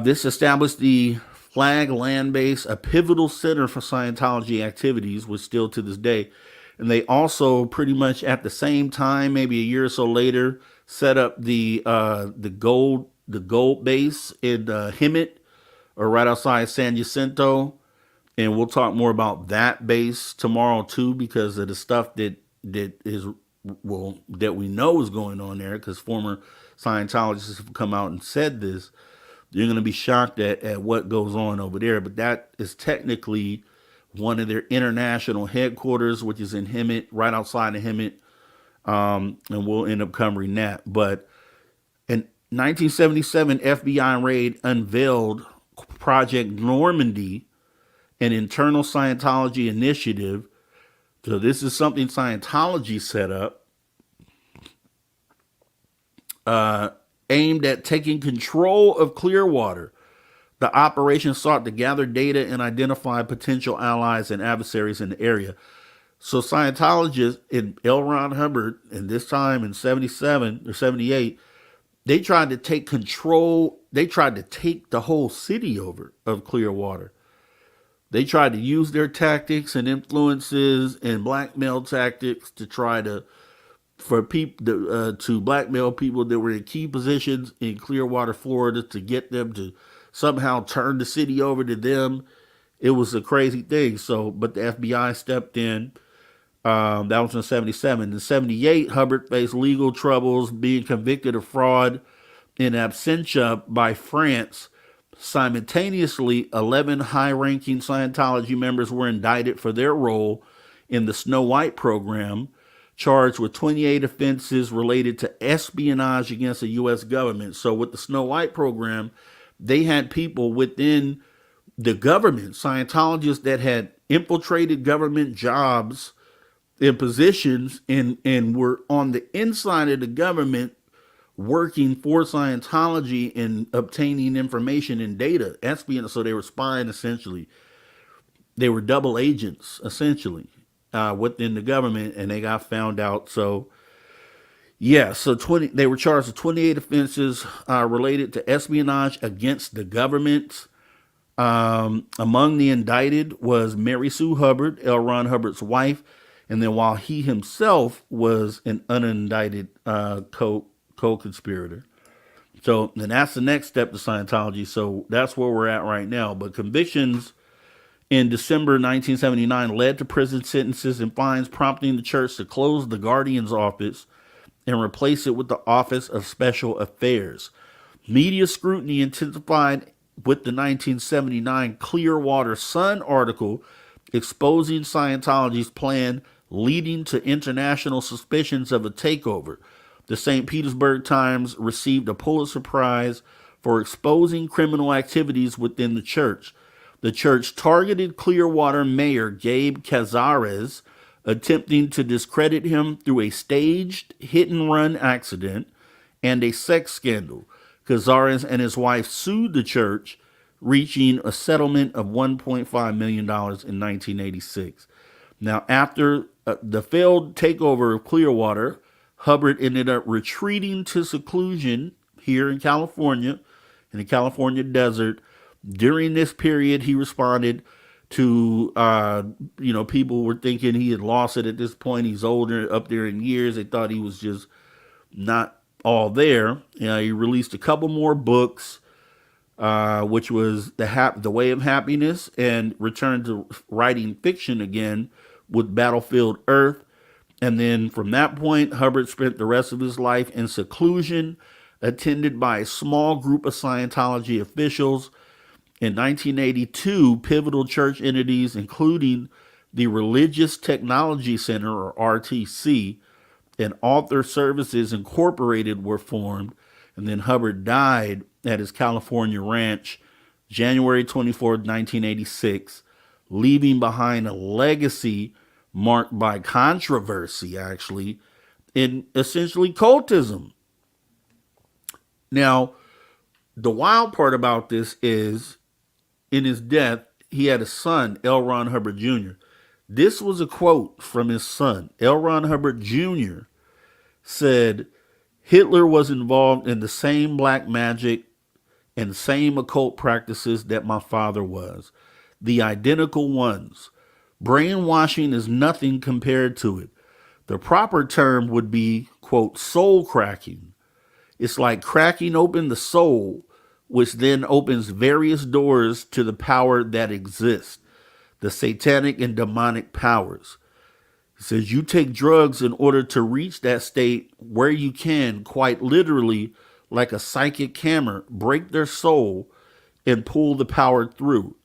This established the Flag land base, a pivotal center for Scientology activities, which still to this day. And they also pretty much at the same time, maybe a year or so later, set up the gold base in Hemet, or right outside San Jacinto. And we'll talk more about that base tomorrow too, because of the stuff that we know is going on there, because former Scientologists have come out and said this. You're going to be shocked at what goes on over there. But that is technically one of their international headquarters, which is in Hemet, right outside of Hemet. And we'll end up covering that. But in 1977, FBI raid unveiled Project Normandy, an internal Scientology initiative. So this is something Scientology set up, aimed at taking control of Clearwater. The operation sought to gather data and identify potential allies and adversaries in the area. So Scientologists in L. Ron Hubbard, in this time in 77 or 78, they tried to take control. They tried to take the whole city over of Clearwater. They tried to use their tactics and influences and blackmail tactics to try to blackmail people that were in key positions in Clearwater, Florida, to get them to somehow turn the city over to them. It was a crazy thing. So, but the FBI stepped in. That was in 77. In 78, Hubbard faced legal troubles, being convicted of fraud in absentia by France. Simultaneously, 11 high ranking Scientology members were indicted for their role in the Snow White program, charged with 28 offenses related to espionage against the U.S. government. So, with the Snow White program, they had people within the government, Scientologists that had infiltrated government jobs and positions and were on the inside of the government working for Scientology and obtaining information and data, espionage. So they were spying essentially. They were double agents essentially within the government, and they got found out. So yeah, so they were charged with 28 offenses related to espionage against the government. Among the indicted was Mary Sue Hubbard, L. Ron Hubbard's wife, and then while he himself was an unindicted co-conspirator. So then that's the next step to Scientology. So that's where we're at right now. But convictions in December 1979 led to prison sentences and fines, prompting the church to close the Guardian's office and replace it with the Office of Special Affairs. Media scrutiny intensified with the 1979 Clearwater Sun article exposing Scientology's plan, leading to international suspicions of a takeover. The St. Petersburg Times received a Pulitzer Prize for exposing criminal activities within the church. The church targeted Clearwater Mayor Gabe Cazares, attempting to discredit him through a staged hit-and-run accident and a sex scandal. Cazares and his wife sued the church, reaching a settlement of $1.5 million in 1986. Now, after the failed takeover of Clearwater, Hubbard ended up retreating to seclusion here in California, in the California desert. During this period, he responded to, people were thinking he had lost it at this point. He's older, up there in years. They thought he was just not all there. He released a couple more books, which was The Way of Happiness, and returned to writing fiction again with Battlefield Earth. And then from that point, Hubbard spent the rest of his life in seclusion, attended by a small group of Scientology officials. In 1982, pivotal church entities, including the Religious Technology Center, or RTC, and Author Services Incorporated were formed. And then Hubbard died at his California ranch January 24th, 1986, leaving behind a legacy marked by controversy, actually, in essentially cultism. Now, the wild part about this is, in his death, he had a son, L. Ron Hubbard Jr. This was a quote from his son. L. Ron Hubbard Jr. said, "Hitler was involved in the same black magic and same occult practices that my father was. The identical ones. Brainwashing is nothing compared to it. The proper term would be, quote, soul cracking. It's like cracking open the soul, which then opens various doors to the power that exists, the satanic and demonic powers. He says you take drugs in order to reach that state where you can, quite literally, like a psychic hammer, break their soul and pull the power through.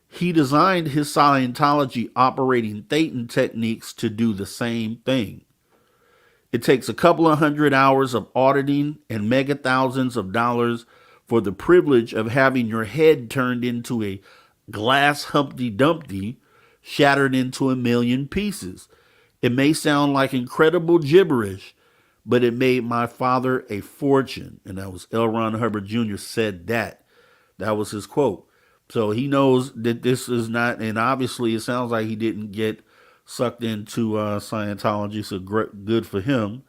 He designed his Scientology operating Thetan techniques to do the same thing. It takes a couple of 100 hours of auditing and mega thousands of dollars for the privilege of having your head turned into a glass Humpty Dumpty, shattered into a million pieces. It may sound like incredible gibberish, but it made my father a fortune." And that was L. Ron Hubbard Jr. said that. That was his quote. So he knows that this is not, and obviously it sounds like he didn't get sucked into Scientology, so good for him.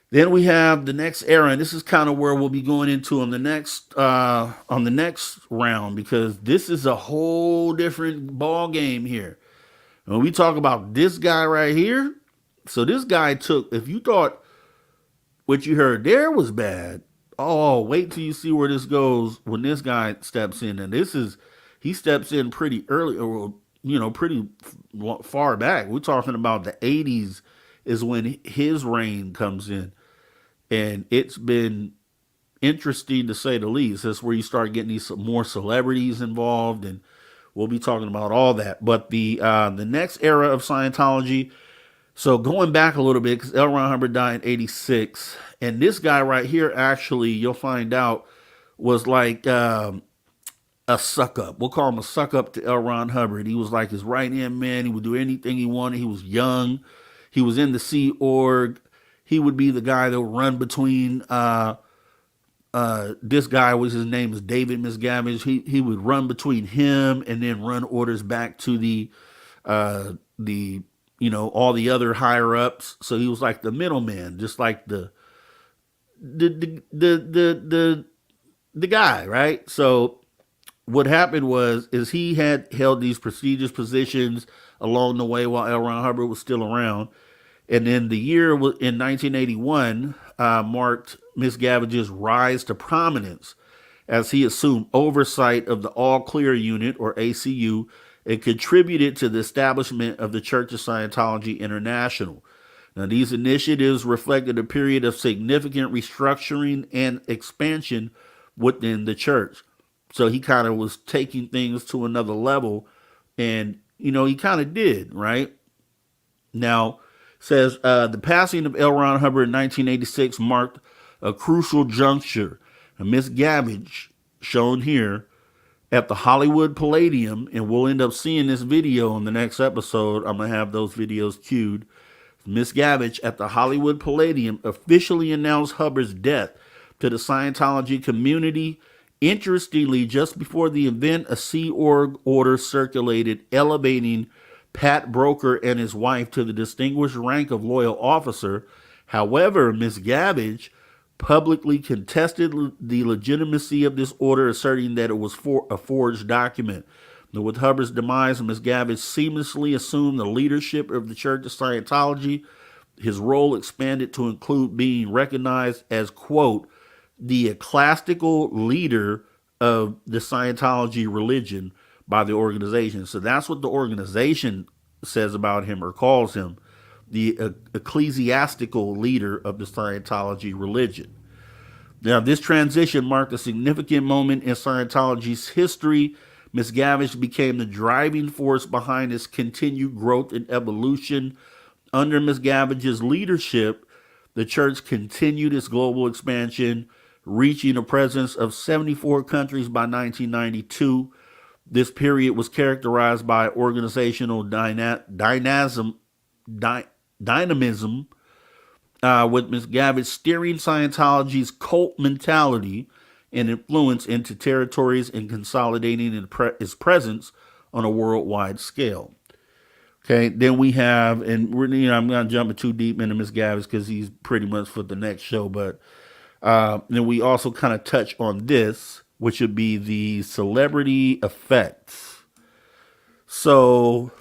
Then we have the next era, and this is kind of where we'll be going into on the next round, because this is a whole different ball game here. When we talk about this guy right here, so this guy took, if you thought what you heard there was bad, oh, wait till you see where this goes when this guy steps in. And he steps in pretty early, or pretty far back. We're talking about the 80s is when his reign comes in. And it's been interesting to say the least. That's where you start getting these more celebrities involved, and we'll be talking about all that. But the next era of Scientology, so going back a little bit, because L. Ron Hubbard died in '86, and this guy right here, actually, you'll find out, was like a suck up. We'll call him a suck up to L. Ron Hubbard. He was like his right hand man. He would do anything he wanted. He was young. He was in the Sea Org. He would be the guy that would run between this guy, was his name is David Miscavige. He would run between him and then run orders back to the all the other higher ups. So he was like the middleman, just like the guy, right? So what happened is he had held these prestigious positions along the way while L. Ron Hubbard was still around. And then the year in 1981 marked Miscavige's rise to prominence as he assumed oversight of the All Clear Unit, or ACU, and contributed to the establishment of the Church of Scientology International. Now, these initiatives reflected a period of significant restructuring and expansion within the church. So he kind of was taking things to another level, and, he kind of did, right? Now, says the passing of L. Ron Hubbard in 1986 marked a crucial juncture. Miscavige, shown here at the Hollywood Palladium, and we'll end up seeing this video in the next episode. I'm going to have those videos queued. Miscavige at the Hollywood Palladium officially announced Hubbard's death to the Scientology community. Interestingly, just before the event, a Sea Org order circulated elevating Pat Broker and his wife to the distinguished rank of loyal officer. However, Miscavige publicly contested the legitimacy of this order, asserting that it was a forged document. Now, with Hubbard's demise, Miscavige seamlessly assumed the leadership of the Church of Scientology. His role expanded to include being recognized as, quote, the ecclesiastical leader of the Scientology religion by the organization. So that's what the organization says about him, or calls him, the ecclesiastical leader of the Scientology religion. Now, this transition marked a significant moment in Scientology's history. Miscavige became the driving force behind its continued growth and evolution. Under Miscavige's leadership, the church continued its global expansion, reaching a presence of 74 countries by 1992. This period was characterized by organizational dynamism, with Miscavige steering Scientology's cult mentality and influence into territories and consolidating its presence on a worldwide scale. Okay, then we have, and I'm not jumping too deep into Miscavige because he's pretty much for the next show, but then we also kind of touch on this, which would be the celebrity effects. So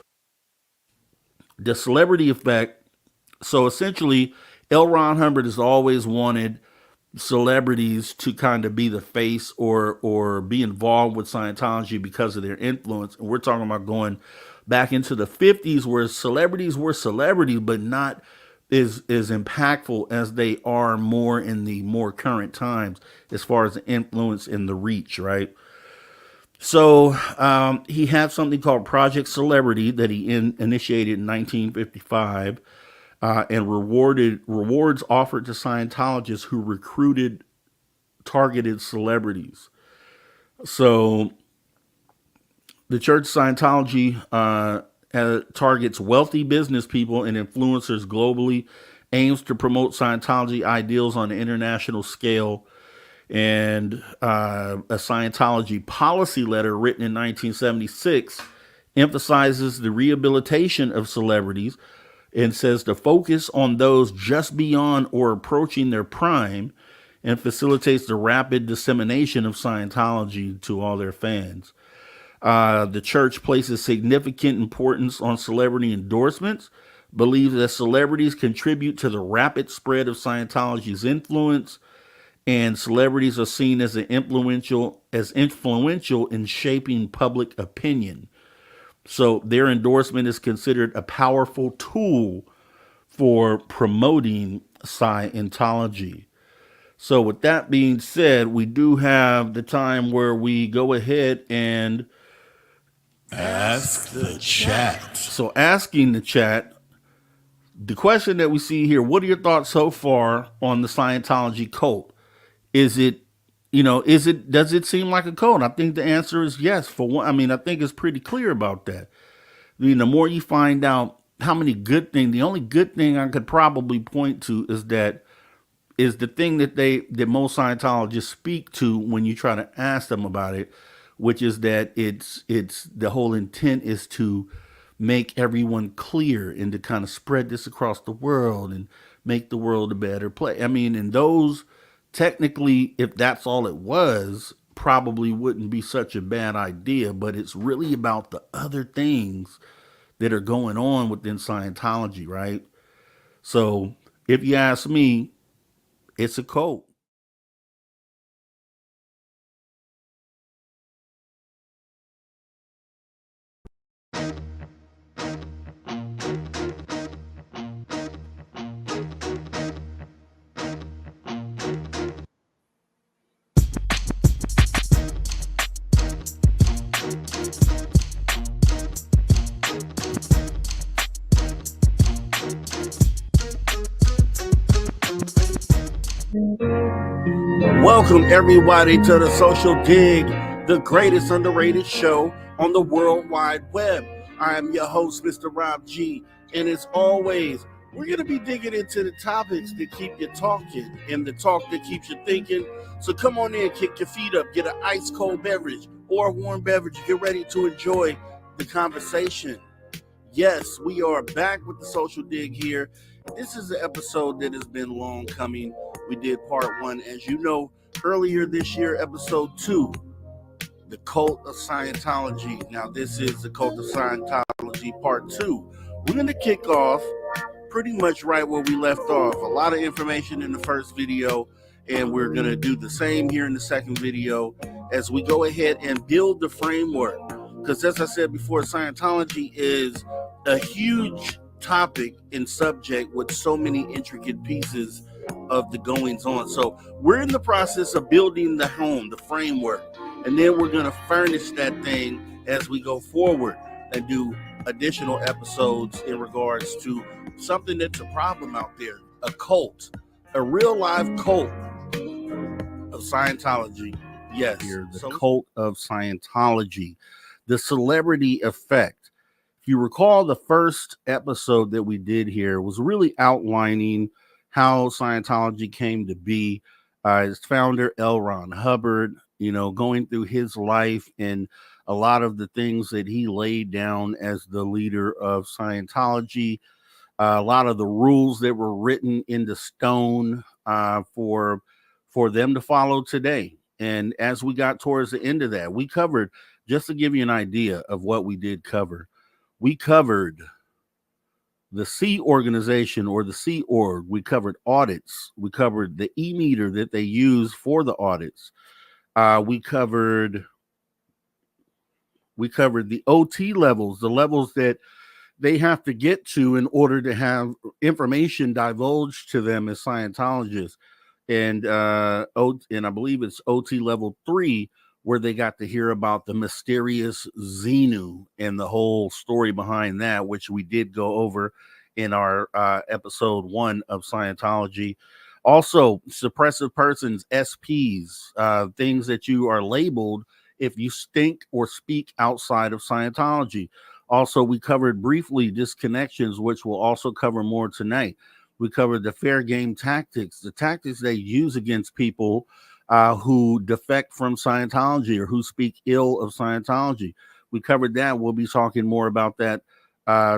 the celebrity effect, so essentially L. Ron Hubbard has always wanted celebrities to kind of be the face or be involved with Scientology because of their influence. And we're talking about going back into the 50s, where celebrities were celebrities, but not as impactful as they are more in the more current times as far as the influence and the reach, right? So he had something called Project Celebrity that he initiated in 1955, and rewards offered to Scientologists who recruited targeted celebrities. So the Church of Scientology targets wealthy business people and influencers globally, aims to promote Scientology ideals on an international scale, and a Scientology policy letter written in 1976 emphasizes the rehabilitation of celebrities and says to focus on those just beyond or approaching their prime, and facilitates the rapid dissemination of Scientology to all their fans. The church places significant importance on celebrity endorsements, believes that celebrities contribute to the rapid spread of Scientology's influence, and celebrities are seen as influential in shaping public opinion. So their endorsement is considered a powerful tool for promoting Scientology. So with that being said, we do have the time where we go ahead and ask the chat. So asking the chat, the question that we see here, what are your thoughts so far on the Scientology cult? Is it, does it seem like a cult? I think the answer is yes. For one, I mean, I think it's pretty clear about that. I mean, the more you find out how many good things, the only good thing I could probably point to is the thing that most Scientologists speak to when you try to ask them about it, which is that it's the whole intent is to make everyone clear and to kind of spread this across the world and make the world a better place. I mean, and those technically, if that's all it was, probably wouldn't be such a bad idea, but it's really about the other things that are going on within Scientology, right? So if you ask me, it's a cult. Welcome everybody to the Social Dig, the greatest underrated show on the World Wide Web. I am your host, Mr. Rob G, and as always, we're going to be digging into the topics that keep you talking and the talk that keeps you thinking. So come on in, kick your feet up, get an ice cold beverage or a warm beverage, get ready to enjoy the conversation. Yes, we are back with the Social Dig here. This is an episode that has been long coming. We did part 1, as you know, earlier this year, episode 2, the Cult of Scientology. Now, this is the Cult of Scientology part 2. We're going to kick off pretty much right where we left off. A lot of information in the first video, and we're going to do the same here in the second video as we go ahead and build the framework. Because as I said before, Scientology is a huge topic and subject with so many intricate pieces of the goings on. So we're in the process of building the home, the framework, and then we're going to furnish that thing as we go forward and do additional episodes in regards to something that's a problem out there, a cult, a real live cult of Scientology. Yes, here, the cult of Scientology, the celebrity effect. If you recall, the first episode that we did here was really outlining how Scientology came to be. Its founder, L. Ron Hubbard, going through his life and a lot of the things that he laid down as the leader of Scientology, a lot of the rules that were written into stone for them to follow today. And as we got towards the end of that, we covered, just to give you an idea of what we did cover, we covered the C organization or the C org. We covered audits. We covered the e-meter that they use for the audits. We covered the OT levels, the levels that they have to get to in order to have information divulged to them as Scientologists. And I believe it's OT level 3, where they got to hear about the mysterious Xenu and the whole story behind that, which we did go over in our episode 1 of Scientology. Also, suppressive persons, SPs, things that you are labeled if you stink or speak outside of Scientology. Also, we covered briefly disconnections, which we'll also cover more tonight. We covered the fair game tactics, the tactics they use against people who defect from Scientology or who speak ill of Scientology. We covered that. We'll be talking more about that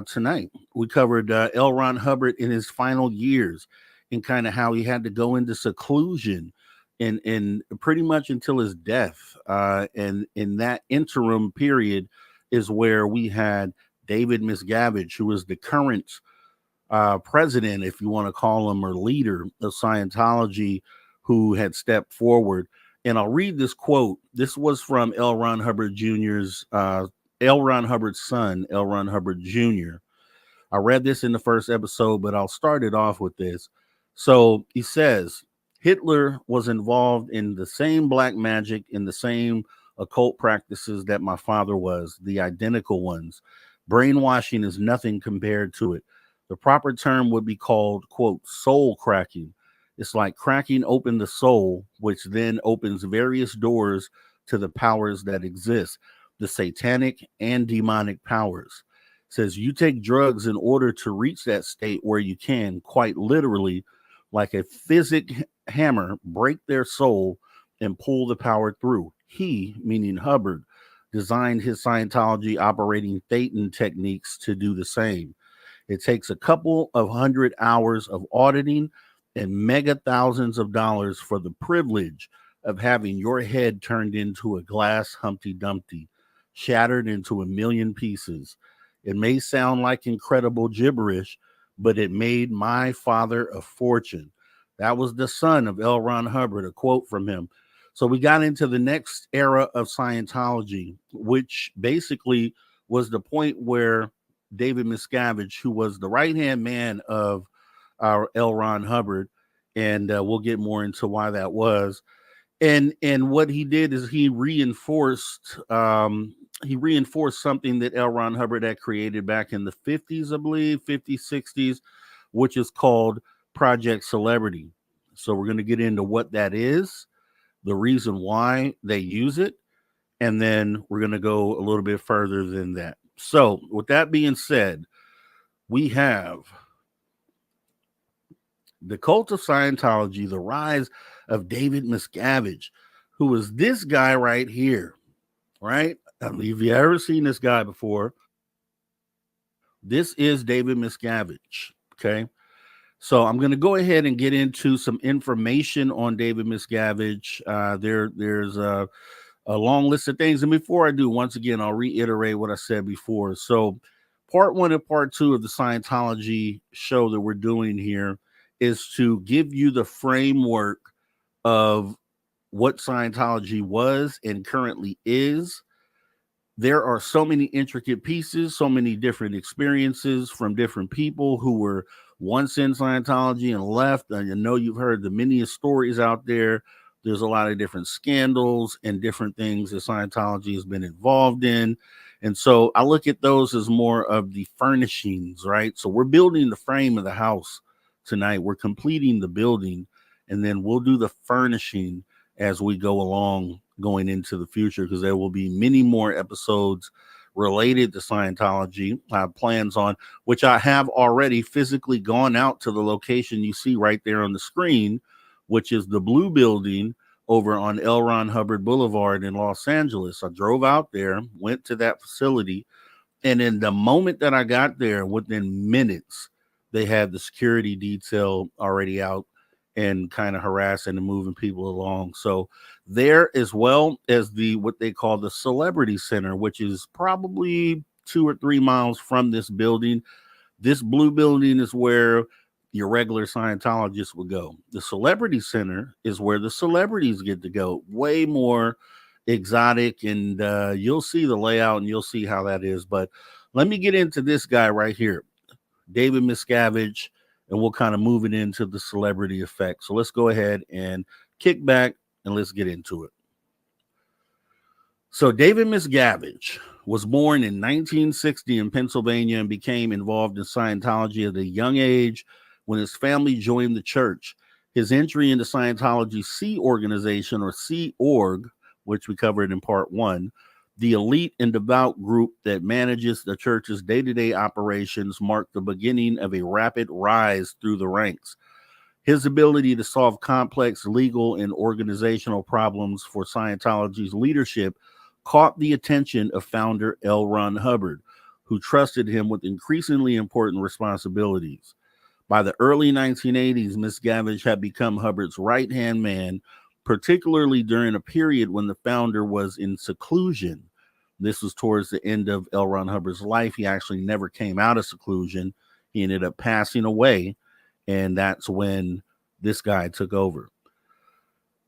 tonight. We covered L. Ron Hubbard in his final years and kind of how he had to go into seclusion in pretty much until his death. And in that interim period is where we had David Miscavige, who is the current president, if you want to call him, or leader of Scientology, who had stepped forward. And I'll read this quote. This was from L. Ron Hubbard Jr.'s L. Ron Hubbard's son, L. Ron Hubbard Jr. I read this in the first episode, but I'll start it off with this. So he says Hitler was involved in the same black magic, in the same occult practices that my father was, the identical ones. Brainwashing is nothing compared to it. The proper term would be called, quote, soul cracking. It's like cracking open the soul, which then opens various doors to the powers that exist, the satanic and demonic powers. Says you take drugs in order to reach that state where you can, quite literally, like a physic hammer, break their soul and pull the power through. He, meaning Hubbard, designed his Scientology operating Thetan techniques to do the same. It takes a couple of 100 hours of auditing and mega thousands of dollars for the privilege of having your head turned into a glass Humpty Dumpty, shattered into a million pieces. It may sound like incredible gibberish, but it made my father a fortune. That was the son of L. Ron Hubbard, a quote from him. So we got into the next era of Scientology, which basically was the point where David Miscavige, who was the right-hand man of our L. Ron Hubbard, and we'll get more into why that was. And what he did is he reinforced something that L. Ron Hubbard had created back in the 50s, I believe, 50s, 60s, which is called Project Celebrity. So we're going to get into what that is, the reason why they use it, and then we're going to go a little bit further than that. So with that being said, we have the Cult of Scientology, the rise of David Miscavige, who was this guy right here, right? I mean, if you ever seen this guy before, this is David Miscavige, okay? So I'm going to go ahead and get into some information on David Miscavige. There's a long list of things. And before I do, once again, I'll reiterate what I said before. So part one and part two of the Scientology show that we're doing here is to give you the framework of what Scientology was and currently is. There are so many intricate pieces, so many different experiences from different people who were once in Scientology and left. And I know you've heard the many stories out there. There's a lot of different scandals and different things that Scientology has been involved in. And so I look at those as more of the furnishings, right? So we're building the frame of the house tonight. We're completing the building, and then we'll do the furnishing as we go along going into the future, because there will be many more episodes related to Scientology. I have plans on, which I have already physically gone out to the location you see right there on the screen, which is the blue building over on L. Ron Hubbard Boulevard in Los Angeles. I drove out there, went to that facility, and in the moment that I got there, within minutes, they had the security detail already out and kind of harassing and moving people along. So there, as well as the what they call the Celebrity Center, which is probably 2 or 3 miles from this building. This blue building is where your regular Scientologists would go. The Celebrity Center is where the celebrities get to go. Way more exotic, and you'll see the layout and you'll see how that is. But let me get into this guy right here, David Miscavige, and we'll kind of move it into the celebrity effect. So let's go ahead and kick back and let's get into it. So David Miscavige was born in 1960 in Pennsylvania and became involved in Scientology at a young age when his family joined the church. His entry into Scientology's Sea Organization, or Sea Org, which we covered in part one, the elite and devout group that manages the church's day-to-day operations, marked the beginning of a rapid rise through the ranks. His ability to solve complex legal and organizational problems for Scientology's leadership caught the attention of founder L. Ron Hubbard, who trusted him with increasingly important responsibilities. By the early 1980s, Miscavige had become Hubbard's right-hand man, particularly during a period when the founder was in seclusion. This was towards the end of L. Ron Hubbard's life. He actually never came out of seclusion. He ended up passing away, and that's when this guy took over.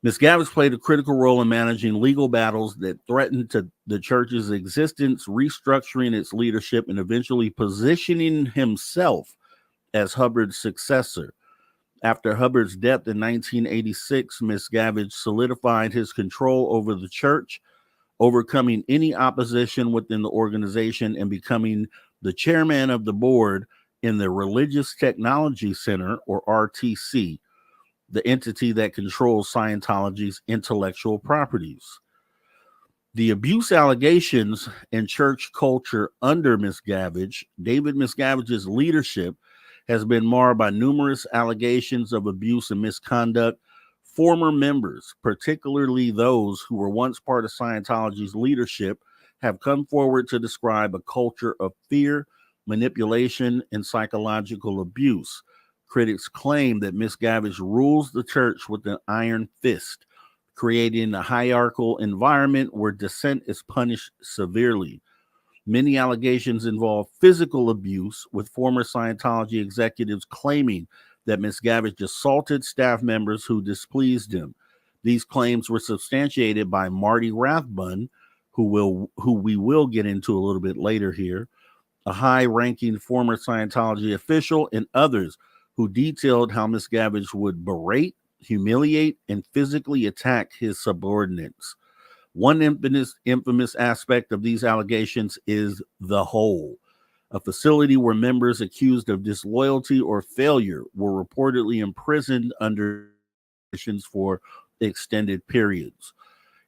Miscavige played a critical role in managing legal battles that threatened the church's existence, restructuring its leadership, and eventually positioning himself as Hubbard's successor. After Hubbard's death in 1986, Miscavige solidified his control over the church, overcoming any opposition within the organization and becoming the chairman of the board in the Religious Technology Center, or RTC, the entity that controls Scientology's intellectual properties. The abuse allegations and church culture under Miscavige, David Miscavige's leadership has been marred by numerous allegations of abuse and misconduct. Former members, particularly those who were once part of Scientology's leadership, have come forward to describe a culture of fear, manipulation, and psychological abuse. Critics claim that Miscavige rules the church with an iron fist, creating a hierarchical environment where dissent is punished severely. Many allegations involve physical abuse, with former Scientology executives claiming that Miscavige assaulted staff members who displeased him. These claims were substantiated by Marty Rathbun, who we will get into a little bit later here, a high-ranking former Scientology official, and others who detailed how Miscavige would berate, humiliate, and physically attack his subordinates. One infamous aspect of these allegations is the Hole, a facility where members accused of disloyalty or failure were reportedly imprisoned under conditions for extended periods.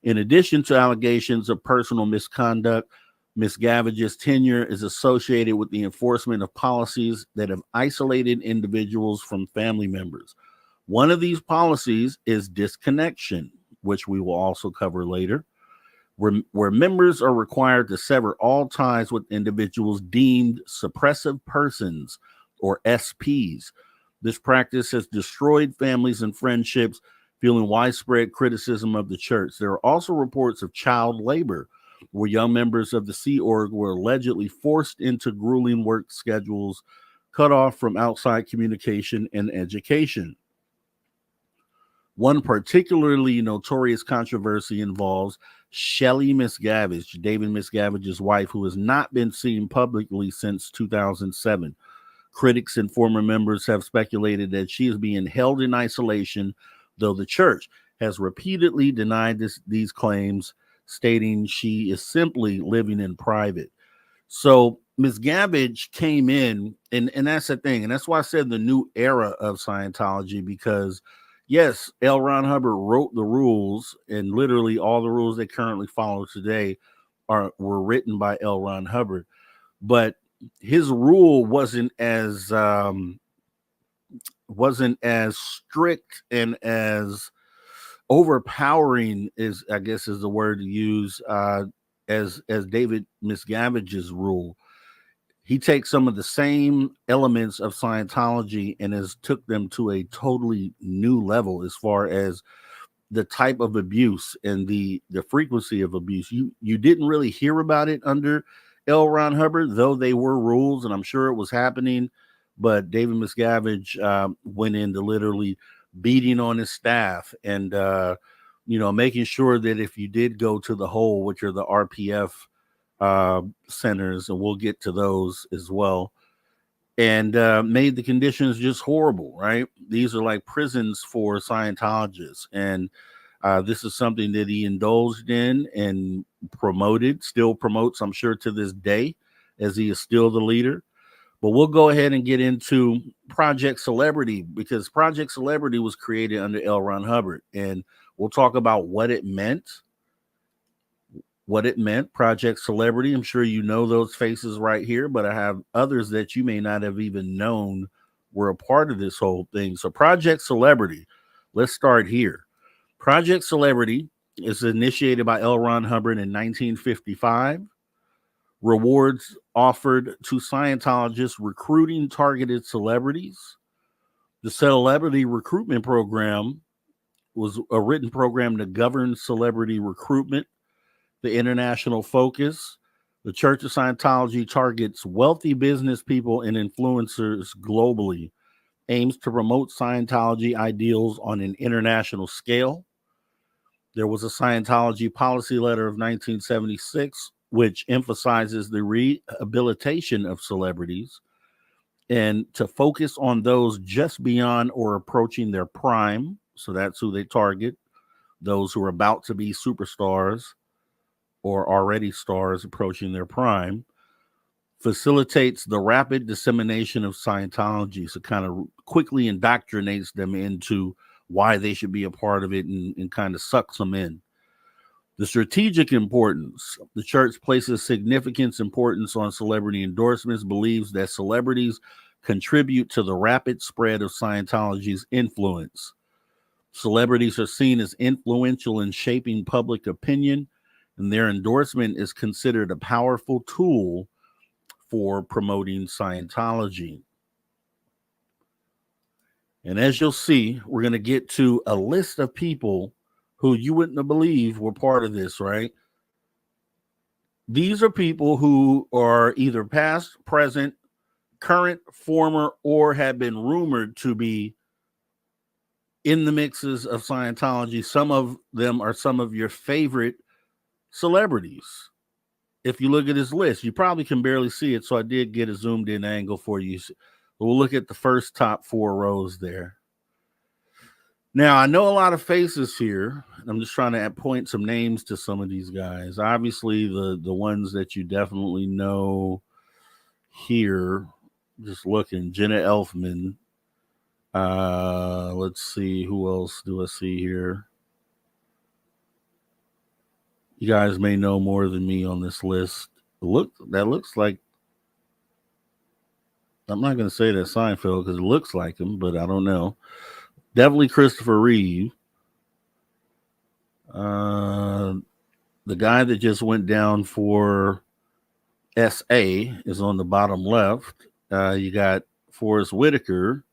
In addition to allegations of personal misconduct, Miscavige's tenure is associated with the enforcement of policies that have isolated individuals from family members. One of these policies is disconnection, which we will also cover later, where members are required to sever all ties with individuals deemed suppressive persons, or SPs. This practice has destroyed families and friendships, fueling widespread criticism of the church. There are also reports of child labor, where young members of the Sea Org were allegedly forced into grueling work schedules, cut off from outside communication and education. One particularly notorious controversy involves Shelley Miscavige, David Miscavige's wife, who has not been seen publicly since 2007. Critics and former members have speculated that she is being held in isolation, though the church has repeatedly denied these claims, stating she is simply living in private. So Miscavige came in, and that's the thing. And that's why I said the new era of Scientology, because yes, L. Ron Hubbard wrote the rules, and literally all the rules they currently follow today were written by L. Ron Hubbard. But his rule wasn't as strict and as overpowering, is I guess is the word to use, as David Miscavige's rule. He takes some of the same elements of Scientology and has took them to a totally new level as far as the type of abuse and the frequency of abuse. You didn't really hear about it under L. Ron Hubbard, though they were rules, and I'm sure it was happening. But David Miscavige went into literally beating on his staff and making sure that if you did go to the Hole, which are the RPF centers, and we'll get to those as well, and made the conditions just horrible, right? These are like prisons for Scientologists, and this is something that he indulged in and still promotes, I'm sure, to this day, as he is still the leader. But we'll go ahead and get into Project Celebrity, because Project Celebrity was created under L. Ron Hubbard, and we'll talk about what it meant. Project Celebrity. I'm sure you know those faces right here, but I have others that you may not have even known were a part of this whole thing. So Project Celebrity, let's start here. Project Celebrity is initiated by L. Ron Hubbard in 1955. Rewards offered to Scientologists recruiting targeted celebrities. The Celebrity Recruitment Program was a written program to govern celebrity recruitment. The international focus. The Church of Scientology targets wealthy business people and influencers globally, aims to promote Scientology ideals on an international scale. There was a Scientology policy letter of 1976, which emphasizes the rehabilitation of celebrities and to focus on those just beyond or approaching their prime. So that's who they target, those who are about to be superstars or already stars approaching their prime. Facilitates the rapid dissemination of Scientology. So kind of quickly indoctrinates them into why they should be a part of it and kind of sucks them in. The strategic importance. The church places significant importance on celebrity endorsements, believes that celebrities contribute to the rapid spread of Scientology's influence. Celebrities are seen as influential in shaping public opinion, and their endorsement is considered a powerful tool for promoting Scientology. And as you'll see, we're going to get to a list of people who you wouldn't believe were part of this, right? These are people who are either past, present, current, former, or have been rumored to be in the mixes of Scientology. Some of them are some of your favorite celebrities. If you look at this list, you probably can barely see it, so I did get a zoomed in angle for you. We'll look at the first top 4 rows there. Now, I know a lot of faces here. I'm just trying to point some names to some of these guys. Obviously, the ones that you definitely know here, just looking, Jenna Elfman. Let's see, who else do I see here? You guys may know more than me on this list. That looks like, I'm not going to say that Seinfeld because it looks like him, but I don't know. Definitely Christopher Reeve. The guy that just went down for SA is on the bottom left. You got Forrest Whitaker.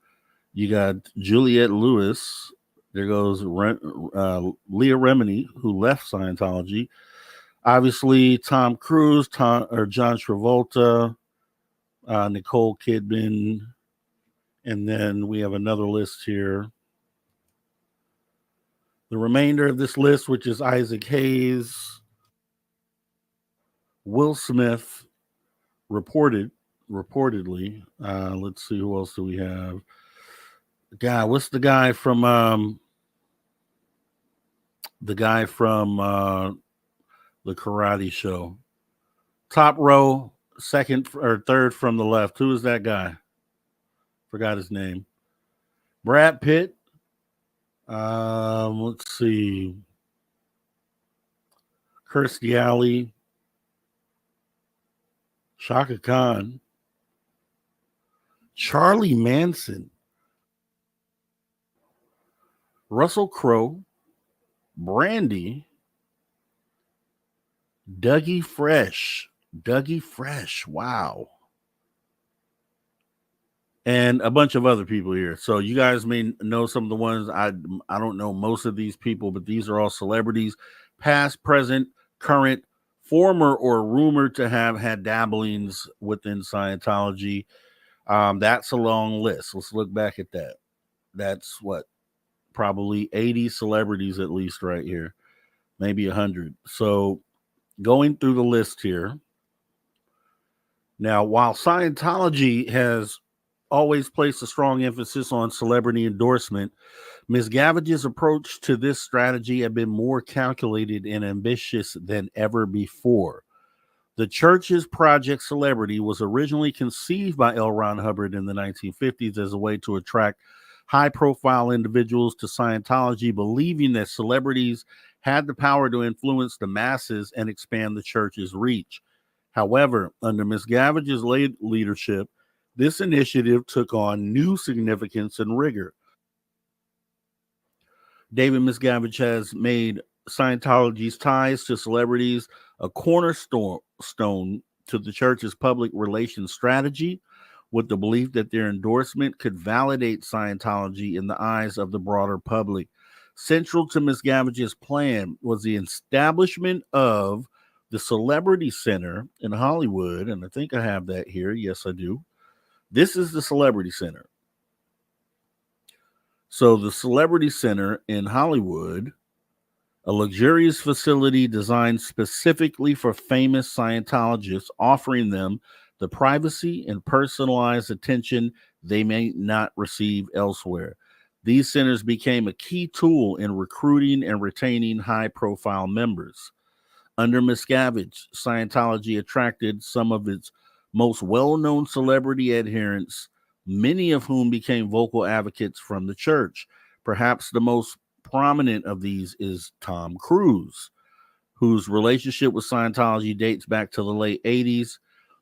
You got Juliette Lewis. There goes Leah Remini, who left Scientology. Obviously, Tom Cruise, John Travolta, Nicole Kidman, and then we have another list here. The remainder of this list, which is Isaac Hayes, Will Smith, reportedly. Let's see, who else do we have? God, what's the guy from the Karate Show? Top row, second or third from the left. Who is that guy? Forgot his name. Brad Pitt. Let's see. Kirstie Alley. Shaka Khan. Charlie Manson. Russell Crowe. Brandy. Dougie Fresh. Wow. And a bunch of other people here. So you guys may know some of the ones. I don't know most of these people, but these are all celebrities, past, present, current, former, or rumored to have had dabblings within Scientology. That's a long list. Let's look back at that. That's what, probably 80 celebrities at least right here, maybe 100. So going through the list here. Now, while Scientology has always placed a strong emphasis on celebrity endorsement, Miscavige's approach to this strategy had been more calculated and ambitious than ever before. The church's Project Celebrity was originally conceived by L. Ron Hubbard in the 1950s as a way to attract high-profile individuals to Scientology, believing that celebrities had the power to influence the masses and expand the church's reach. However, under Miscavige's leadership, this initiative took on new significance and rigor. David Miscavige has made Scientology's ties to celebrities a cornerstone to the church's public relations strategy, with the belief that their endorsement could validate Scientology in the eyes of the broader public. Central to Miscavige's plan was the establishment of the Celebrity Center in Hollywood, and I think I have that here. Yes, I do. This is the Celebrity Center. So the Celebrity Center in Hollywood a luxurious facility designed specifically for famous Scientologists, offering them the privacy and personalized attention they may not receive elsewhere. These centers became a key tool in recruiting and retaining high profile members. Under Miscavige, Scientology attracted some of its most well known celebrity adherents, many of whom became vocal advocates from the church. Perhaps the most prominent of these is Tom Cruise, whose relationship with Scientology dates back to the late 80s.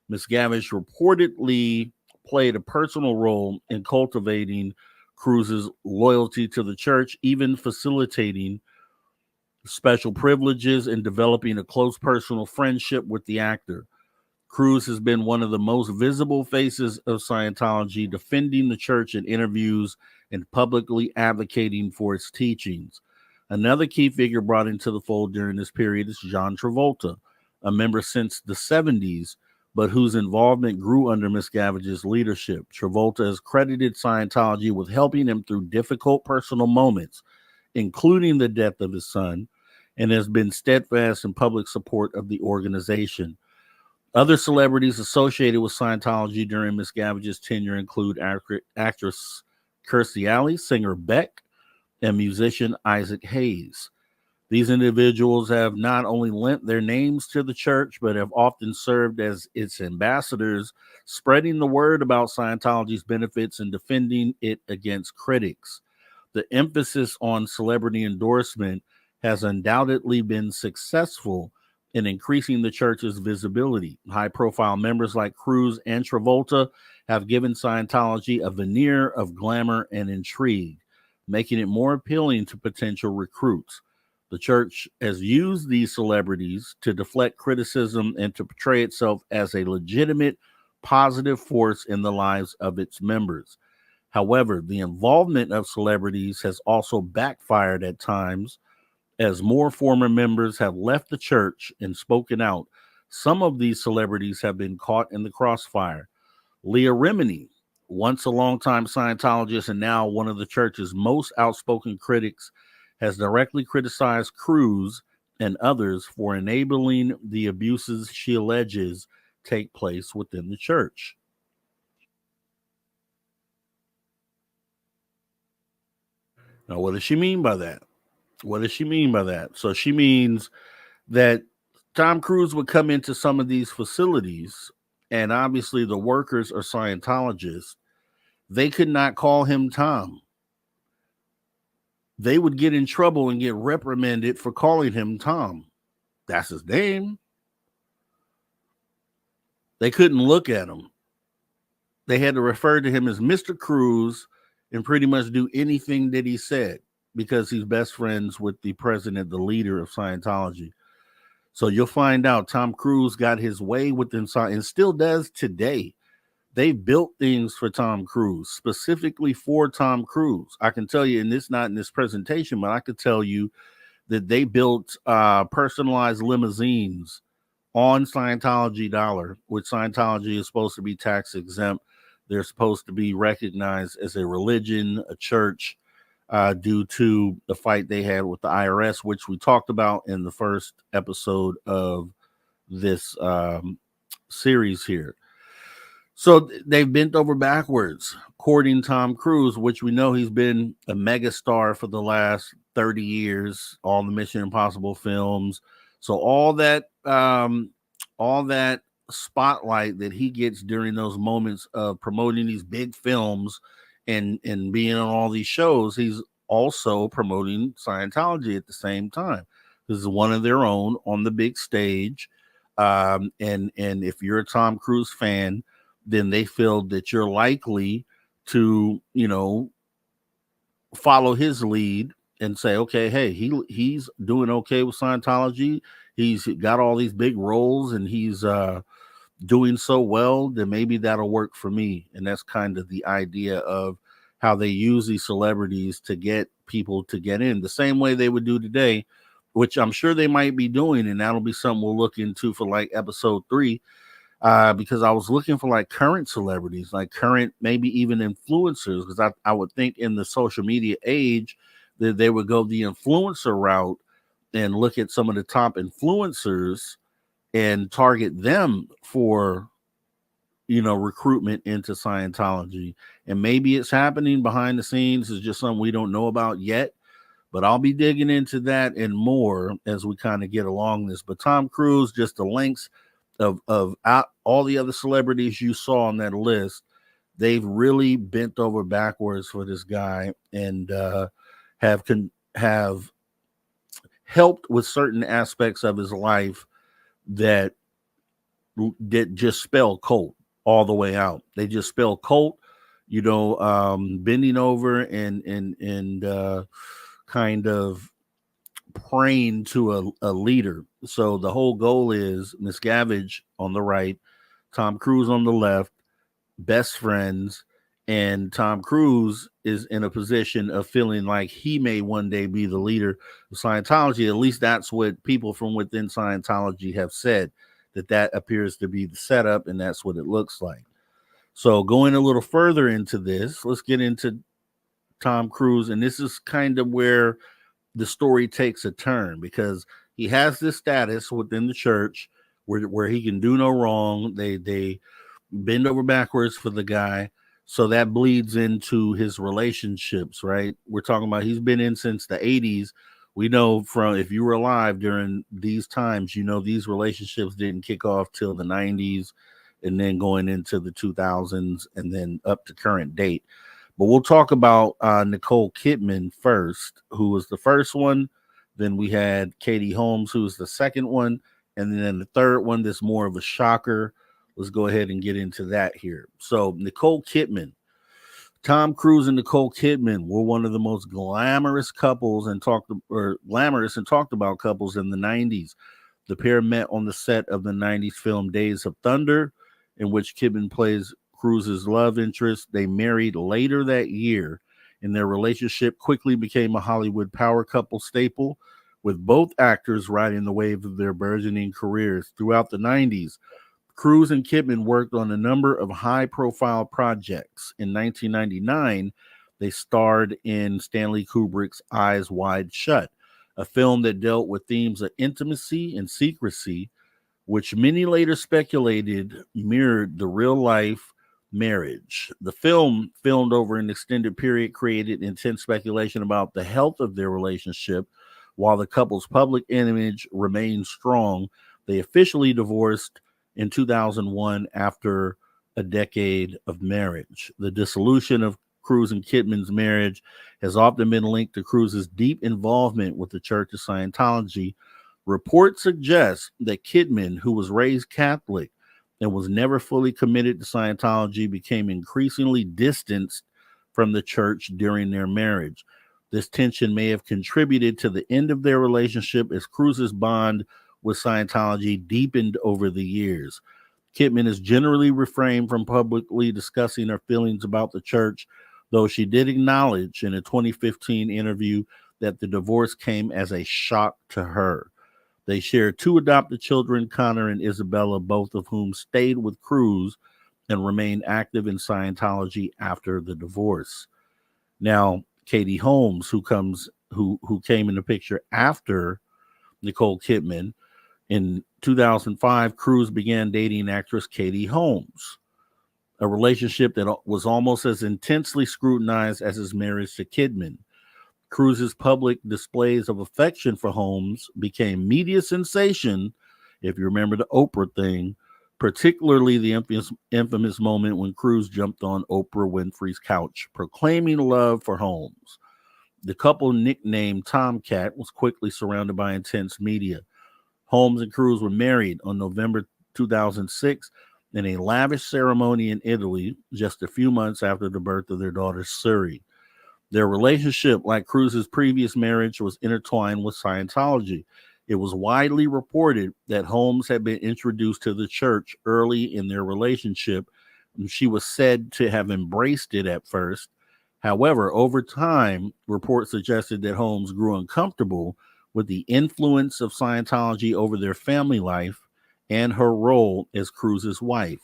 Miscavige reportedly played a personal role in cultivating Cruise's loyalty to the church, even facilitating special privileges and developing a close personal friendship with the actor. Cruise has been one of the most visible faces of Scientology, defending the church in interviews and publicly advocating for its teachings. Another key figure brought into the fold during this period is John Travolta, a member since the 70s, but whose involvement grew under Miscavige's leadership. Travolta has credited Scientology with helping him through difficult personal moments, including the death of his son, and has been steadfast in public support of the organization. Other celebrities associated with Scientology during Miscavige's tenure include actress Kirstie Alley, singer Beck, and musician Isaac Hayes. These individuals have not only lent their names to the church, but have often served as its ambassadors, spreading the word about Scientology's benefits and defending it against critics. The emphasis on celebrity endorsement has undoubtedly been successful in increasing the church's visibility. High-profile members like Cruise and Travolta have given Scientology a veneer of glamour and intrigue, making it more appealing to potential recruits. The church has used these celebrities to deflect criticism and to portray itself as a legitimate, positive force in the lives of its members. However, the involvement of celebrities has also backfired at times, as more former members have left the church and spoken out. Some of these celebrities have been caught in the crossfire. Leah Remini, once a longtime Scientologist and now one of the church's most outspoken critics, has directly criticized Cruise and others for enabling the abuses she alleges take place within the church. Now, what does she mean by that? What does she mean by that? So she means that Tom Cruise would come into some of these facilities, and obviously the workers are Scientologists. They could not call him Tom. They would get in trouble and get reprimanded for calling him Tom. That's his name. They couldn't look at him. They had to refer to him as Mr. Cruise and pretty much do anything that he said because he's best friends with the president, the leader of Scientology. So you'll find out Tom Cruise got his way within Scientology and still does today. They built things for Tom Cruise, specifically for Tom Cruise. I can tell you, and this not in this presentation, but I could tell you that they built personalized limousines on Scientology dollar, which Scientology is supposed to be tax exempt. They're supposed to be recognized as a religion, a church, due to the fight they had with the IRS, which we talked about in the first episode of this series here. So they've bent over backwards, courting Tom Cruise, which we know he's been a megastar for the last 30 years, all the Mission Impossible films. So all that spotlight that he gets during those moments of promoting these big films and being on all these shows, he's also promoting Scientology at the same time. This is one of their own on the big stage. And if you're a Tom Cruise fan, then they feel that you're likely to, follow his lead and say, okay, hey, he's doing okay with Scientology. He's got all these big roles and he's doing so well, then maybe that'll work for me. And that's kind of the idea of how they use these celebrities to get people to get in the same way they would do today, which I'm sure they might be doing. And that'll be something we'll look into for like episode 3. Because I was looking for like current celebrities, like current, maybe even influencers, because I would think in the social media age that they would go the influencer route and look at some of the top influencers and target them for, recruitment into Scientology. And maybe it's happening behind the scenes. It's just something we don't know about yet. But I'll be digging into that and more as we kind of get along this. But Tom Cruise, just the links of all the other celebrities you saw on that list, they've really bent over backwards for this guy and have helped with certain aspects of his life that just spell cult all the way out. They just spell cult, bending over and kind of praying to a leader. So the whole goal is Miscavige on the right, Tom Cruise on the left, best friends, and Tom Cruise is in a position of feeling like he may one day be the leader of Scientology. At least that's what people from within Scientology have said, that appears to be the setup, and that's what it looks like. So going a little further into this, let's get into Tom Cruise, and this is kind of where the story takes a turn, because he has this status within the church where he can do no wrong. They bend over backwards for the guy. So that bleeds into his relationships, right? We're talking about he's been in since the 80s. We know from, if you were alive during these times, these relationships didn't kick off till the 90s and then going into the 2000s and then up to current date. But we'll talk about Nicole Kidman first, who was the first one. Then we had Katie Holmes, who was the second one. And then the third one that's more of a shocker. Let's go ahead and get into that here. So Nicole Kidman, Tom Cruise and Nicole Kidman were one of the most glamorous couples and talked about couples in the 90s. The pair met on the set of the 90s film Days of Thunder, in which Kidman plays Cruise's love interest. They married later that year, and their relationship quickly became a Hollywood power couple staple, with both actors riding the wave of their burgeoning careers. Throughout the 90s, Cruise and Kidman worked on a number of high-profile projects. In 1999, they starred in Stanley Kubrick's Eyes Wide Shut, a film that dealt with themes of intimacy and secrecy, which many later speculated mirrored the real-life marriage. The film, filmed over an extended period, created intense speculation about the health of their relationship. While the couple's public image remained strong, they officially divorced in 2001 after a decade of marriage. The dissolution of Cruise and Kidman's marriage has often been linked to Cruise's deep involvement with the Church of Scientology. Reports suggest that Kidman, who was raised Catholic and was never fully committed to Scientology, became increasingly distanced from the church during their marriage. This tension may have contributed to the end of their relationship, as Cruise's bond with Scientology deepened over the years. Kidman has generally refrained from publicly discussing her feelings about the church, though she did acknowledge in a 2015 interview that the divorce came as a shock to her. They share two adopted children, Connor and Isabella, both of whom stayed with Cruise and remained active in Scientology after the divorce. Now, Katie Holmes, who came in the picture after Nicole Kidman, in 2005, Cruise began dating actress Katie Holmes, a relationship that was almost as intensely scrutinized as his marriage to Kidman. Cruise's public displays of affection for Holmes became media sensation, if you remember the Oprah thing, particularly the infamous moment when Cruise jumped on Oprah Winfrey's couch, proclaiming love for Holmes. The couple, nicknamed Tomcat, was quickly surrounded by intense media. Holmes and Cruise were married on November 2006 in a lavish ceremony in Italy, just a few months after the birth of their daughter, Suri. Their relationship, like Cruise's previous marriage, was intertwined with Scientology. It was widely reported that Holmes had been introduced to the church early in their relationship, and she was said to have embraced it at first. However, over time, reports suggested that Holmes grew uncomfortable with the influence of Scientology over their family life and her role as Cruise's wife.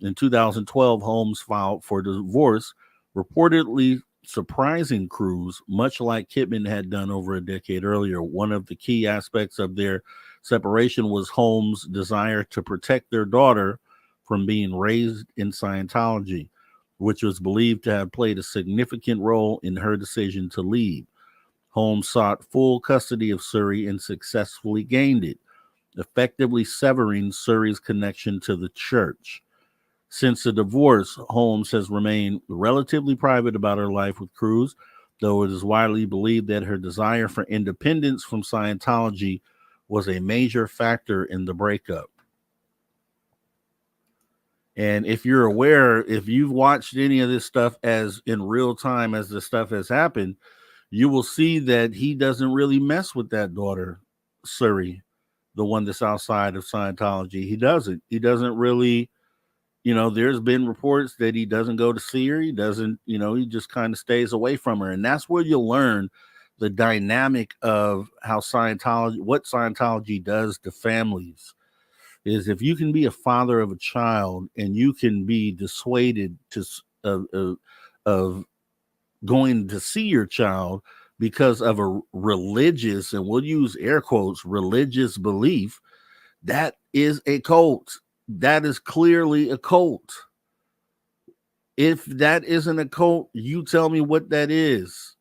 In 2012, Holmes filed for divorce, reportedly surprising Cruz, much like Kidman had done over a decade earlier. One of the key aspects of their separation was Holmes' desire to protect their daughter from being raised in Scientology, which was believed to have played a significant role in her decision to leave. Holmes sought full custody of Suri and successfully gained it, effectively severing Suri's connection to the church. Since the divorce, Holmes has remained relatively private about her life with Cruz, though it is widely believed that her desire for independence from Scientology was a major factor in the breakup. And if you're aware, if you've watched any of this stuff as in real time as this stuff has happened, you will see that he doesn't really mess with that daughter, Suri, the one that's outside of Scientology. He doesn't. He doesn't really, there's been reports that he doesn't go to see her. He doesn't, he just kind of stays away from her. And that's where you'll learn the dynamic of how what Scientology does to families. Is if you can be a father of a child and you can be dissuaded of going to see your child because of a religious, and we'll use air quotes, religious belief, that is a cult. That is clearly a cult. If that isn't a cult, you tell me what that is.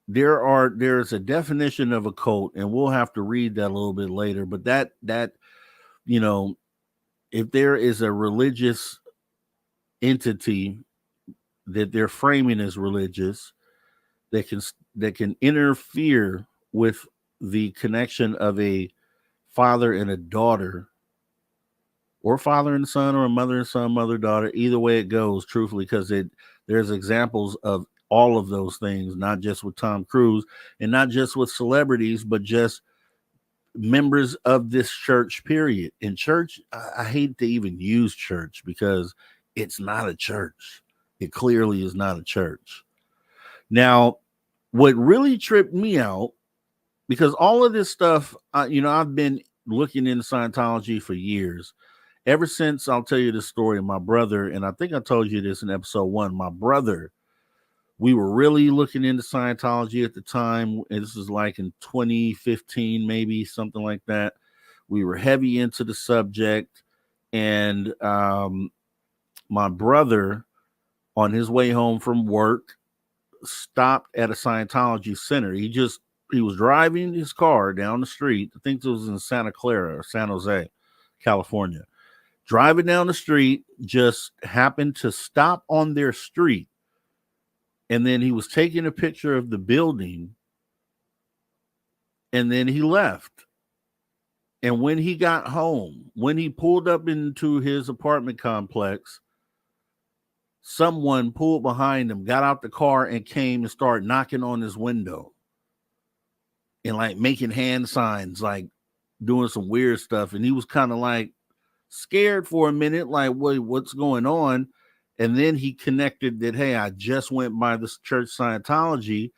There's a definition of a cult, and we'll have to read that a little bit later. But that if there is a religious entity that they're framing as religious, that can interfere with the connection of a father and a daughter, or father and son, or a mother and son, mother daughter, either way it goes, truthfully, because there's examples of all of those things, not just with Tom Cruise and not just with celebrities, but just members of this church, period. In church, I hate to even use church because it's not a church. It clearly is not a church. Now, what really tripped me out, because all of this stuff, I've been looking into Scientology for years. Ever since, I'll tell you the story of my brother, and I think I told you this in episode 1. My brother, we were really looking into Scientology at the time, and this was like in 2015, maybe something like that. We were heavy into the subject, and my brother, on his way home from work, stopped at a Scientology center. He was driving his car down the street. I think it was in Santa Clara or San Jose, California. Driving down the street, just happened to stop on their street. And then he was taking a picture of the building, and then he left. And when he got home, when he pulled up into his apartment complex, someone pulled behind him, got out the car, and came and started knocking on his window and like making hand signs, like doing some weird stuff. And he was kind of like scared for a minute, like, what's going on? And then he connected that, hey, I just went by this church Scientology,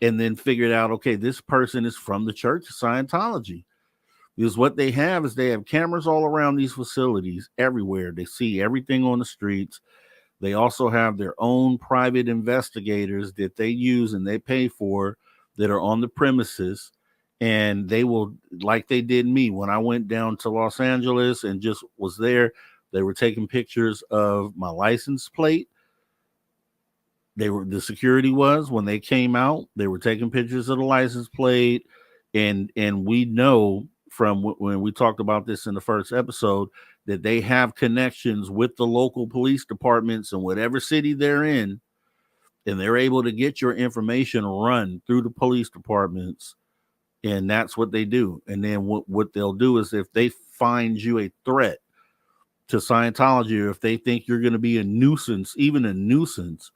and then figured out, okay, this person is from the church Scientology. Because what they have is they have cameras all around these facilities everywhere. They see everything on the streets. They also have their own private investigators that they use and they pay for that are on the premises. And they will, like they did me when I went down to Los Angeles and just was there, they were taking pictures of my license plate. The security was, when they came out, they were taking pictures of the license plate. And we know from when we talked about this in the first episode that they have connections with the local police departments in whatever city they're in, and they're able to get your information run through the police departments, and that's what they do. And then what they'll do is, if they find you a threat to Scientology, or if they think you're going to be a nuisance, even a nuisance,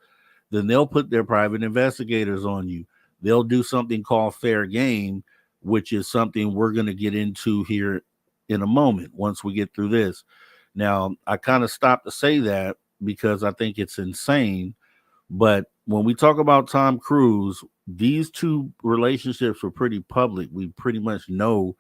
then they'll put their private investigators on you. They'll do something called fair game, which is something we're going to get into here in a moment once we get through this. Now, I kind of stopped to say that because I think it's insane. But when we talk about Tom Cruise, these two relationships were pretty public. We pretty much know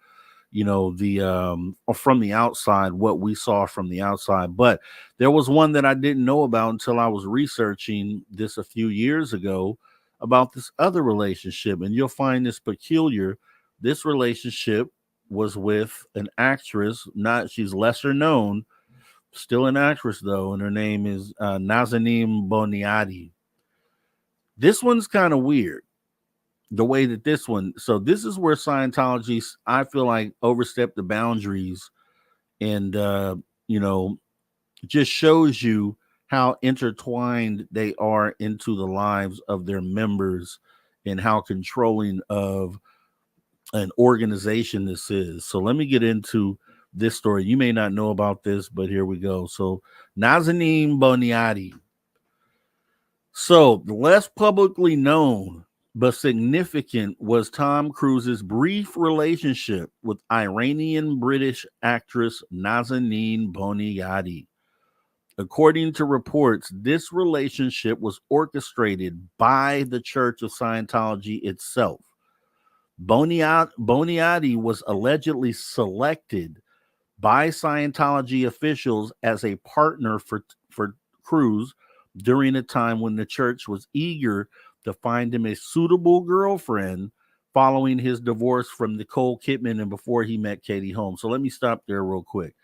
or from the outside, what we saw from the outside. But there was one that I didn't know about until I was researching this a few years ago about this other relationship, and you'll find this peculiar. This relationship was with an actress, not she's lesser known, still an actress though, and her name is Nazanin Boniadi. This one's kind of weird the way that so this is where Scientology, I feel like, overstepped the boundaries, and you know just shows you how intertwined they are into the lives of their members and how controlling of an organization this is. So let me get into this story. You may not know about this, but here we go. So Nazanin Boniadi. So less publicly known but significant was Tom Cruise's brief relationship with Iranian British actress Nazanin Boniadi. According to reports, this relationship was orchestrated by the Church of Scientology itself. Boniadi was allegedly selected by Scientology officials as a partner for Cruise during a time when the church was eager to find him a suitable girlfriend following his divorce from Nicole Kidman and before he met Katie Holmes. So let me stop there real quick.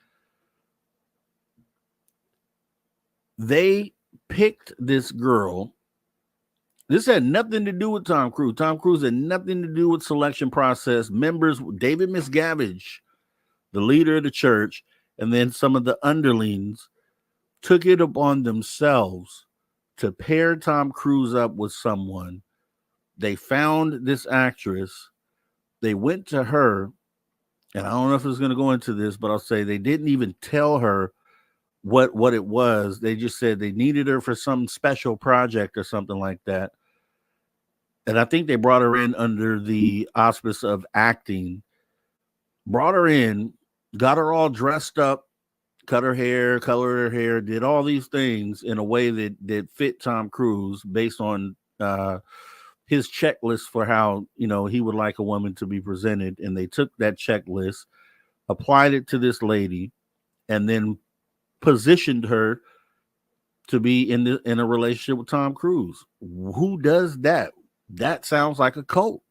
They picked this girl. This had nothing to do with Tom Cruise. Tom Cruise had nothing to do with selection process. Members, David Miscavige, the leader of the church, and then some of the underlings took it upon themselves to pair Tom Cruise up with someone. They found this actress. They went to her, and I don't know if it's going to go into this, but I'll say they didn't even tell her what it was. They just said they needed her for some special project or something like that. And I think they brought her in under the auspice of acting. Brought her in, got her all dressed up, cut her hair, colored her hair, did all these things in a way that fit Tom Cruise based on his checklist for how he would like a woman to be presented. And they took that checklist, applied it to this lady, and then positioned her to be in a relationship with Tom Cruise. Who does that? That sounds like a cult.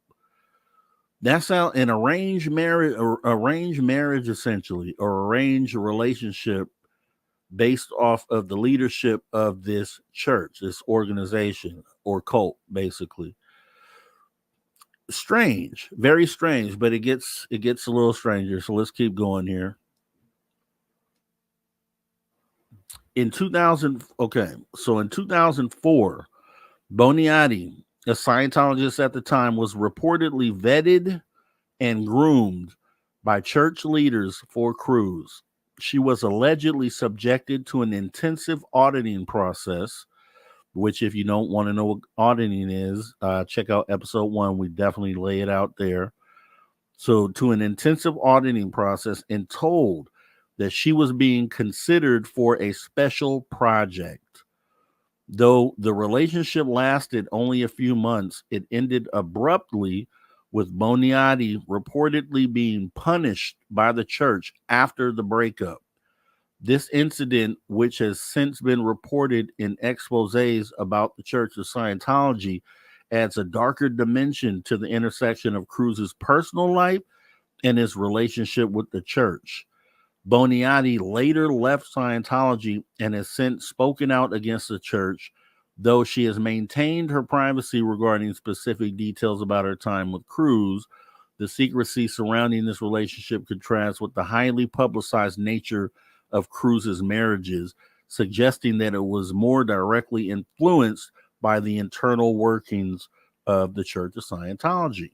That sounds an arranged marriage essentially, or arranged relationship based off of the leadership of this church, this organization or cult, basically. Strange, very strange, but it gets a little stranger. So let's keep going here. In 2004, Boniadi, a Scientologist at the time, was reportedly vetted and groomed by church leaders for Cruise. She was allegedly subjected to an intensive auditing process, which, if you don't want to know what auditing is, check out episode 1. We definitely lay it out there. So, to an intensive auditing process, and told that she was being considered for a special project. Though the relationship lasted only a few months, it ended abruptly, with Boniadi reportedly being punished by the church after the breakup. This incident, which has since been reported in exposés about the Church of Scientology, adds a darker dimension to the intersection of Cruise's personal life and his relationship with the church. Boniadi later left Scientology and has since spoken out against the church, though she has maintained her privacy regarding specific details about her time with Cruise. The secrecy surrounding this relationship contrasts with the highly publicized nature of Cruise's marriages, suggesting that it was more directly influenced by the internal workings of the Church of Scientology.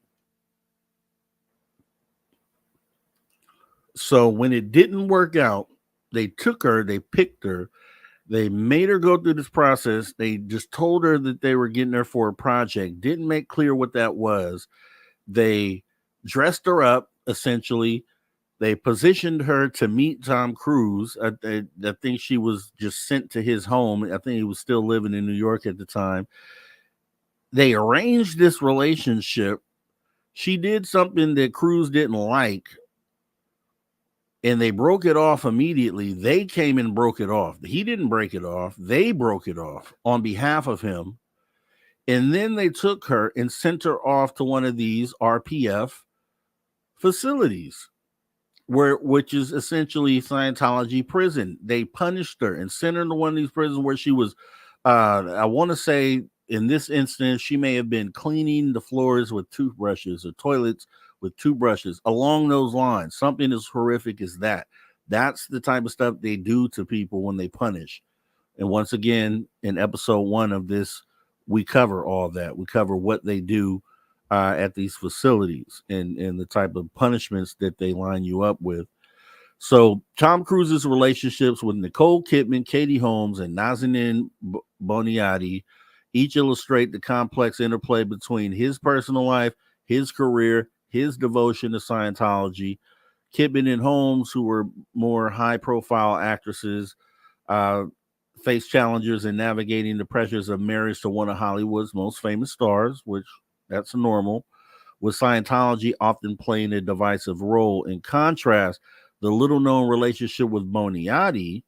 So when it didn't work out, they took her, they picked her, they made her go through this process. They just told her that they were getting her for a project, didn't make clear what that was. They dressed her up, essentially. They positioned her to meet Tom Cruise. I think she was just sent to his home. I think he was still living in New York at the time. They arranged this relationship. She did something that Cruise didn't like, and they broke it off immediately. They came and broke it off. He didn't break it off. They broke it off on behalf of him. And then they took her and sent her off to one of these RPF facilities, which is essentially Scientology prison. They punished her and sent her to one of these prisons where she was, I want to say in this instance, she may have been cleaning the floors with toothbrushes or toilets with toothbrushes, along those lines. Something as horrific as that. That's the type of stuff they do to people when they punish. And once again, in episode 1 of this, we cover all that. We cover what they do at these facilities and the type of punishments that they line you up with. So Tom Cruise's relationships with Nicole Kidman, Katie Holmes, and Nazanin Boniadi each illustrate the complex interplay between his personal life, his career, his devotion to Scientology. Kidman and Holmes, who were more high-profile actresses, face challenges in navigating the pressures of marriage to one of Hollywood's most famous stars, which that's normal, with Scientology often playing a divisive role. In contrast, the little-known relationship with Boniadi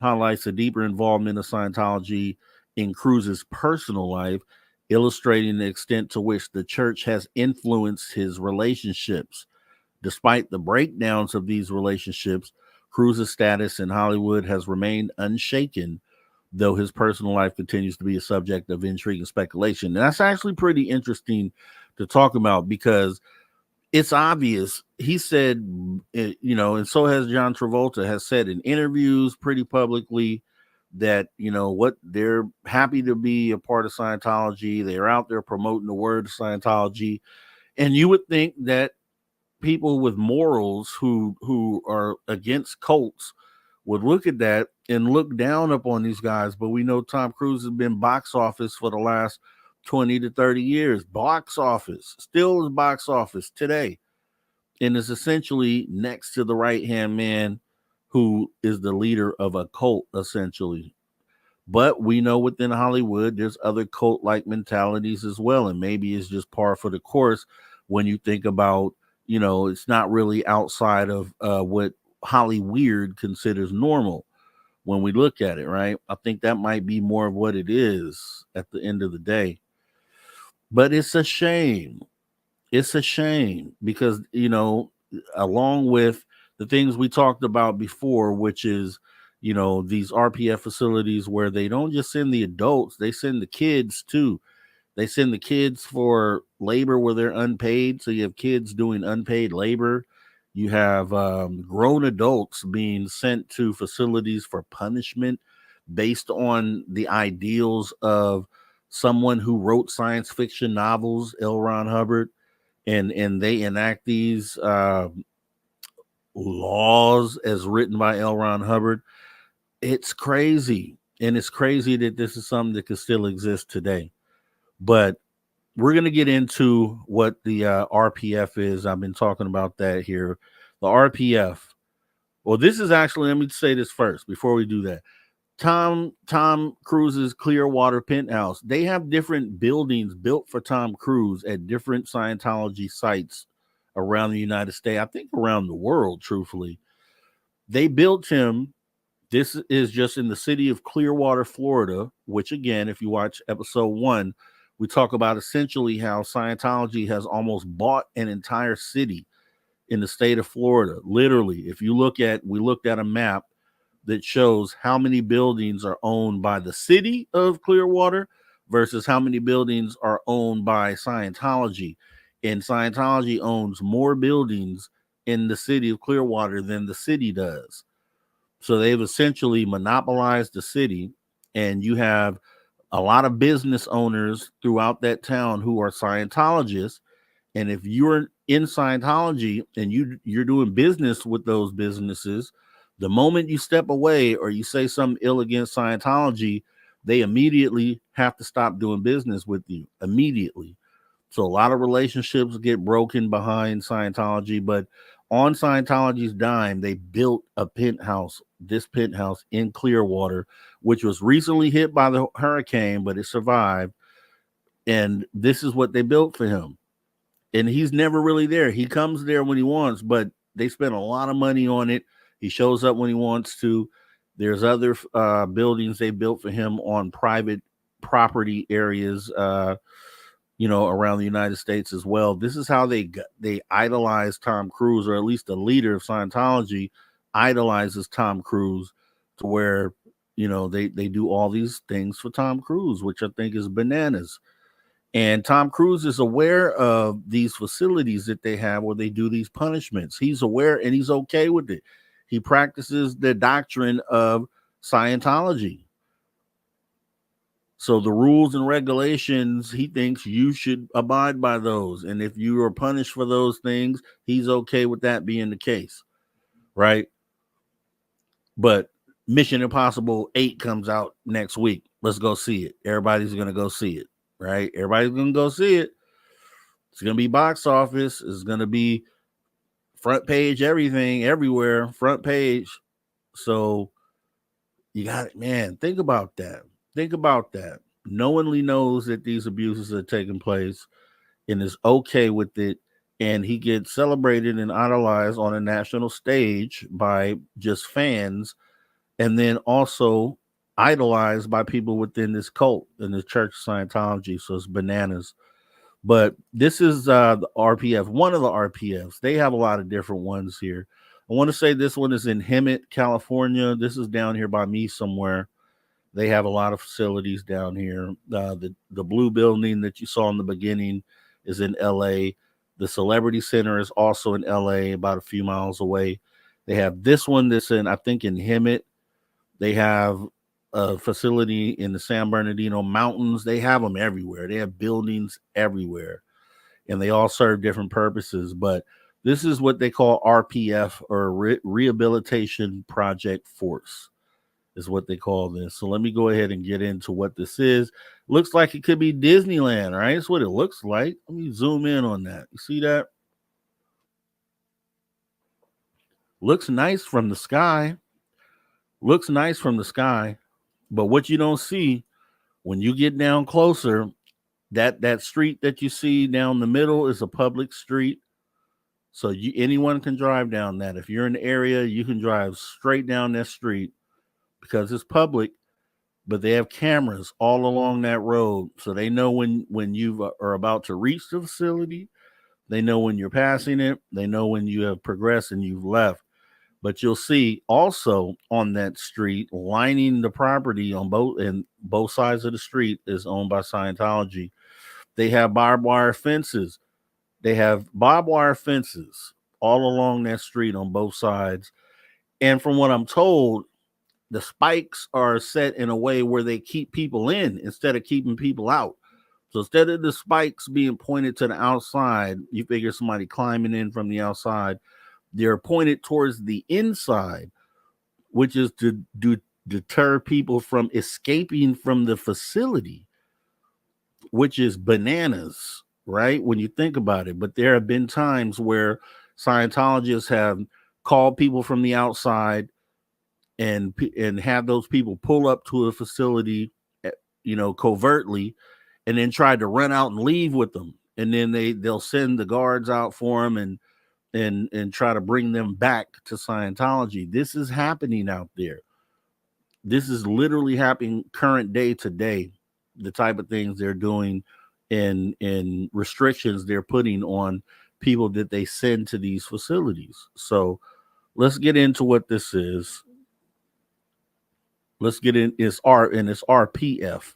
highlights a deeper involvement of Scientology in Cruise's personal life, illustrating the extent to which the church has influenced his relationships. Despite the breakdowns of these relationships, Cruise's status in Hollywood has remained unshaken, though his personal life continues to be a subject of intrigue and speculation. And that's actually pretty interesting to talk about because it's obvious. He said, and so has John Travolta, has said in interviews pretty publicly that, what they're happy to be a part of Scientology. They're out there promoting the word of Scientology. And you would think that people with morals who are against cults would look at that and look down upon these guys. But we know Tom Cruise has been box office for the last 20 to 30 years. Box office, still is box office today. And is essentially next to the right-hand man who is the leader of a cult, essentially. But we know within Hollywood, there's other cult-like mentalities as well. And maybe it's just par for the course when you think about, it's not really outside of what Hollyweird considers normal when we look at it, right? I think that might be more of what it is at the end of the day. But it's a shame. It's a shame because, along with the things we talked about before, which is, these RPF facilities where they don't just send the adults, they send the kids too. They send the kids for labor where they're unpaid. So you have kids doing unpaid labor. You have grown adults being sent to facilities for punishment based on the ideals of someone who wrote science fiction novels, L. Ron Hubbard, and they enact these laws as written by L. Ron Hubbard. It's crazy. And it's crazy that this is something that can still exist today. But we're going to get into what the RPF is. I've been talking about that here. The RPF. Well, this is actually, let me say this first before we do that. Tom Cruise's Clearwater penthouse. They have different buildings built for Tom Cruise at different Scientology sites around the United States. I think around the world, truthfully. They built him. This is just in the city of Clearwater, Florida, which again, if you watch episode 1, we talk about essentially how Scientology has almost bought an entire city in the state of Florida. Literally, if you look at, we looked at a map that shows how many buildings are owned by the city of Clearwater versus how many buildings are owned by Scientology. And Scientology owns more buildings in the city of Clearwater than the city does. So they've essentially monopolized the city, and you have a lot of business owners throughout that town who are Scientologists. And if you're in Scientology and you're doing business with those businesses, the moment you step away or you say something ill against Scientology, they immediately have to stop doing business with you immediately. So a lot of relationships get broken behind Scientology, but on Scientology's dime, they built a penthouse, this penthouse in Clearwater, which was recently hit by the hurricane, but it survived. And this is what they built for him. And he's never really there. He comes there when he wants, but They spend a lot of money on it. He shows up when he wants to. There's other buildings they built for him on private property areas, around the United States as well. This is how they idolize Tom Cruise, or at least the leader of Scientology idolizes Tom Cruise, to where they do all these things for Tom Cruise, which I think is bananas. And Tom Cruise is aware of these facilities that they have where they do these punishments. He's aware and he's okay with it. He practices the doctrine of Scientology. So the rules and regulations, he thinks you should abide by those. And if you are punished for those things, he's okay with that being the case, right? But Mission Impossible 8 comes out next week. Let's go see it. Everybody's going to go see it, right? Everybody's going to go see it. It's going to be box office. It's going to be front page, everything, everywhere, front page. So you got it, man. Think about that. Think about that. Knowingly knows that these abuses are taking place and is okay with it. And he gets celebrated and idolized on a national stage by just fans, and then also idolized by people within this cult in the Church of Scientology. So it's bananas. But this is the RPF, one of the RPFs. They have a lot of different ones here. I want to say this one is in Hemet, California. This is down here by me somewhere. They have a lot of facilities down here. The blue building that you saw in the beginning is in LA. The Celebrity Center is also in LA, about a few miles away. They have this one that's in Hemet. They have a facility in the San Bernardino Mountains. They have them everywhere. They have buildings everywhere, and they all serve different purposes. But this is what they call RPF, or Rehabilitation Project Force, is what they call this. So let me go ahead and get into what this is. Looks like it could be Disneyland, right? That's what it looks like. Let me zoom in on that. You see that? Looks nice from the sky. Looks nice from the sky. But what you don't see when you get down closer, that street that you see down the middle is a public street. So anyone can drive down that. If you're in the area, you can drive straight down that street because it's public. But they have cameras all along that road, so they know when you are about to reach the facility. They know when you're passing it. They know when you have progressed and you've left. But you'll see also on that street, lining the property on both sides of the street, is owned by Scientology. They have barbed wire fences. They have barbed wire fences all along that street on both sides. And from what I'm told, the spikes are set in a way where they keep people in instead of keeping people out. So instead of the spikes being pointed to the outside, you figure somebody climbing in from the outside. They're pointed towards the inside, which is to deter people from escaping from the facility, which is bananas, right? When you think about it. But there have been times where Scientologists have called people from the outside and have those people pull up to a facility, covertly, and then try to run out and leave with them. And then they'll send the guards out for them and try to bring them back to Scientology. This is happening out there. This is literally happening current day to day, the type of things they're doing and restrictions they're putting on people that they send to these facilities. So let's get into what this is. Let's get in. It's RPF,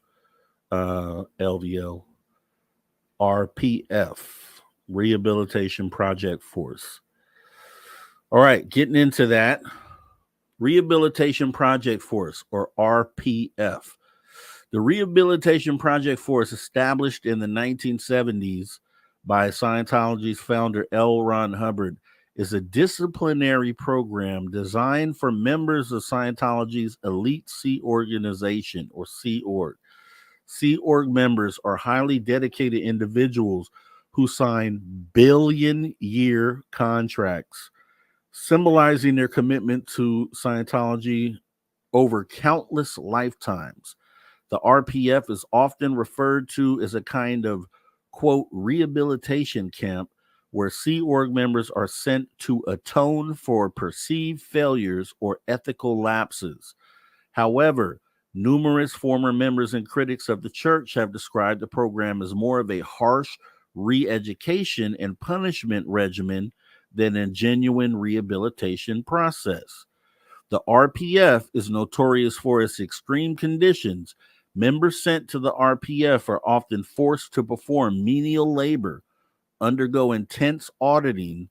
LVL, RPF, Rehabilitation Project Force. All right, getting into that. Rehabilitation Project Force, or RPF. The Rehabilitation Project Force, established in the 1970s by Scientology's founder L. Ron Hubbard, is a disciplinary program designed for members of Scientology's elite Sea Organization, or Sea Org. Sea Org members are highly dedicated individuals who sign billion-year contracts, symbolizing their commitment to Scientology over countless lifetimes. The RPF is often referred to as a kind of, quote, rehabilitation camp where Sea Org members are sent to atone for perceived failures or ethical lapses. However, numerous former members and critics of the church have described the program as more of a harsh re education and punishment regimen than a genuine rehabilitation process. The RPF is notorious for its extreme conditions. Members sent to the RPF are often forced to perform menial labor, undergo intense auditing,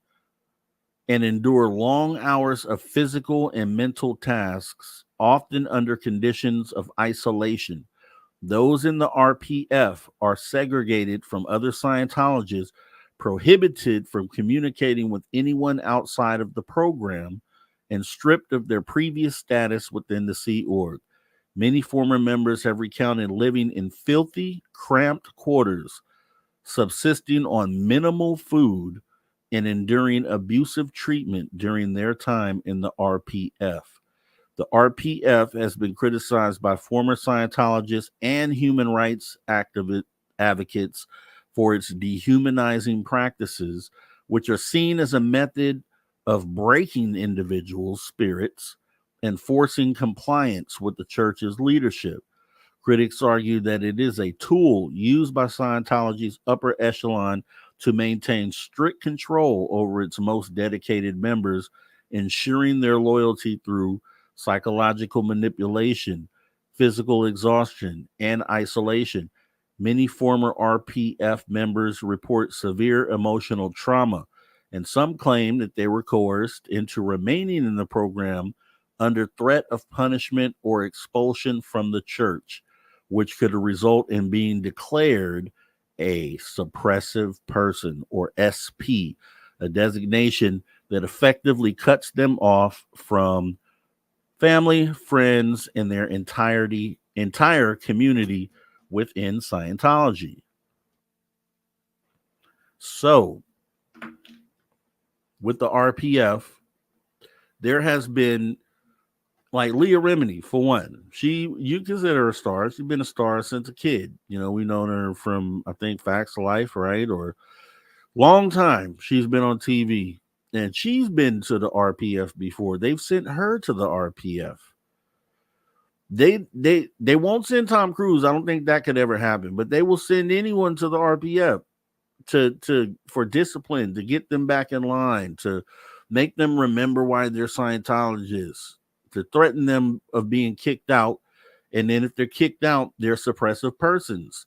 and endure long hours of physical and mental tasks, often under conditions of isolation. Those in the RPF are segregated from other Scientologists, prohibited from communicating with anyone outside of the program, and stripped of their previous status within the Sea Org. Many former members have recounted living in filthy, cramped quarters, subsisting on minimal food, and enduring abusive treatment during their time in the RPF. The RPF has been criticized by former Scientologists and human rights advocates for its dehumanizing practices, which are seen as a method of breaking individuals' spirits and forcing compliance with the church's leadership. Critics argue that it is a tool used by Scientology's upper echelon to maintain strict control over its most dedicated members, ensuring their loyalty through psychological manipulation, physical exhaustion, and isolation. Many former RPF members report severe emotional trauma, and some claim that they were coerced into remaining in the program under threat of punishment or expulsion from the church, which could result in being declared a suppressive person, or SP, a designation that effectively cuts them off from family, friends, and their entire community within Scientology. So, with the RPF, there has been, like, Leah Remini, for one. You consider her a star. She's been a star since a kid. You know, we known her from, I think, Facts of Life, right? Or long time she's been on TV, and she's been to the RPF before. They've sent her to the RPF. They won't send Tom Cruise. I don't think that could ever happen, but they will send anyone to the RPF to for discipline, to get them back in line, to make them remember why they're Scientologists, to threaten them of being kicked out. And then if they're kicked out, they're suppressive persons.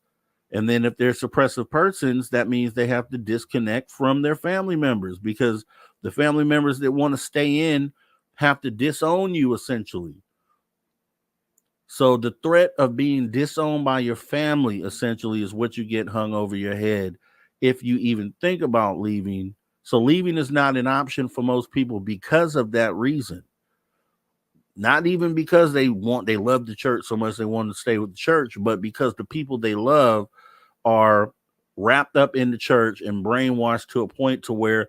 And then if they're suppressive persons, that means they have to disconnect from their family members, because the family members that want to stay in have to disown you, essentially. So the threat of being disowned by your family essentially is what you get hung over your head if you even think about leaving. So leaving is not an option for most people because of that reason. Not even because they love the church so much they want to stay with the church, but because the people they love are wrapped up in the church and brainwashed to a point to where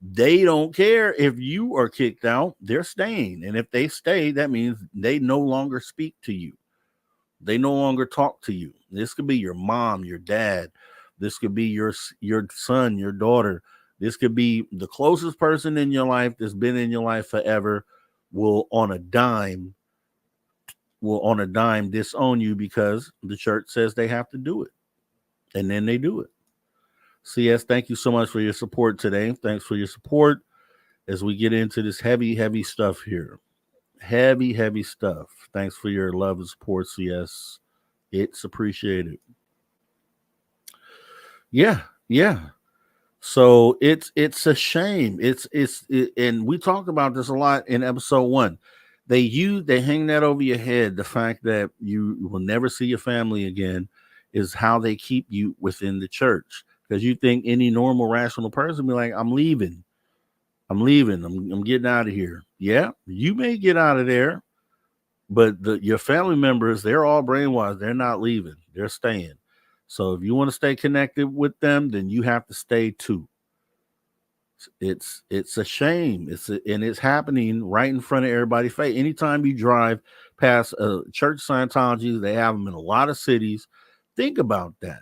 they don't care if you are kicked out, they're staying. And if they stay, that means they no longer speak to you. They no longer talk to you. This could be your mom, your dad. This could be your son, your daughter. This could be the closest person in your life that's been in your life forever, will on a dime disown you because the church says they have to do it. And then they do it. CS, thank you so much for your support today. Thanks for your support as we get into this heavy stuff here. Heavy stuff. Thanks for your love and support, CS. It's appreciated. Yeah. So it's a shame. And we talked about this a lot in episode 1. They hang that over your head. The fact that you will never see your family again is how they keep you within the church. Because you think any normal, rational person be like, I'm leaving. I'm getting out of here. Yeah, you may get out of there, but your family members, they're all brainwashed. They're not leaving. They're staying. So if you want to stay connected with them, then you have to stay too. It's a shame. And it's happening right in front of everybody's face. Anytime you drive past a church Scientology, they have them in a lot of cities. Think about that.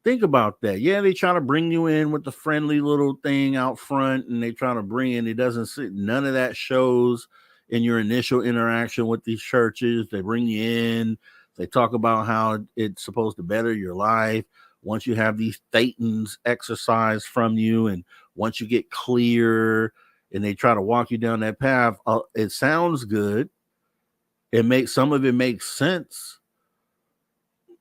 Think about that. Yeah, they try to bring you in with the friendly little thing out front, and they try to bring in. It doesn't sit. None of that shows in your initial interaction with these churches. They bring you in. They talk about how it's supposed to better your life once you have these thetans exercised from you, and once you get clear, and they try to walk you down that path. It sounds good. It makes some of it makes sense,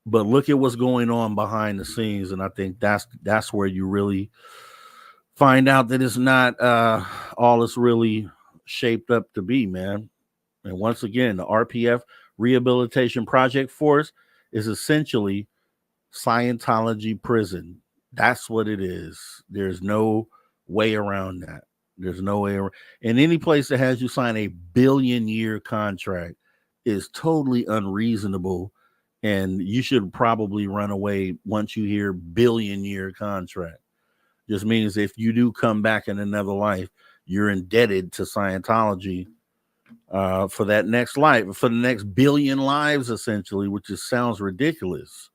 but look at what's going on behind the scenes, and I think that's where you really find out that it's not all it's really shaped up to be, man. And once again, the RPF Rehabilitation Project Force is essentially Scientology prison. That's what it is. There's no way around that. There's no way around. And any place that has you sign a billion-year contract is totally unreasonable. And you should probably run away once you hear billion-year contract. Just means if you do come back in another life, you're indebted to Scientology for that next life, for the next billion lives, essentially, which just sounds ridiculous.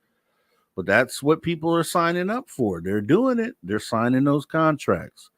But that's what people are signing up for. They're doing it. They're signing those contracts.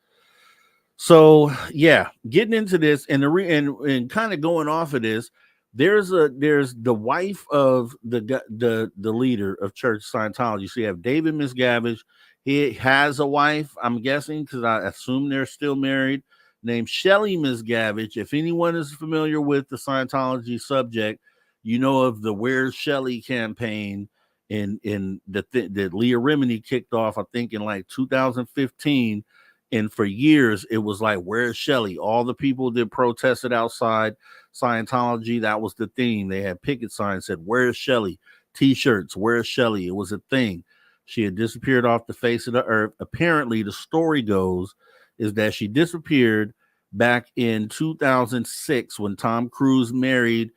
So yeah, getting into this and and kind of going off of this, there's the wife of the leader of Church Scientology. So you have David Miscavige. He has a wife, I'm guessing, because I assume they're still married, named Shelley Miscavige. If anyone is familiar with the Scientology subject, you know of the Where's Shelley campaign in that Leah Remini kicked off, I think, in like 2015. And for years, it was like, where's Shelley? All the people that protested outside Scientology, that was the theme. They had picket signs that said, where's Shelley? T-shirts, where's Shelley? It was a thing. She had disappeared off the face of the earth. Apparently, the story goes is that she disappeared back in 2006 when Tom Cruise married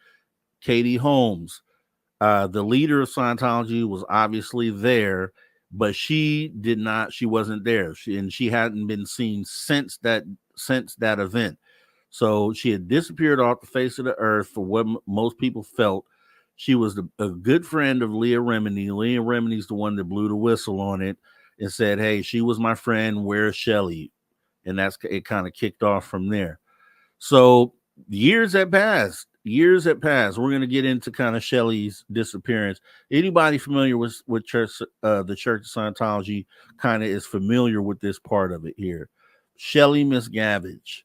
Katie Holmes. The leader of Scientology was obviously there, but she wasn't there. She hadn't been seen since that event. So she had disappeared off the face of the earth for what most people felt. She was a good friend of Leah Remini. Leah Remini's the one that blew the whistle on it and said, hey, she was my friend. Where's Shelley? And it kind of kicked off from there. So years have passed. We're going to get into kind of Shelley's disappearance. Anybody familiar with church, the Church of Scientology, kind of is familiar with this part of it here. Shelley Miscavige,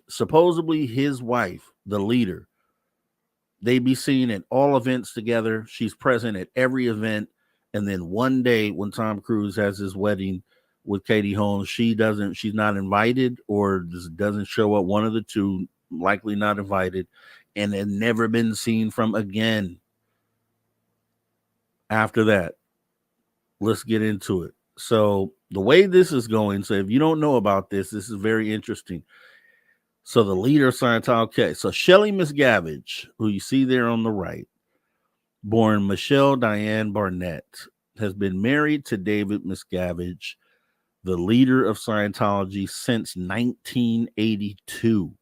supposedly his wife, the leader. They be seen at all events together. She's present at every event. And then one day when Tom Cruise has his wedding with Katie Holmes, she's not invited or doesn't show up. One of the two, likely not invited, and had never been seen from again. After that, let's get into it. So the way this is going, so if you don't know about this is very interesting. So the leader of Scientology, okay, so Shelley Miscavige, who you see there on the right, born Michelle Diane Barnett, has been married to David Miscavige, the leader of Scientology, since 1982.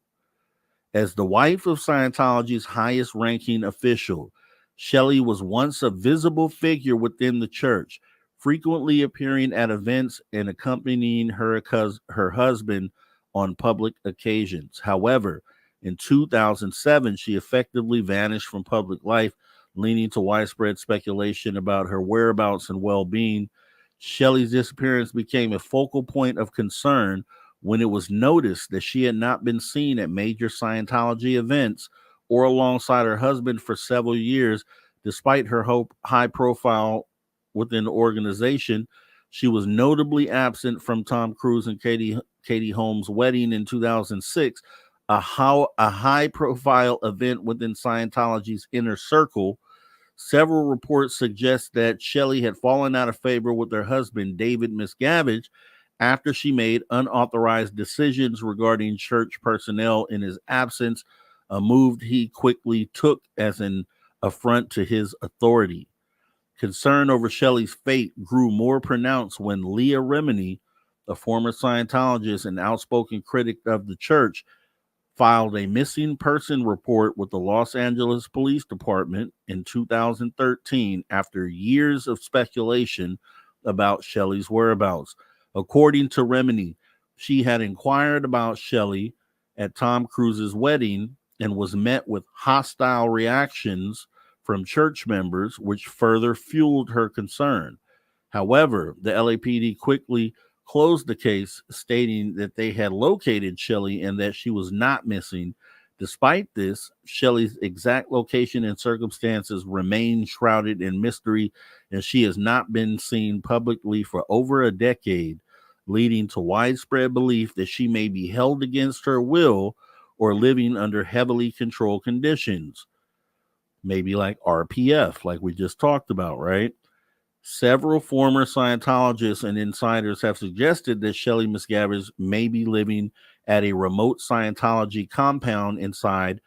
As the wife of Scientology's highest ranking official, Shelley was once a visible figure within the church, frequently appearing at events and accompanying her husband on public occasions. However, in 2007, she effectively vanished from public life, leading to widespread speculation about her whereabouts and well-being. Shelley's disappearance became a focal point of concern when it was noticed that she had not been seen at major Scientology events or alongside her husband for several years, despite her high profile within the organization. She was notably absent from Tom Cruise and Katie Holmes' wedding in 2006, a high-profile event within Scientology's inner circle. Several reports suggest that Shelley had fallen out of favor with her husband, David Miscavige, after she made unauthorized decisions regarding church personnel in his absence, a move he quickly took as an affront to his authority. Concern over Shelley's fate grew more pronounced when Leah Remini, a former Scientologist and outspoken critic of the church, filed a missing person report with the Los Angeles Police Department in 2013 after years of speculation about Shelley's whereabouts. According to Remini, she had inquired about Shelley at Tom Cruise's wedding and was met with hostile reactions from church members, which further fueled her concern. However, the LAPD quickly closed the case, stating that they had located Shelley and that she was not missing. Despite this, Shelley's exact location and circumstances remain shrouded in mystery, and she has not been seen publicly for over a decade, leading to widespread belief that she may be held against her will or living under heavily controlled conditions. Maybe like RPF, like we just talked about, right? Several former Scientologists and insiders have suggested that Shelley Miscavige may be living at a remote Scientology compound inside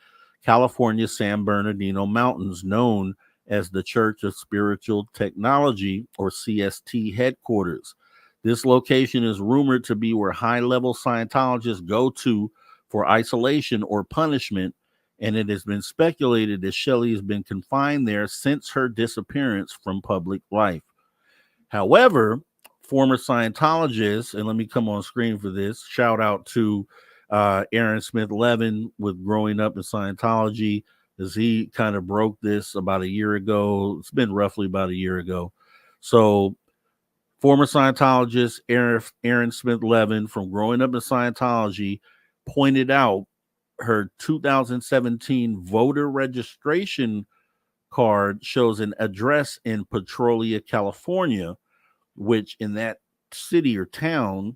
California's San Bernardino Mountains, known as the Church of Spiritual Technology, or CST headquarters. This location is rumored to be where high-level Scientologists go to for isolation or punishment, and it has been speculated that Shelley has been confined there since her disappearance from public life. However, former Scientologists, and let me come on screen for this, shout out to Aaron Smith Levin with Growing Up in Scientology, as he kind of broke this about a year ago. It's been roughly about a year ago. So former Scientologist Aaron Smith Levin from Growing Up in Scientology pointed out her 2017 voter registration card shows an address in Petrolia, California, which in that city or town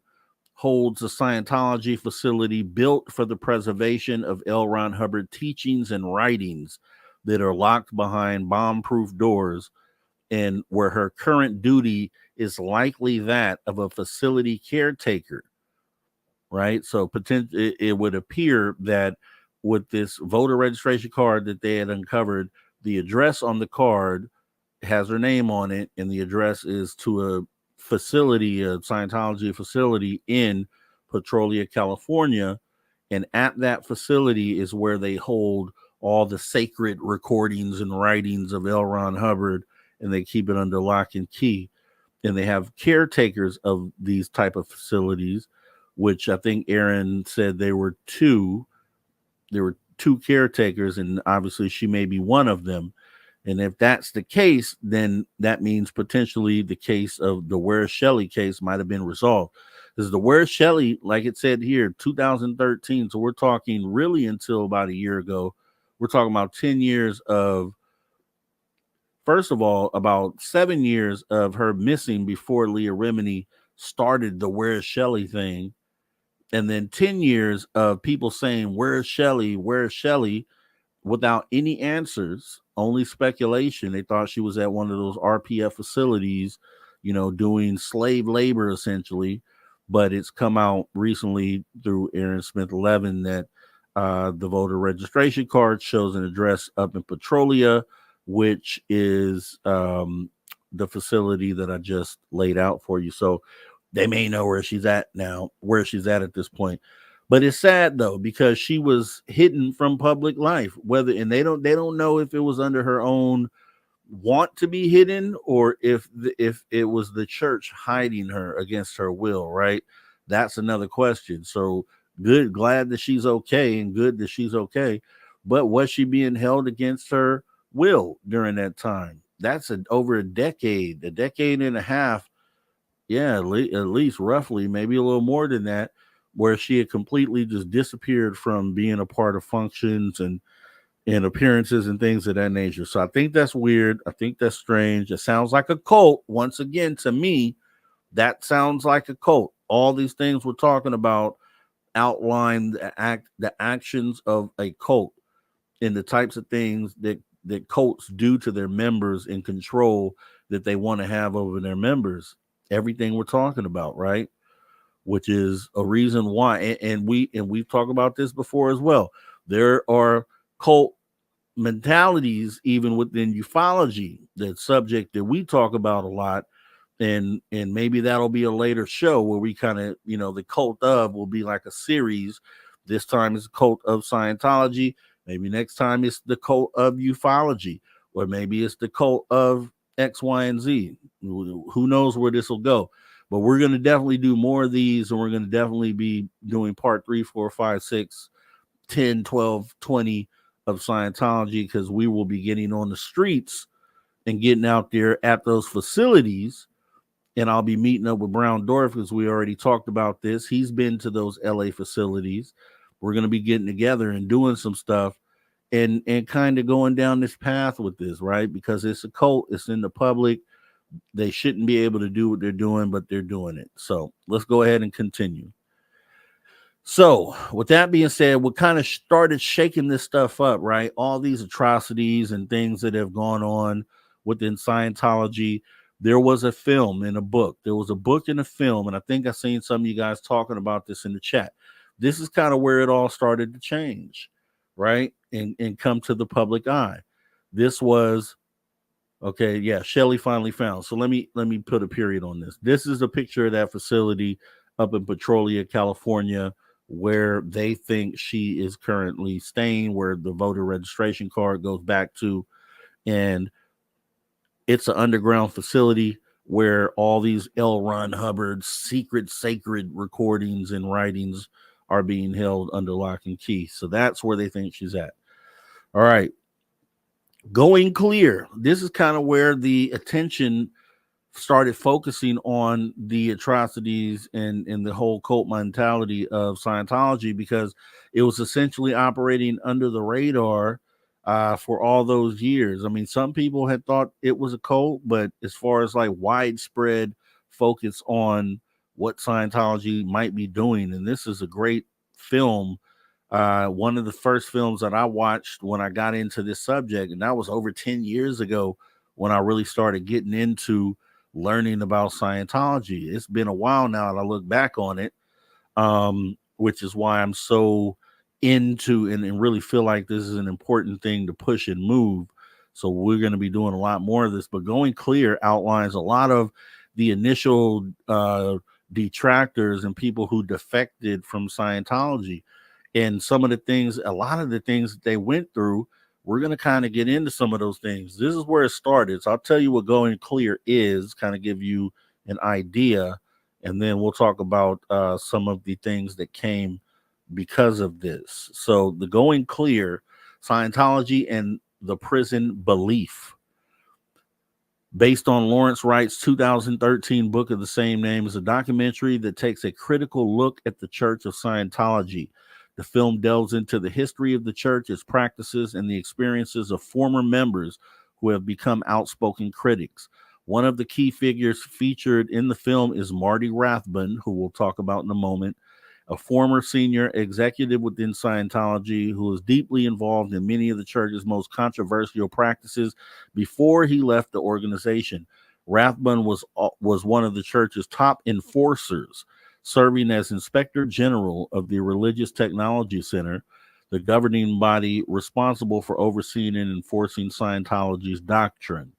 holds a Scientology facility built for the preservation of L. Ron Hubbard teachings and writings that are locked behind bomb-proof doors, and where her current duty is likely that of a facility caretaker, right? So it would appear that with this voter registration card that they had uncovered, the address on the card has her name on it, and the address is to a facility, a Scientology facility in Petrolia, California. And at that facility is where they hold all the sacred recordings and writings of L. Ron Hubbard, and they keep it under lock and key. And they have caretakers of these type of facilities, which I think Aaron said there were two caretakers, and obviously she may be one of them. And if that's the case, then that means potentially the case of the Where's Shelley case might have been resolved. Because the Where's Shelley, like it said here, 2013, so we're talking really until about a year ago. We're talking about 10 years of, first of all, about 7 years of her missing before Leah Remini started the Where's Shelley thing. And then 10 years of people saying, Where's Shelley? Where's Shelley? Without any answers, only speculation. They thought she was at one of those RPF facilities, doing slave labor essentially. But it's come out recently through Aaron Smith Levin that the voter registration card shows an address up in Petrolia, which is the facility that I just laid out for you. So they may know where she's at now, where she's at this point. But it's sad though, because she was hidden from public life. And they don't know if it was under her own want to be hidden or if it was the church hiding her against her will, right? That's another question. So glad that she's okay, and good that she's okay. But was she being held against her will during that time? That's over a decade and a half. Yeah, at least roughly, maybe a little more than that, where she had completely just disappeared from being a part of functions and appearances and things of that nature. So I think that's weird. I think that's strange. It sounds like a cult. Once again, to me, that sounds like a cult. All these things we're talking about outline the actions of a cult and the types of things that cults do to their members and control that they want to have over their members. Everything we're talking about, right? Which is a reason why, and we've talked about this before as well. There are cult mentalities even within ufology, that subject that we talk about a lot, and maybe that'll be a later show where we kind of, the cult of will be like a series This time it's the cult of Scientology. Maybe next time it's the cult of ufology, or maybe it's the cult of X, Y, and Z. Who knows where this will go? But we're going to definitely do more of these, and we're going to definitely be doing part 3, 4, 5, 6, 10, 12, 20 of Scientology, because we will be getting on the streets and getting out there at those facilities. And I'll be meeting up with Brown Dorf, because we already talked about this. He's been to those LA facilities. We're going to be getting together and doing some stuff and kind of going down this path with this, right? Because it's a cult, it's in the public. They shouldn't be able to do what they're doing, but they're doing it. So let's go ahead and continue. So with that being said, we kind of started shaking this stuff up, right? All these atrocities and things that have gone on within Scientology. There was a film and a book. There was a book and a film, and I think I've seen some of you guys talking about this in the chat. This is kind of where it all started to change, right? And come to the public eye. This was, okay, yeah, Shelley finally found. So let me put a period on this. This is a picture of that facility up in Petrolia, California, where they think she is currently staying, where the voter registration card goes back to. And it's an underground facility where all these L. Ron Hubbard secret, sacred recordings and writings are being held under lock and key. So that's where they think she's at. All right. Going clear. This is kind of where the attention started focusing on the atrocities and the whole cult mentality of Scientology, because it was essentially operating under the radar for all those years. I mean, some people had thought it was a cult, but as far as like widespread focus on what Scientology might be doing, and this is a great film. One of the first films that I watched when I got into this subject, and that was over 10 years ago when I really started getting into learning about Scientology. It's been a while now that I look back on it, which is why I'm so into and really feel like this is an important thing to push and move. So we're going to be doing a lot more of this, but Going Clear outlines a lot of the initial detractors and people who defected from Scientology. And some of the things, a lot of the things that they went through, we're going to kind of get into some of those things. This is where it started. So I'll tell you what Going Clear is, kind of give you an idea. And then we'll talk about some of the things that came because of this. So the Going Clear, Scientology and the Prison Belief, based on Lawrence Wright's 2013 book of the same name, is a documentary that takes a critical look at the Church of Scientology. The film delves into the history of the church, its practices, and the experiences of former members who have become outspoken critics. One of the key figures featured in the film is Marty Rathbun, who we'll talk about in a moment, a former senior executive within Scientology who was deeply involved in many of the church's most controversial practices before he left the organization. Rathbun was one of the church's top enforcers, serving as Inspector General of the Religious Technology Center, the governing body responsible for overseeing and enforcing Scientology's doctrine.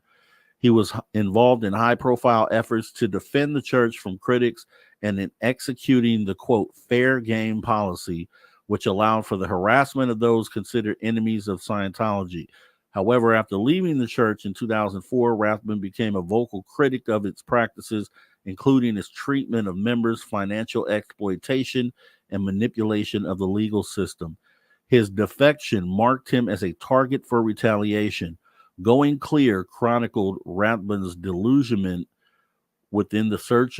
He was involved in high-profile efforts to defend the church from critics and in executing the, quote, fair game policy, which allowed for the harassment of those considered enemies of Scientology. However, after leaving the church in 2004, Rathbun became a vocal critic of its practices, including its treatment of members, financial exploitation, and manipulation of the legal system. His defection marked him as a target for retaliation. Going Clear chronicled Rathbun's delusionment within the Church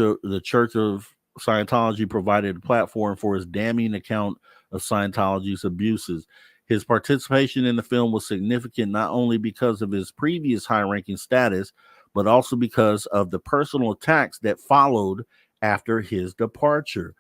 of Scientology, provided a platform for his damning account of Scientology's abuses. His participation in the film was significant not only because of his previous high-ranking status, but also because of the personal attacks that followed after his departure.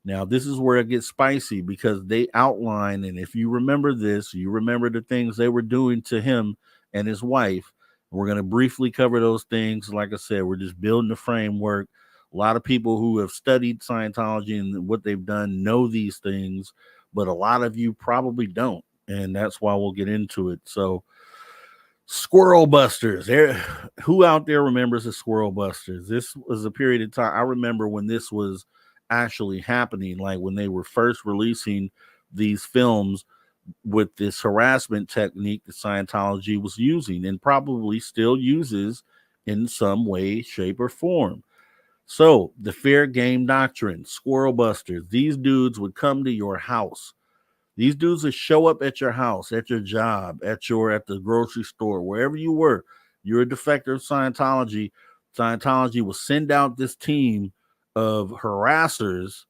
Now, this is where it gets spicy, because they outline, and if you remember this, you remember the things they were doing to him and his wife. We're going to briefly cover those things. Like I said, we're just building the framework. A lot of people who have studied Scientology and what they've done know these things, but a lot of you probably don't. And that's why we'll get into it. So, Squirrel Busters. Who out there remembers the Squirrel Busters? This was a period of time. I remember when this was actually happening, like when they were first releasing these films with this harassment technique that Scientology was using and probably still uses in some way, shape, or form. So, the fair game doctrine, squirrel busters, these dudes would come to your house. These dudes would show up at your house, at your job, at the grocery store, wherever you were. You're a defector of Scientology. Scientology will send out this team of harassers.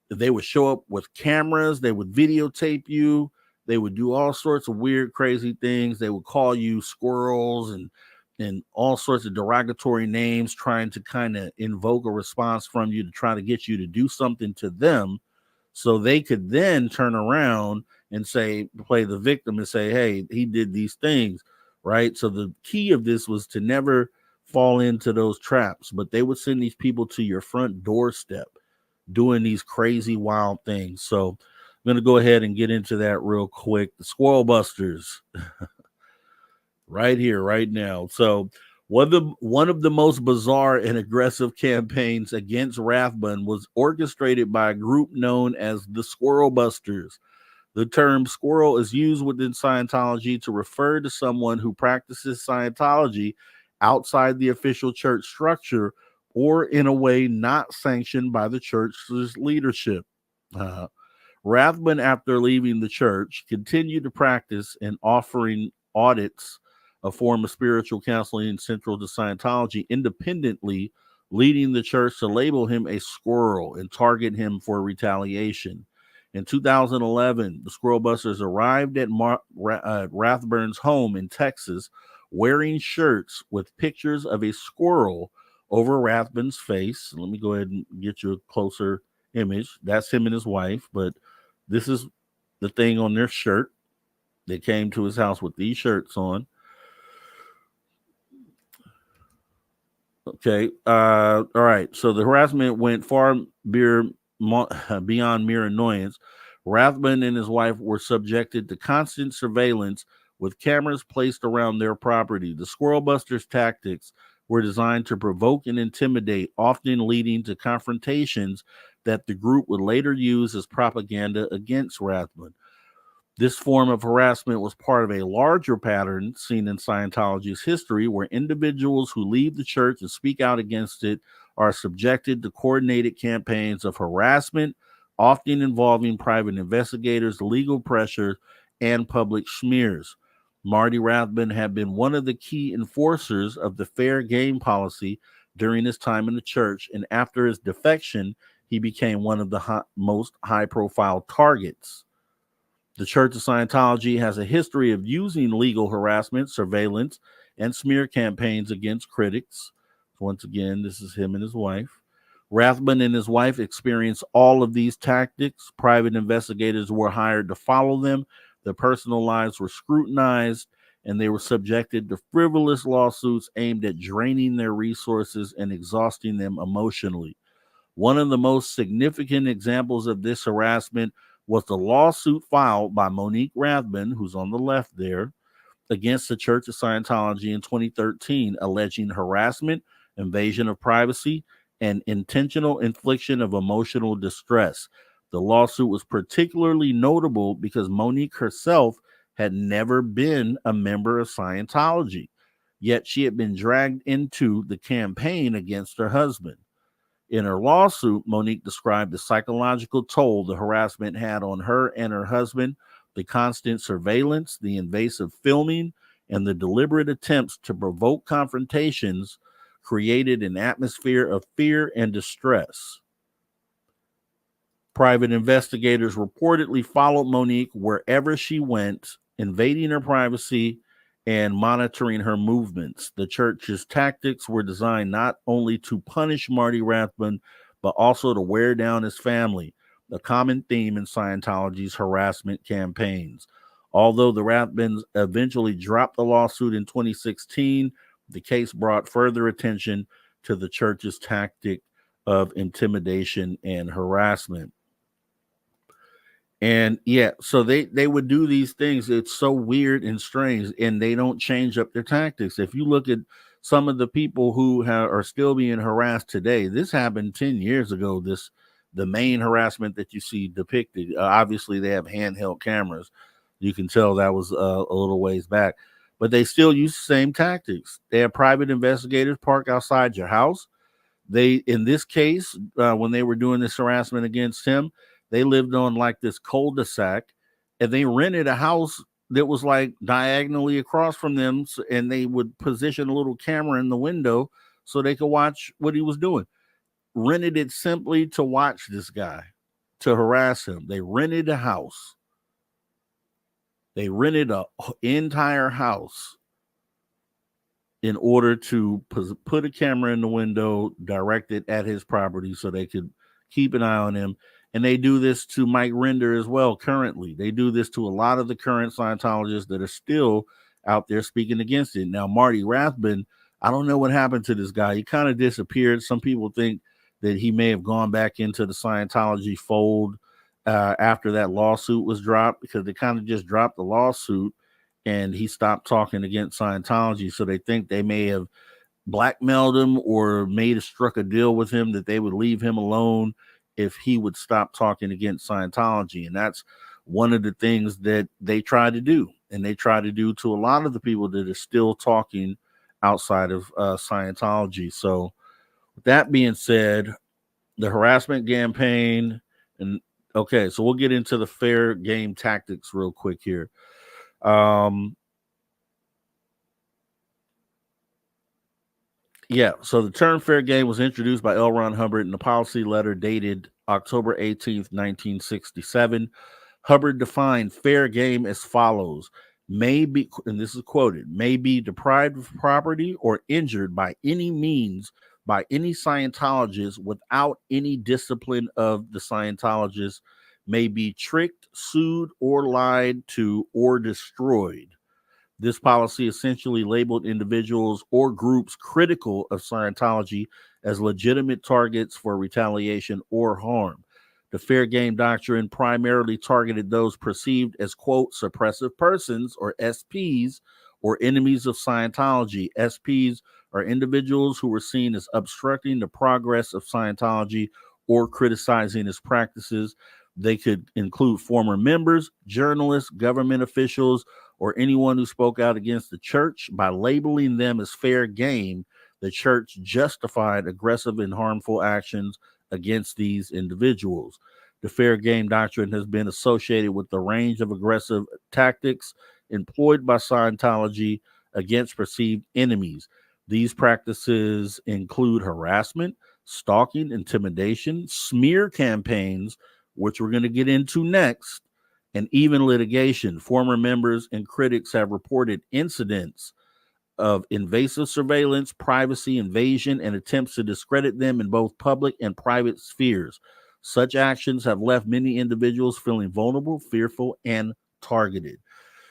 They would show up with cameras, they would videotape you, they would do all sorts of weird, crazy things. They would call you squirrels and all sorts of derogatory names, trying to kind of invoke a response from you to try to get you to do something to them, so they could then turn around and say, play the victim and say, hey, he did these things, right? So the key of this was to never fall into those traps, but they would send these people to your front doorstep doing these crazy, wild things. So I'm going to go ahead and get into that real quick. The Squirrel Busters, right here, right now. So one of the most bizarre and aggressive campaigns against Rathbun was orchestrated by a group known as the Squirrel Busters. The term squirrel is used within Scientology to refer to someone who practices Scientology outside the official church structure or in a way not sanctioned by the church's leadership. Rathbun, after leaving the church, continued to practice and offering audits, a form of spiritual counseling central to Scientology, independently, leading the church to label him a squirrel and target him for retaliation. In 2011, the Squirrel Busters arrived at Rathbun's home in Texas wearing shirts with pictures of a squirrel over Rathbun's face. Let me go ahead and get you a closer image. That's him and his wife, but this is the thing on their shirt. They came to his house with these shirts on. Okay. All right. So the harassment went far beyond mere annoyance. Rathbun and his wife were subjected to constant surveillance with cameras placed around their property. The Squirrel Busters' tactics were designed to provoke and intimidate, often leading to confrontations that the group would later use as propaganda against Rathbun. This form of harassment was part of a larger pattern seen in Scientology's history, where individuals who leave the church and speak out against it are subjected to coordinated campaigns of harassment, often involving private investigators, legal pressure, and public smears. Marty Rathbun had been one of the key enforcers of the fair game policy during his time in the church, and after his defection, he became one of the most high-profile targets. The Church of Scientology has a history of using legal harassment, surveillance, and smear campaigns against critics. Once again, this is him and his wife. Rathbun and his wife experienced all of these tactics. Private investigators were hired to follow them. Their personal lives were scrutinized, and they were subjected to frivolous lawsuits aimed at draining their resources and exhausting them emotionally. One of the most significant examples of this harassment was the lawsuit filed by Monique Rathbun, who's on the left there, against the Church of Scientology in 2013, alleging harassment, invasion of privacy, and intentional infliction of emotional distress. The lawsuit was particularly notable because Monique herself had never been a member of Scientology, yet she had been dragged into the campaign against her husband. In her lawsuit, Monique described the psychological toll the harassment had on her and her husband, the constant surveillance, the invasive filming, and the deliberate attempts to provoke confrontations created an atmosphere of fear and distress. Private investigators reportedly followed Monique wherever she went, invading her privacy and monitoring her movements. The church's tactics were designed not only to punish Marty Rathbun, but also to wear down his family, a common theme in Scientology's harassment campaigns. Although the Rathbuns eventually dropped the lawsuit in 2016, the case brought further attention to the church's tactic of intimidation and harassment. And yeah, so they would do these things. It's so weird and strange, and they don't change up their tactics. If you look at some of the people who are still being harassed today, this happened 10 years ago. the main harassment that you see depicted. Obviously, they have handheld cameras. You can tell that was a little ways back, but they still use the same tactics. They have private investigators park outside your house. They, in this case, when they were doing this harassment against him, they lived on like this cul-de-sac, and they rented a house that was like diagonally across from them, and they would position a little camera in the window so they could watch what he was doing. Rented it simply to watch this guy, to harass him. They rented a house. They rented an entire house in order to put a camera in the window directed at his property so they could keep an eye on him. And they do this to Mike Render as well currently. They do this to a lot of the current Scientologists that are still out there speaking against it. Now, Marty Rathbun, I don't know what happened to this guy. He kind of disappeared. Some people think that he may have gone back into the Scientology fold after that lawsuit was dropped, because they kind of just dropped the lawsuit and he stopped talking against Scientology. So they think they may have blackmailed him or struck a deal with him that they would leave him alone if he would stop talking against Scientology. And that's one of the things that they try to do. And they try to do to a lot of the people that are still talking outside of Scientology. So with that being said, the harassment campaign, and okay, so we'll get into the fair game tactics real quick here. Yeah, so the term fair game was introduced by L. Ron Hubbard in a policy letter dated October 18th, 1967. Hubbard defined fair game as follows: may be, and this is quoted, may be deprived of property or injured by any means by any Scientologist without any discipline of the Scientologist, may be tricked, sued, or lied to, or destroyed. This policy essentially labeled individuals or groups critical of Scientology as legitimate targets for retaliation or harm. The fair game doctrine primarily targeted those perceived as, quote, suppressive persons, or SPs, or enemies of Scientology. SPs are individuals who were seen as obstructing the progress of Scientology or criticizing its practices. They could include former members, journalists, government officials, or anyone who spoke out against the church. By labeling them as fair game, the church justified aggressive and harmful actions against these individuals. The fair game doctrine has been associated with the range of aggressive tactics employed by Scientology against perceived enemies. These practices include harassment, stalking, intimidation, smear campaigns, which we're going to get into next, and even litigation. Former members and critics have reported incidents of invasive surveillance, privacy invasion, and attempts to discredit them in both public and private spheres. Such actions have left many individuals feeling vulnerable, fearful, and targeted.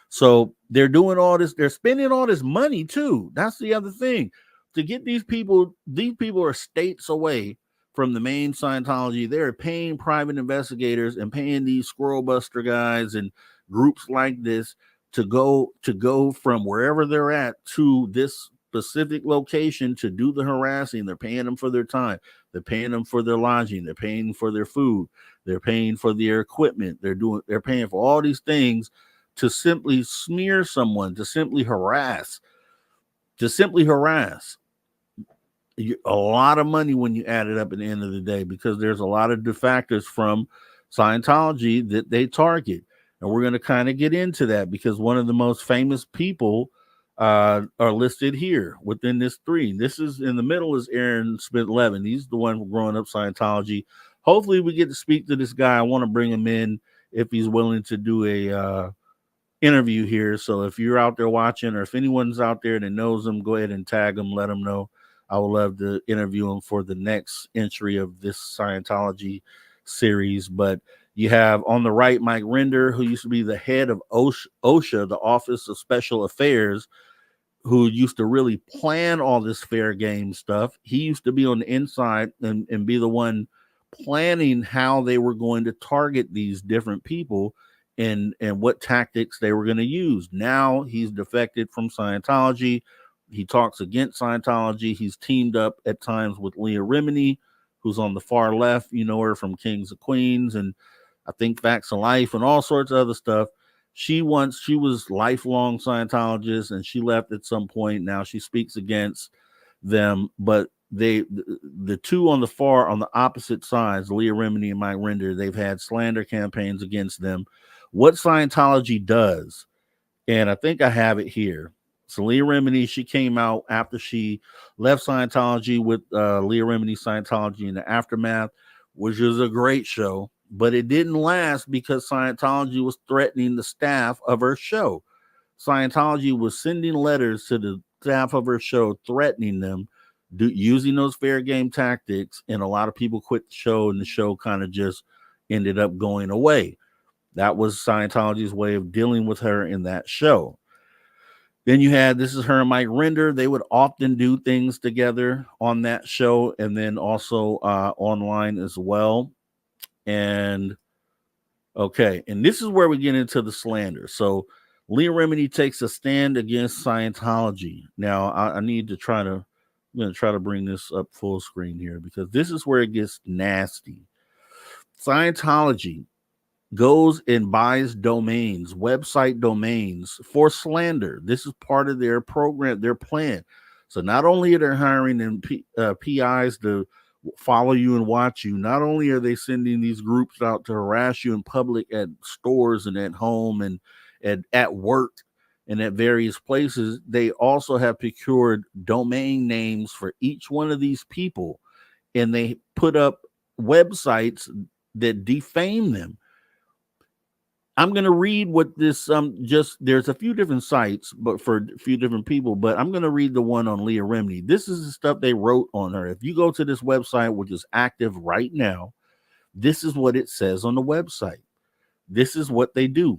So they're doing all this. They're spending all this money too. That's the other thing. To get these people are states away from the main Scientology. They're paying private investigators and paying these squirrel buster guys and groups like this to go from wherever they're at to this specific location to do the harassing. They're paying them for their time. They're paying them for their lodging. They're paying for their food. They're paying for their equipment. They're paying for all these things to simply smear someone, to simply harass. A lot of money when you add it up at the end of the day, because there's a lot of defectors from Scientology that they target. And we're going to kind of get into that, because one of the most famous people are listed here within this three. This is in the middle is Aaron Smith Levin. He's the one growing up Scientology. Hopefully we get to speak to this guy. I want to bring him in if he's willing to do a interview here. So if you're out there watching, or if anyone's out there that knows him, go ahead and tag him, let him know. I would love to interview him for the next entry of this Scientology series. But you have on the right Mike Render, who used to be the head of OSHA, the Office of Special Affairs, who used to really plan all this fair game stuff. He used to be on the inside and be the one planning how they were going to target these different people and what tactics they were going to use. Now he's defected from Scientology. He talks against Scientology. He's teamed up at times with Leah Remini, who's on the far left. You know her from Kings of Queens and I think Facts of Life and all sorts of other stuff. She was lifelong Scientologist and she left at some point. Now she speaks against them, but the two on the opposite sides, Leah Remini and Mike Render, they've had slander campaigns against them. What Scientology does, and I think I have it here. So Leah Remini, she came out after she left Scientology with Leah Remini Scientology in the Aftermath, which was a great show, but it didn't last because Scientology was threatening the staff of her show. Scientology was sending letters to the staff of her show threatening them, using those fair game tactics, and a lot of people quit the show, and the show kind of just ended up going away. That was Scientology's way of dealing with her in that show. Then you had, this is her and Mike Render. They would often do things together on that show and then also online as well. And okay, and this is where we get into the slander. So Leah Remini takes a stand against Scientology. Now I need to I'm going to try to bring this up full screen here because this is where it gets nasty. Scientology goes and buys domains, website domains for slander. This is part of their program, their plan. So not only are they hiring PIs to follow you and watch you, not only are they sending these groups out to harass you in public at stores and at home and at work and at various places, they also have procured domain names for each one of these people. And they put up websites that defame them. I'm going to read what this there's a few different sites, but for a few different people, but I'm going to read the one on Leah Remini. This is the stuff they wrote on her. If you go to this website, which is active right now, this is what it says on the website. This is what they do.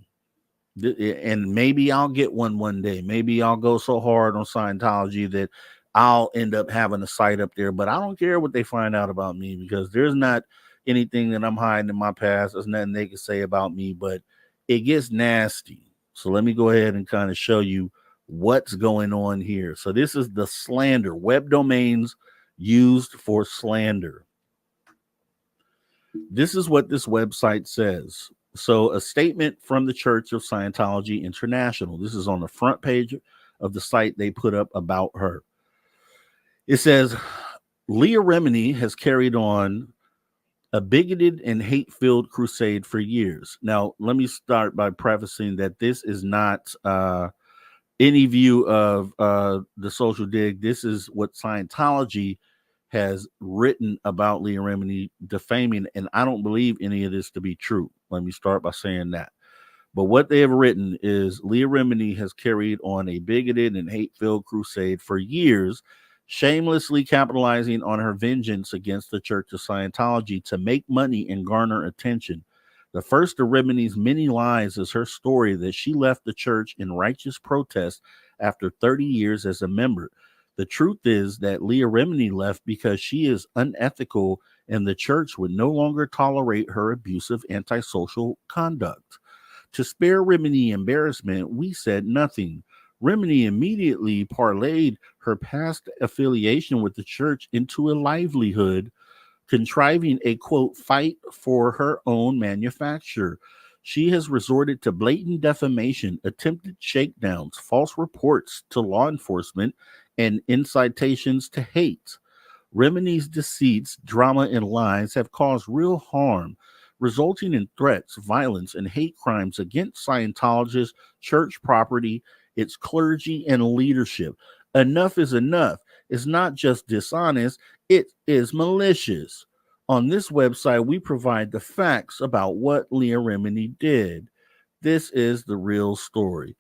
And maybe I'll get one day. Maybe I'll go so hard on Scientology that I'll end up having a site up there, but I don't care what they find out about me because there's not anything that I'm hiding in my past. There's nothing they can say about me, but it gets nasty. So let me go ahead and kind of show you what's going on here. So this is the slander, web domains used for slander. This is what this website says. So a statement from the Church of Scientology International. This is on the front page of the site they put up about her. It says, Leah Remini has carried on a bigoted and hate-filled crusade for years. Now, let me start by prefacing that this is not any view of the Social Dig. This is what Scientology has written about Leah Remini defaming, and I don't believe any of this to be true. Let me start by saying that. But what they have written is Leah Remini has carried on a bigoted and hate-filled crusade for years, shamelessly capitalizing on her vengeance against the Church of Scientology to make money and garner attention. The first of Remini's many lies is her story that she left the church in righteous protest after 30 years as a member. The truth is that Leah Remini left because she is unethical and the church would no longer tolerate her abusive antisocial conduct. To spare Remini embarrassment, we said nothing. Remini immediately parlayed her past affiliation with the church into a livelihood, contriving a, quote, fight for her own manufacture. She has resorted to blatant defamation, attempted shakedowns, false reports to law enforcement, and incitations to hate. Remini's deceits, drama, and lies have caused real harm, resulting in threats, violence, and hate crimes against Scientologists, church property, its clergy, and leadership. Enough is enough. It's not just dishonest, it is malicious. On this website, we provide the facts about what Leah Remini did. This is the real story.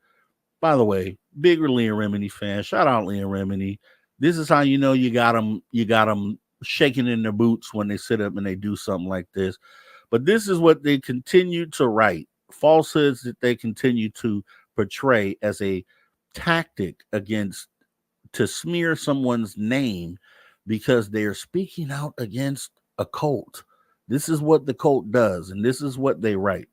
By the way, bigger Leah Remini fan. Shout out Leah Remini. This is how you know you got them shaking in their boots when they sit up and they do something like this. But this is what they continue to write. Falsehoods that they continue to portray as a tactic to smear someone's name because they are speaking out against a cult. This is what the cult does, and this is what they write.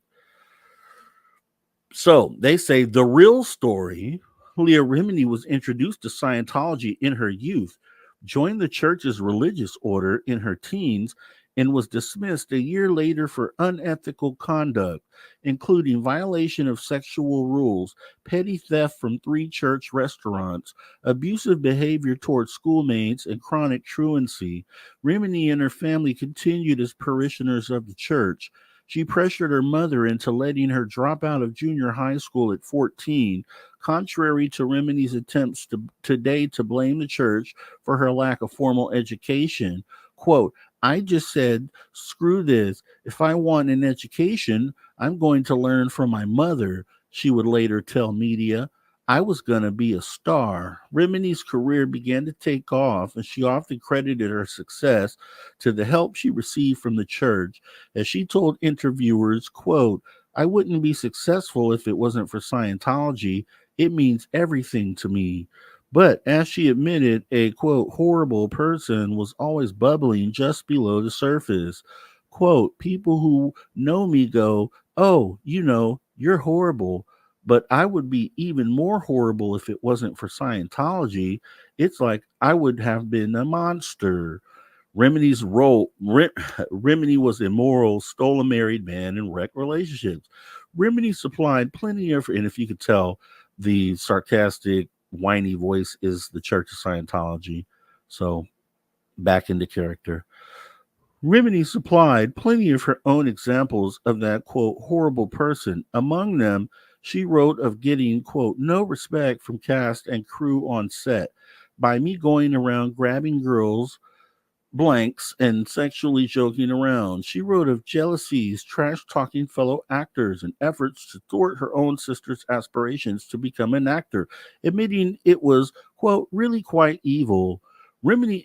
So they say the real story, Leah Remini was introduced to Scientology in her youth. joined the church's religious order in her teens, and was dismissed a year later for unethical conduct, including violation of sexual rules, petty theft from three church restaurants, abusive behavior towards schoolmates, and chronic truancy. Rimini and her family continued as parishioners of the church. She pressured her mother into letting her drop out of junior high school at 14, contrary to Rimini's attempts today to blame the church for her lack of formal education. Quote, I just said, screw this. If I want an education, I'm going to learn from my mother, she would later tell media. I was going to be a star. Rimini's career began to take off, and she often credited her success to the help she received from the church. As she told interviewers, quote, I wouldn't be successful if it wasn't for Scientology. It means everything to me. But as she admitted, a quote, horrible person was always bubbling just below the surface. Quote, people who know me go, oh, you're horrible. But I would be even more horrible if it wasn't for Scientology. It's like I would have been a monster. Rimini was immoral, stole a married man, and wrecked relationships. Rimini supplied plenty of, and if you could tell, the sarcastic, whiny voice is the Church of Scientology. So back into character. Rimini supplied plenty of her own examples of that, quote, horrible person. Among them, she wrote of getting, quote, no respect from cast and crew on set by me going around grabbing girls blanks and sexually joking around. She wrote of jealousies, trash talking fellow actors, and efforts to thwart her own sister's aspirations to become an actor, admitting it was, quote, really quite evil. Rimini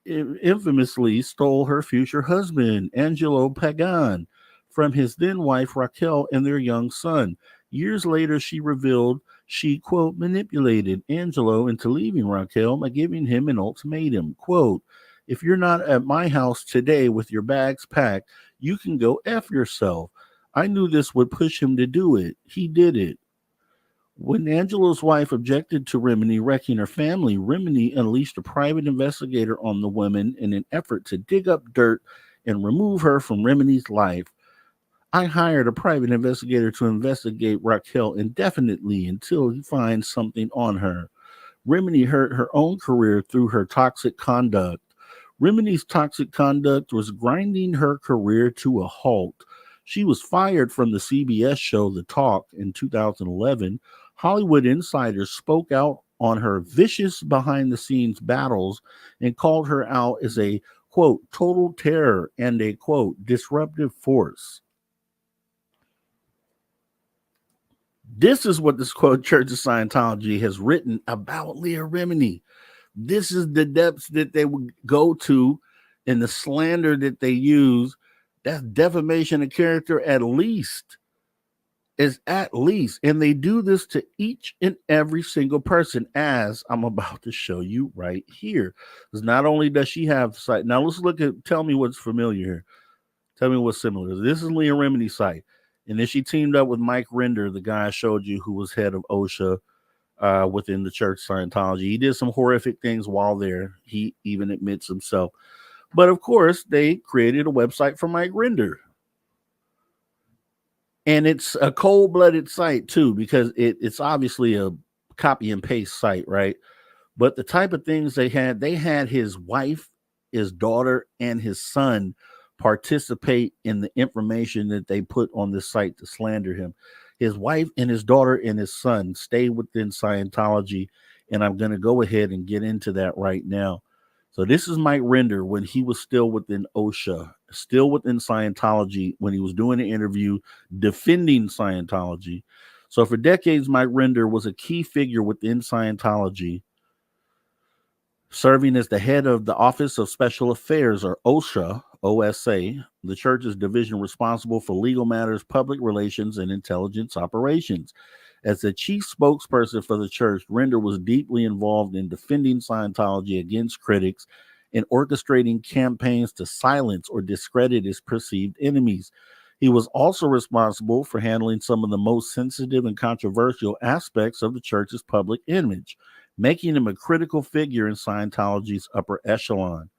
infamously stole her future husband, Angelo Pagan, from his then wife Raquel and their young son. Years later, she revealed she, quote, manipulated Angelo into leaving Raquel by giving him an ultimatum, quote, if you're not at my house today with your bags packed, you can go F yourself. I knew this would push him to do it. He did it. When Angelo's wife objected to Rimini wrecking her family, Rimini unleashed a private investigator on the woman in an effort to dig up dirt and remove her from Rimini's life. I hired a private investigator to investigate Raquel indefinitely until he finds something on her. Rimini hurt her own career through her toxic conduct. Rimini's toxic conduct was grinding her career to a halt. She was fired from the CBS show The Talk in 2011. Hollywood insiders spoke out on her vicious behind the scenes battles and called her out as a, quote, total terror and a, quote, disruptive force. This is what this, quote, Church of Scientology has written about Leah Remini. This is the depths that they would go to and the slander that they use. That's defamation of character at least. Is at least. And they do this to each and every single person, as I'm about to show you right here. Because not only does she have site. Now let's look at, tell me what's familiar here. Tell me what's similar. This is Leah Remini's site. And then she teamed up with Mike Render, the guy I showed you who was head of OSHA within the Church of Scientology. He did some horrific things while there. He even admits himself. But of course, they created a website for Mike Render. And it's a cold-blooded site, too, because it's obviously a copy and paste site, right? But the type of things they had his wife, his daughter, and his son participate in the information that they put on this site to slander him. His wife and his daughter and his son stay within Scientology, and I'm going to go ahead and get into that right now. So this is Mike Render when he was still within OSHA, still within Scientology, when he was doing an interview defending Scientology. So for decades, Mike Render was a key figure within Scientology, serving as the head of the Office of Special Affairs, or OSHA, OSA, the church's division responsible for legal matters, public relations, and intelligence operations. As the chief spokesperson for the church, Render was deeply involved in defending Scientology against critics and orchestrating campaigns to silence or discredit its perceived enemies. He was also responsible for handling some of the most sensitive and controversial aspects of the church's public image. making him a critical figure in Scientology's upper echelon.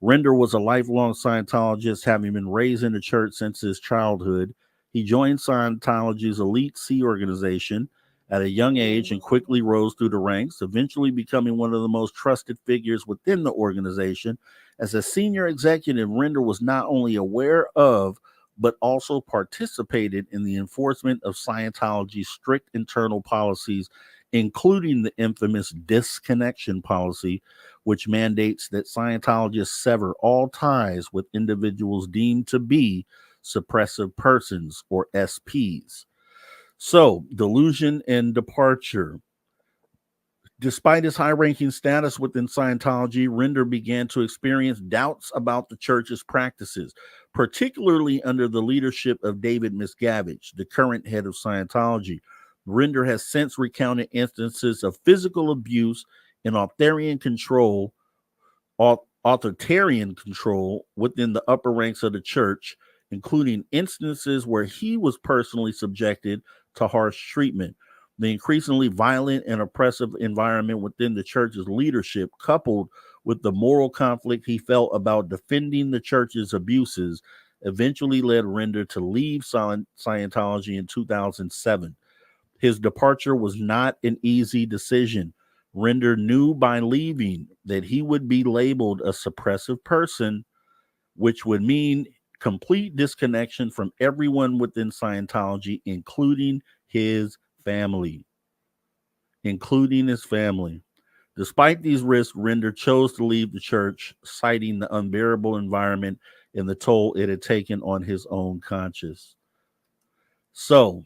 Render was a lifelong Scientologist, having been raised in the church since his childhood. He joined Scientology's elite C organization at a young age and quickly rose through the ranks, eventually becoming one of the most trusted figures within the organization. As a senior executive, Render was not only aware of, but also participated in the enforcement of Scientology's strict internal policies, including the infamous disconnection policy, which mandates that Scientologists sever all ties with individuals deemed to be suppressive persons, or SPs. So, delusion and departure. Despite his high ranking status within Scientology, Render began to experience doubts about the church's practices, particularly under the leadership of David Miscavige, the current head of Scientology. Render has since recounted instances of physical abuse and authoritarian control within the upper ranks of the church, including instances where he was personally subjected to harsh treatment. The increasingly violent and oppressive environment within the church's leadership, coupled with the moral conflict he felt about defending the church's abuses, eventually led Render to leave Scientology in 2007. His departure was not an easy decision. Render knew by leaving that he would be labeled a suppressive person, which would mean complete disconnection from everyone within Scientology, including his family. Despite these risks, Render chose to leave the church, citing the unbearable environment and the toll it had taken on his own conscience. So,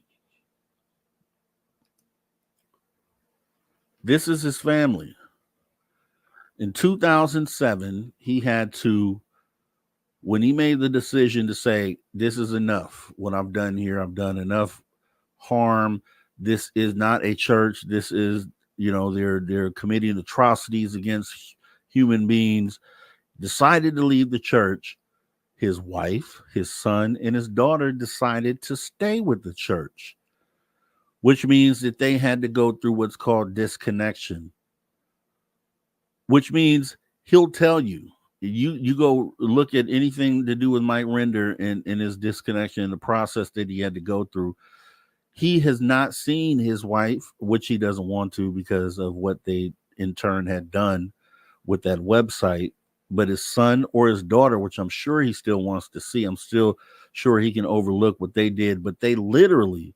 this is his family. In 2007, he had to, when he made the decision to say, this is enough. What I've done here, I've done enough harm. This is not a church. This is, they're committing atrocities against human beings. Decided to leave the church. His wife, his son, and his daughter decided to stay with the church, which means that they had to go through what's called disconnection, which means he'll tell you. You go look at anything to do with Mike Render and his disconnection and the process that he had to go through. He has not seen his wife, which he doesn't want to because of what they in turn had done with that website. But his son or his daughter, which I'm sure he still wants to see, I'm still sure he can overlook what they did. But they literally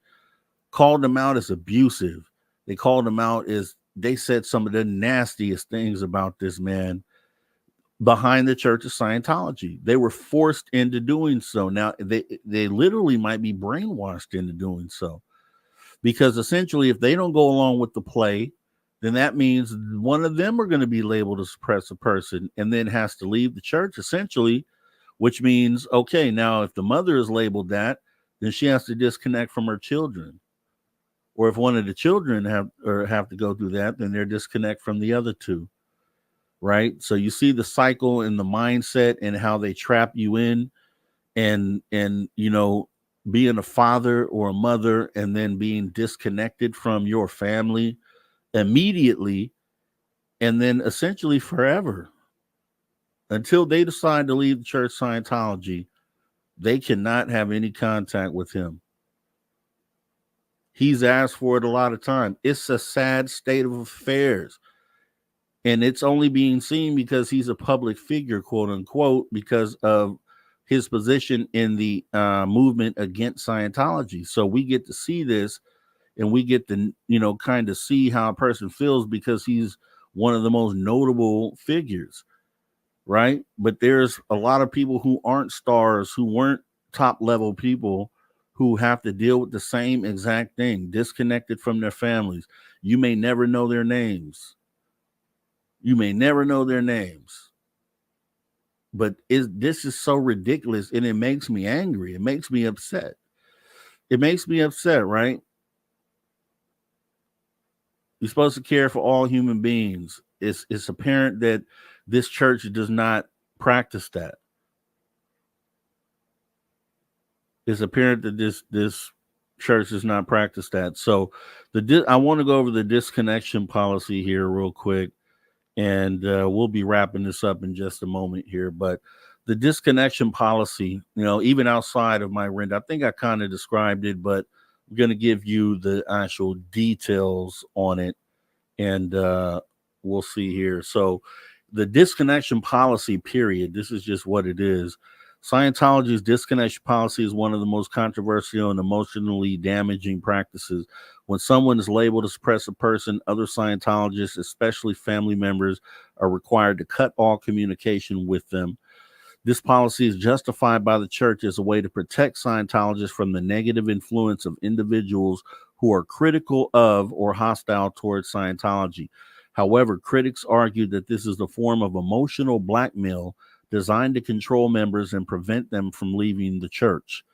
called him out as abusive. They called him out as, they said some of the nastiest things about this man behind the Church of Scientology. They were forced into doing so. Now, they literally might be brainwashed into doing so, because essentially, if they don't go along with the play, then that means one of them are going to be labeled a suppressive person and then has to leave the church, essentially, which means, okay, now if the mother is labeled that, then she has to disconnect from her children. Or if one of the children have to go through that, then they're disconnect from the other two. Right? So you see the cycle and the mindset and how they trap you in, and being a father or a mother and then being disconnected from your family immediately, and then essentially forever until they decide to leave the church Scientology. They cannot have any contact with him. He's asked for it a lot of time. It's a sad state of affairs. And it's only being seen because he's a public figure, quote unquote, because of his position in the movement against Scientology. So we get to see this, and we get to, kind of see how a person feels because he's one of the most notable figures, right? But there's a lot of people who aren't stars, who weren't top level people, who have to deal with the same exact thing, disconnected from their families. You may never know their names. But this is so ridiculous, and it makes me angry. It makes me upset. Right? You're supposed to care for all human beings. It's apparent that this church does not practice that. It's apparent that this church does not practice that. So I want to go over the disconnection policy here real quick, and we'll be wrapping this up in just a moment here. But the disconnection policy, even outside of my rent, I think I kind of described it, but I'm going to give you the actual details on it, and we'll see here. So the disconnection policy period, this is just what it is. Scientology's disconnection policy is one of the most controversial and emotionally damaging practices. When someone is labeled a suppressive person, other Scientologists, especially family members, are required to cut all communication with them. This policy is justified by the church as a way to protect Scientologists from the negative influence of individuals who are critical of or hostile towards Scientology. However, critics argue that this is a form of emotional blackmail designed to control members and prevent them from leaving the church.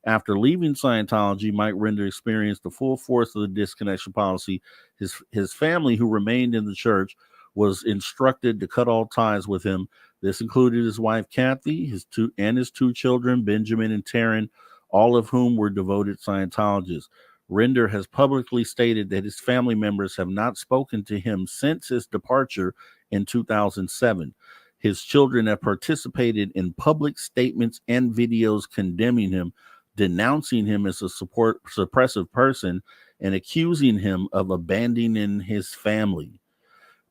After leaving Scientology, Mike Rinder experienced the full force of the disconnection policy. His family, who remained in the church, was instructed to cut all ties with him. This included his wife, Kathy, his two children, Benjamin and Taryn, all of whom were devoted Scientologists. Rinder has publicly stated that his family members have not spoken to him since his departure in 2007. His children have participated in public statements and videos condemning him, denouncing him as a suppressive person, and accusing him of abandoning his family.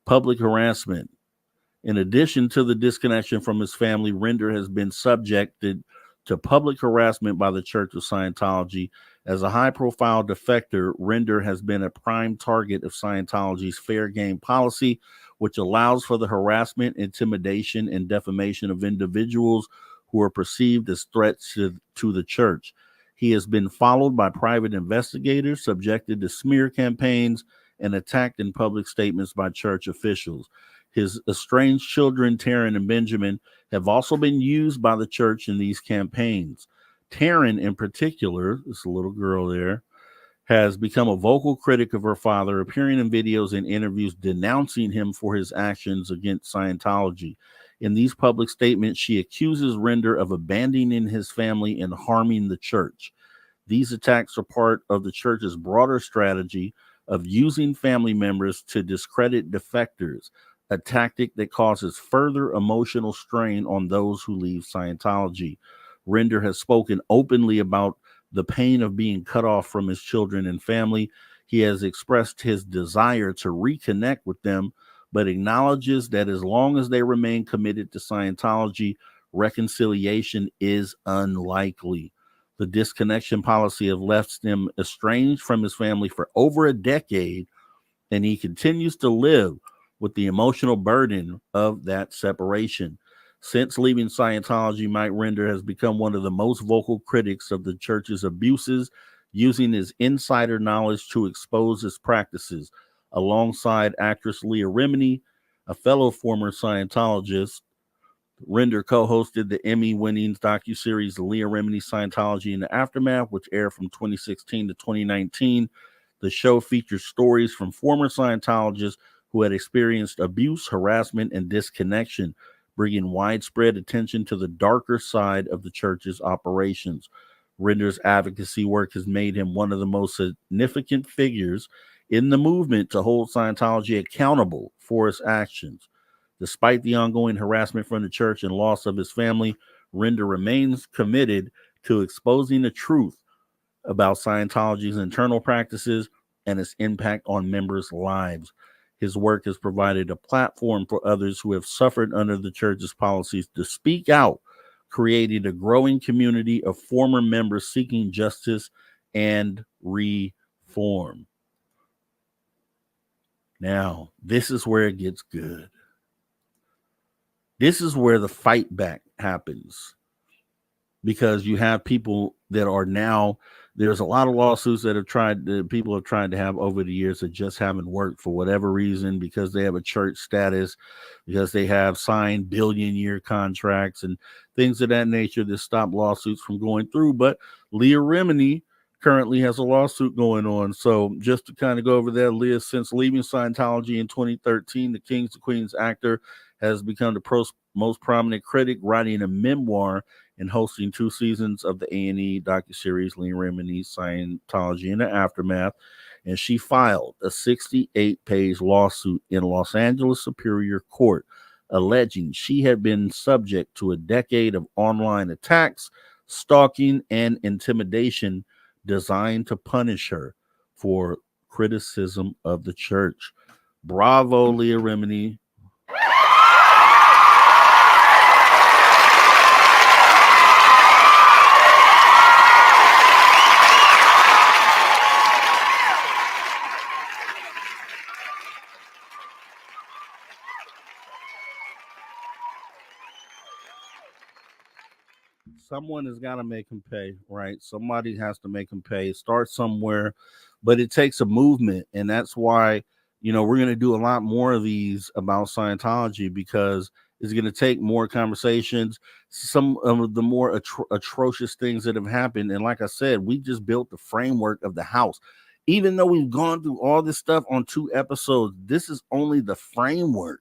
Public harassment. In addition to the disconnection from his family, Rinder has been subjected to public harassment by the Church of Scientology. As a high-profile defector, Rinder has been a prime target of Scientology's fair game policy, which allows for the harassment, intimidation, and defamation of individuals who are perceived as threats to the church. He has been followed by private investigators, subjected to smear campaigns, and attacked in public statements by church officials. His estranged children, Taryn and Benjamin, have also been used by the church in these campaigns. Taryn, in particular, this little girl there, has become a vocal critic of her father, appearing in videos and interviews denouncing him for his actions against Scientology. In these public statements, she accuses Rinder of abandoning his family and harming the church. These attacks are part of the church's broader strategy of using family members to discredit defectors, a tactic that causes further emotional strain on those who leave Scientology. Rinder has spoken openly about the pain of being cut off from his children and family. He has expressed his desire to reconnect with them, but acknowledges that as long as they remain committed to Scientology, reconciliation is unlikely. The disconnection policy has left him estranged from his family for over a decade, and he continues to live with the emotional burden of that separation. Since leaving Scientology, Mike Rinder has become one of the most vocal critics of the church's abuses, using his insider knowledge to expose its practices. Alongside actress Leah Remini, a fellow former Scientologist, Rinder co-hosted the Emmy-winning docuseries Leah Remini, Scientology in the Aftermath, which aired from 2016 to 2019. The show features stories from former Scientologists who had experienced abuse, harassment, and disconnection, bringing widespread attention to the darker side of the church's operations. Rinder's advocacy work has made him one of the most significant figures in the movement to hold Scientology accountable for its actions. Despite the ongoing harassment from the church and loss of his family, Rinder remains committed to exposing the truth about Scientology's internal practices and its impact on members' lives. His work has provided a platform for others who have suffered under the church's policies to speak out, creating a growing community of former members seeking justice and reform. Now, this is where it gets good. This is where the fight back happens, because you have people that are now, there's a lot of lawsuits that people have tried to have over the years that just haven't worked for whatever reason, because they have a church status, because they have signed billion-year contracts and things of that nature that stop lawsuits from going through. But Leah Remini currently has a lawsuit going on. So just to kind of go over that, Leah, since leaving Scientology in 2013, the Kings and Queens actor has become the most prominent critic, writing a memoir and hosting 2 seasons of the A&E docuseries Lean Remedies, Scientology in the Aftermath. And she filed a 68-page lawsuit in Los Angeles Superior Court alleging she had been subject to a decade of online attacks, stalking, and intimidation designed to punish her for criticism of the church. Bravo, Leah Remini. Someone has got to make him pay, right? Somebody has to make him pay. Start somewhere, but it takes a movement, and that's why we're going to do a lot more of these about Scientology, because it's going to take more conversations. Some of the more atrocious things that have happened, and like I said, we just built the framework of the house. Even though we've gone through all this stuff on 2 episodes, this is only the framework.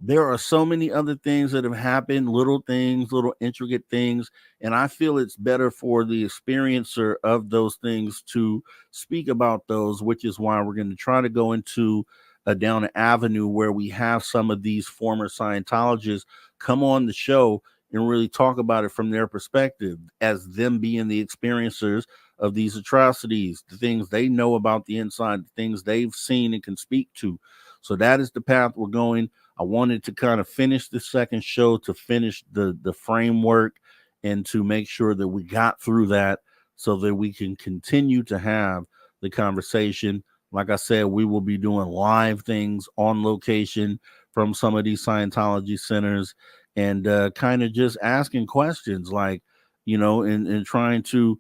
There are so many other things that have happened, little things, little intricate things, and I feel it's better for the experiencer of those things to speak about those, which is why we're going to try to go into down an avenue where we have some of these former Scientologists come on the show and really talk about it from their perspective, as them being the experiencers of these atrocities, the things they know about the inside, the things they've seen and can speak to. So that is the path we're going. I wanted to kind of finish the second show to finish the framework and to make sure that we got through that so that we can continue to have the conversation. Like I said, we will be doing live things on location from some of these Scientology centers, and kind of just asking questions, like, and trying to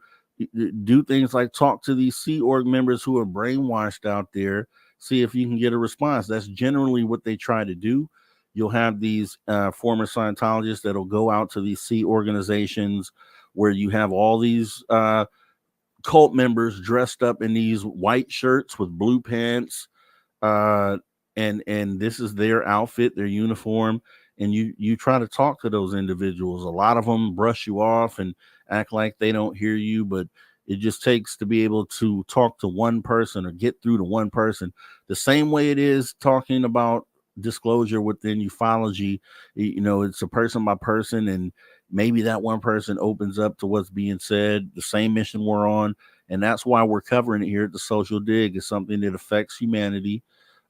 do things like talk to these Sea Org members who are brainwashed out there, see if you can get a response. That's generally what they try to do. You'll have these former Scientologists that'll go out to these Sea organizations where you have all these cult members dressed up in these white shirts with blue pants, uh, and this is their outfit, their uniform, and you try to talk to those individuals. A lot of them brush you off and act like they don't hear you, but it just takes to be able to talk to one person or get through to one person. The same way it is talking about disclosure within ufology. It's a person by person, and maybe that one person opens up to what's being said. The same mission we're on, and that's why we're covering it here at the Social Dig. It's something that affects humanity.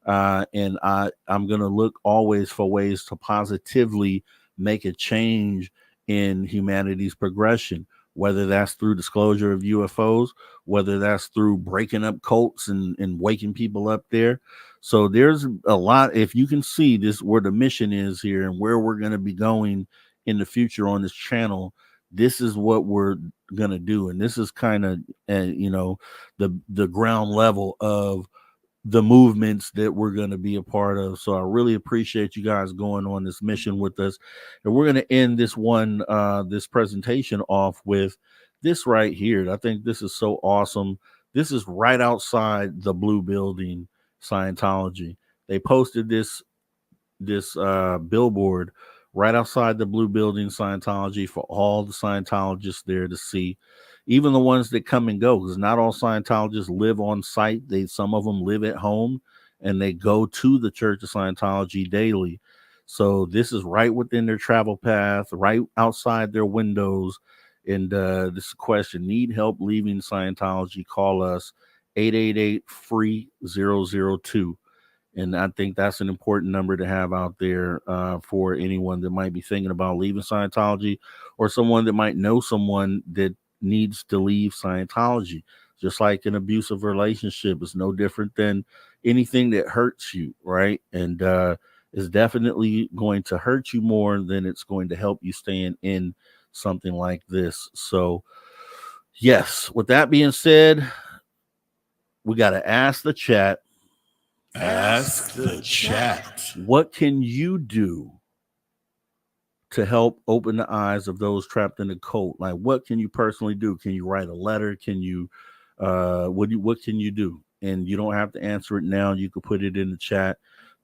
And I'm going to look always for ways to positively make a change in humanity's progression, whether that's through disclosure of UFOs, whether that's through breaking up cults and waking people up there. So there's a lot. If you can see this, where the mission is here and where we're going to be going in the future on this channel, this is what we're going to do. And this is kind of, the ground level of the movements that we're going to be a part of. So I really appreciate you guys going on this mission with us. And we're going to end this presentation off with this right here. I think this is so awesome. This is right outside the Blue Building, Scientology. They posted this billboard right outside the Blue Building, Scientology, for all the Scientologists there to see, even the ones that come and go, because not all Scientologists live on site. Some of them live at home and they go to the Church of Scientology daily. So this is right within their travel path, right outside their windows. And this is a question: need help leaving Scientology? Call us 888-FREE-002. And I think that's an important number to have out there for anyone that might be thinking about leaving Scientology, or someone that might know someone that needs to leave Scientology. Just like an abusive relationship is no different than anything that hurts you, right? And is definitely going to hurt you more than it's going to help you staying in something like this. So, yes, with that being said, we got to ask the chat. Ask the chat. What can you do to help open the eyes of those trapped in the cult? Like, what can you personally do? Can you write a letter? Can you, what can you do? And you don't have to answer it now. You can put it in the chat.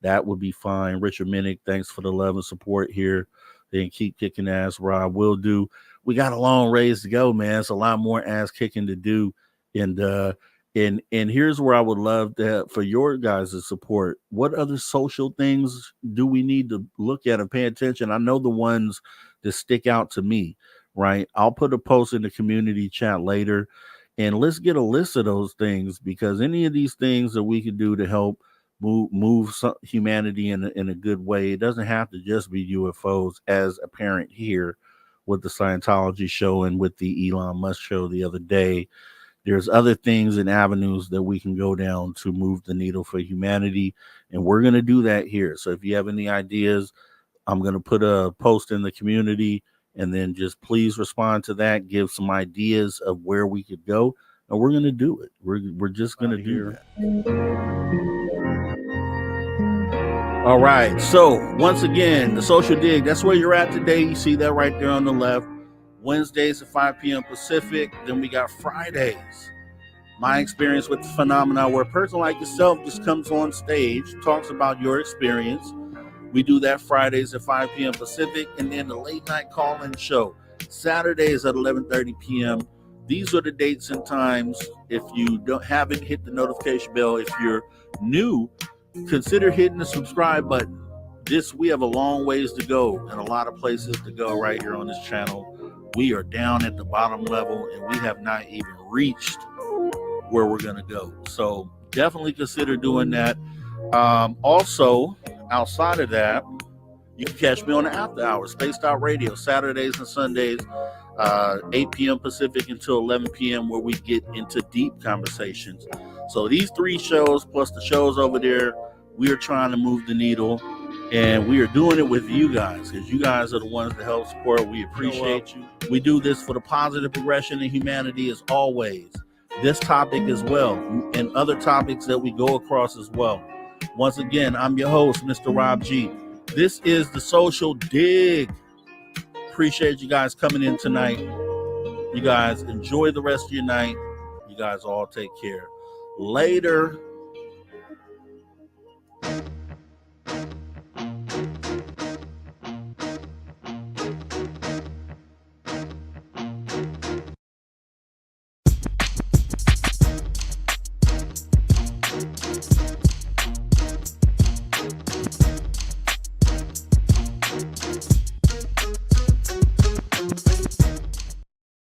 that would be fine. Richard Minnick, thanks for the love and support here. Then keep kicking ass, Rob. Will do. We got a long ways to go, man. It's a lot more ass kicking to do. And here's where I would love to for your guys' support. What other social things do we need to look at and pay attention? I know the ones that stick out to me, right? I'll put a post in the community chat later, and let's get a list of those things, because any of these things that we could do to help move humanity in a good way. It doesn't have to just be UFOs, as apparent here with the Scientology show and with the Elon Musk show the other day. There's other things and avenues that we can go down to move the needle for humanity, and we're going to do that here. So if you have any ideas, I'm going to put a post in the community, and then just please respond to that, give some ideas of where we could go, and we're going to do it. We're just going to do that. All right. So once again, the Social Dig, that's where you're at today. You see that right there on the left. Wednesdays at 5 p.m. Pacific. Then we got Fridays. My experience with the phenomena, where a person like yourself just comes on stage, talks about your experience. We do that Fridays at 5 p.m. Pacific. And then the late night call-in show, Saturdays at 11:30 p.m. These are the dates and times. If you haven't hit the notification bell, if you're new, consider hitting the subscribe button. We have a long ways to go and a lot of places to go right here on this channel. We are down at the bottom level, and we have not even reached where we're going to go. So definitely consider doing that. Also, outside of that, you can catch me on the After Hours, Spaced Out Radio, Saturdays and Sundays, 8 p.m. Pacific until 11 p.m., where we get into deep conversations. So these 3 shows plus the shows over there, we are trying to move the needle, and we are doing it with you guys, because you guys are the ones that help support. We appreciate you. We do this for the positive progression in humanity, as always. This topic as well, and other topics that we go across as well. Once again, I'm your host, Mr. Rob G. This is the Social Dig. Appreciate you guys coming in tonight. You guys enjoy the rest of your night. You guys all take care. Later.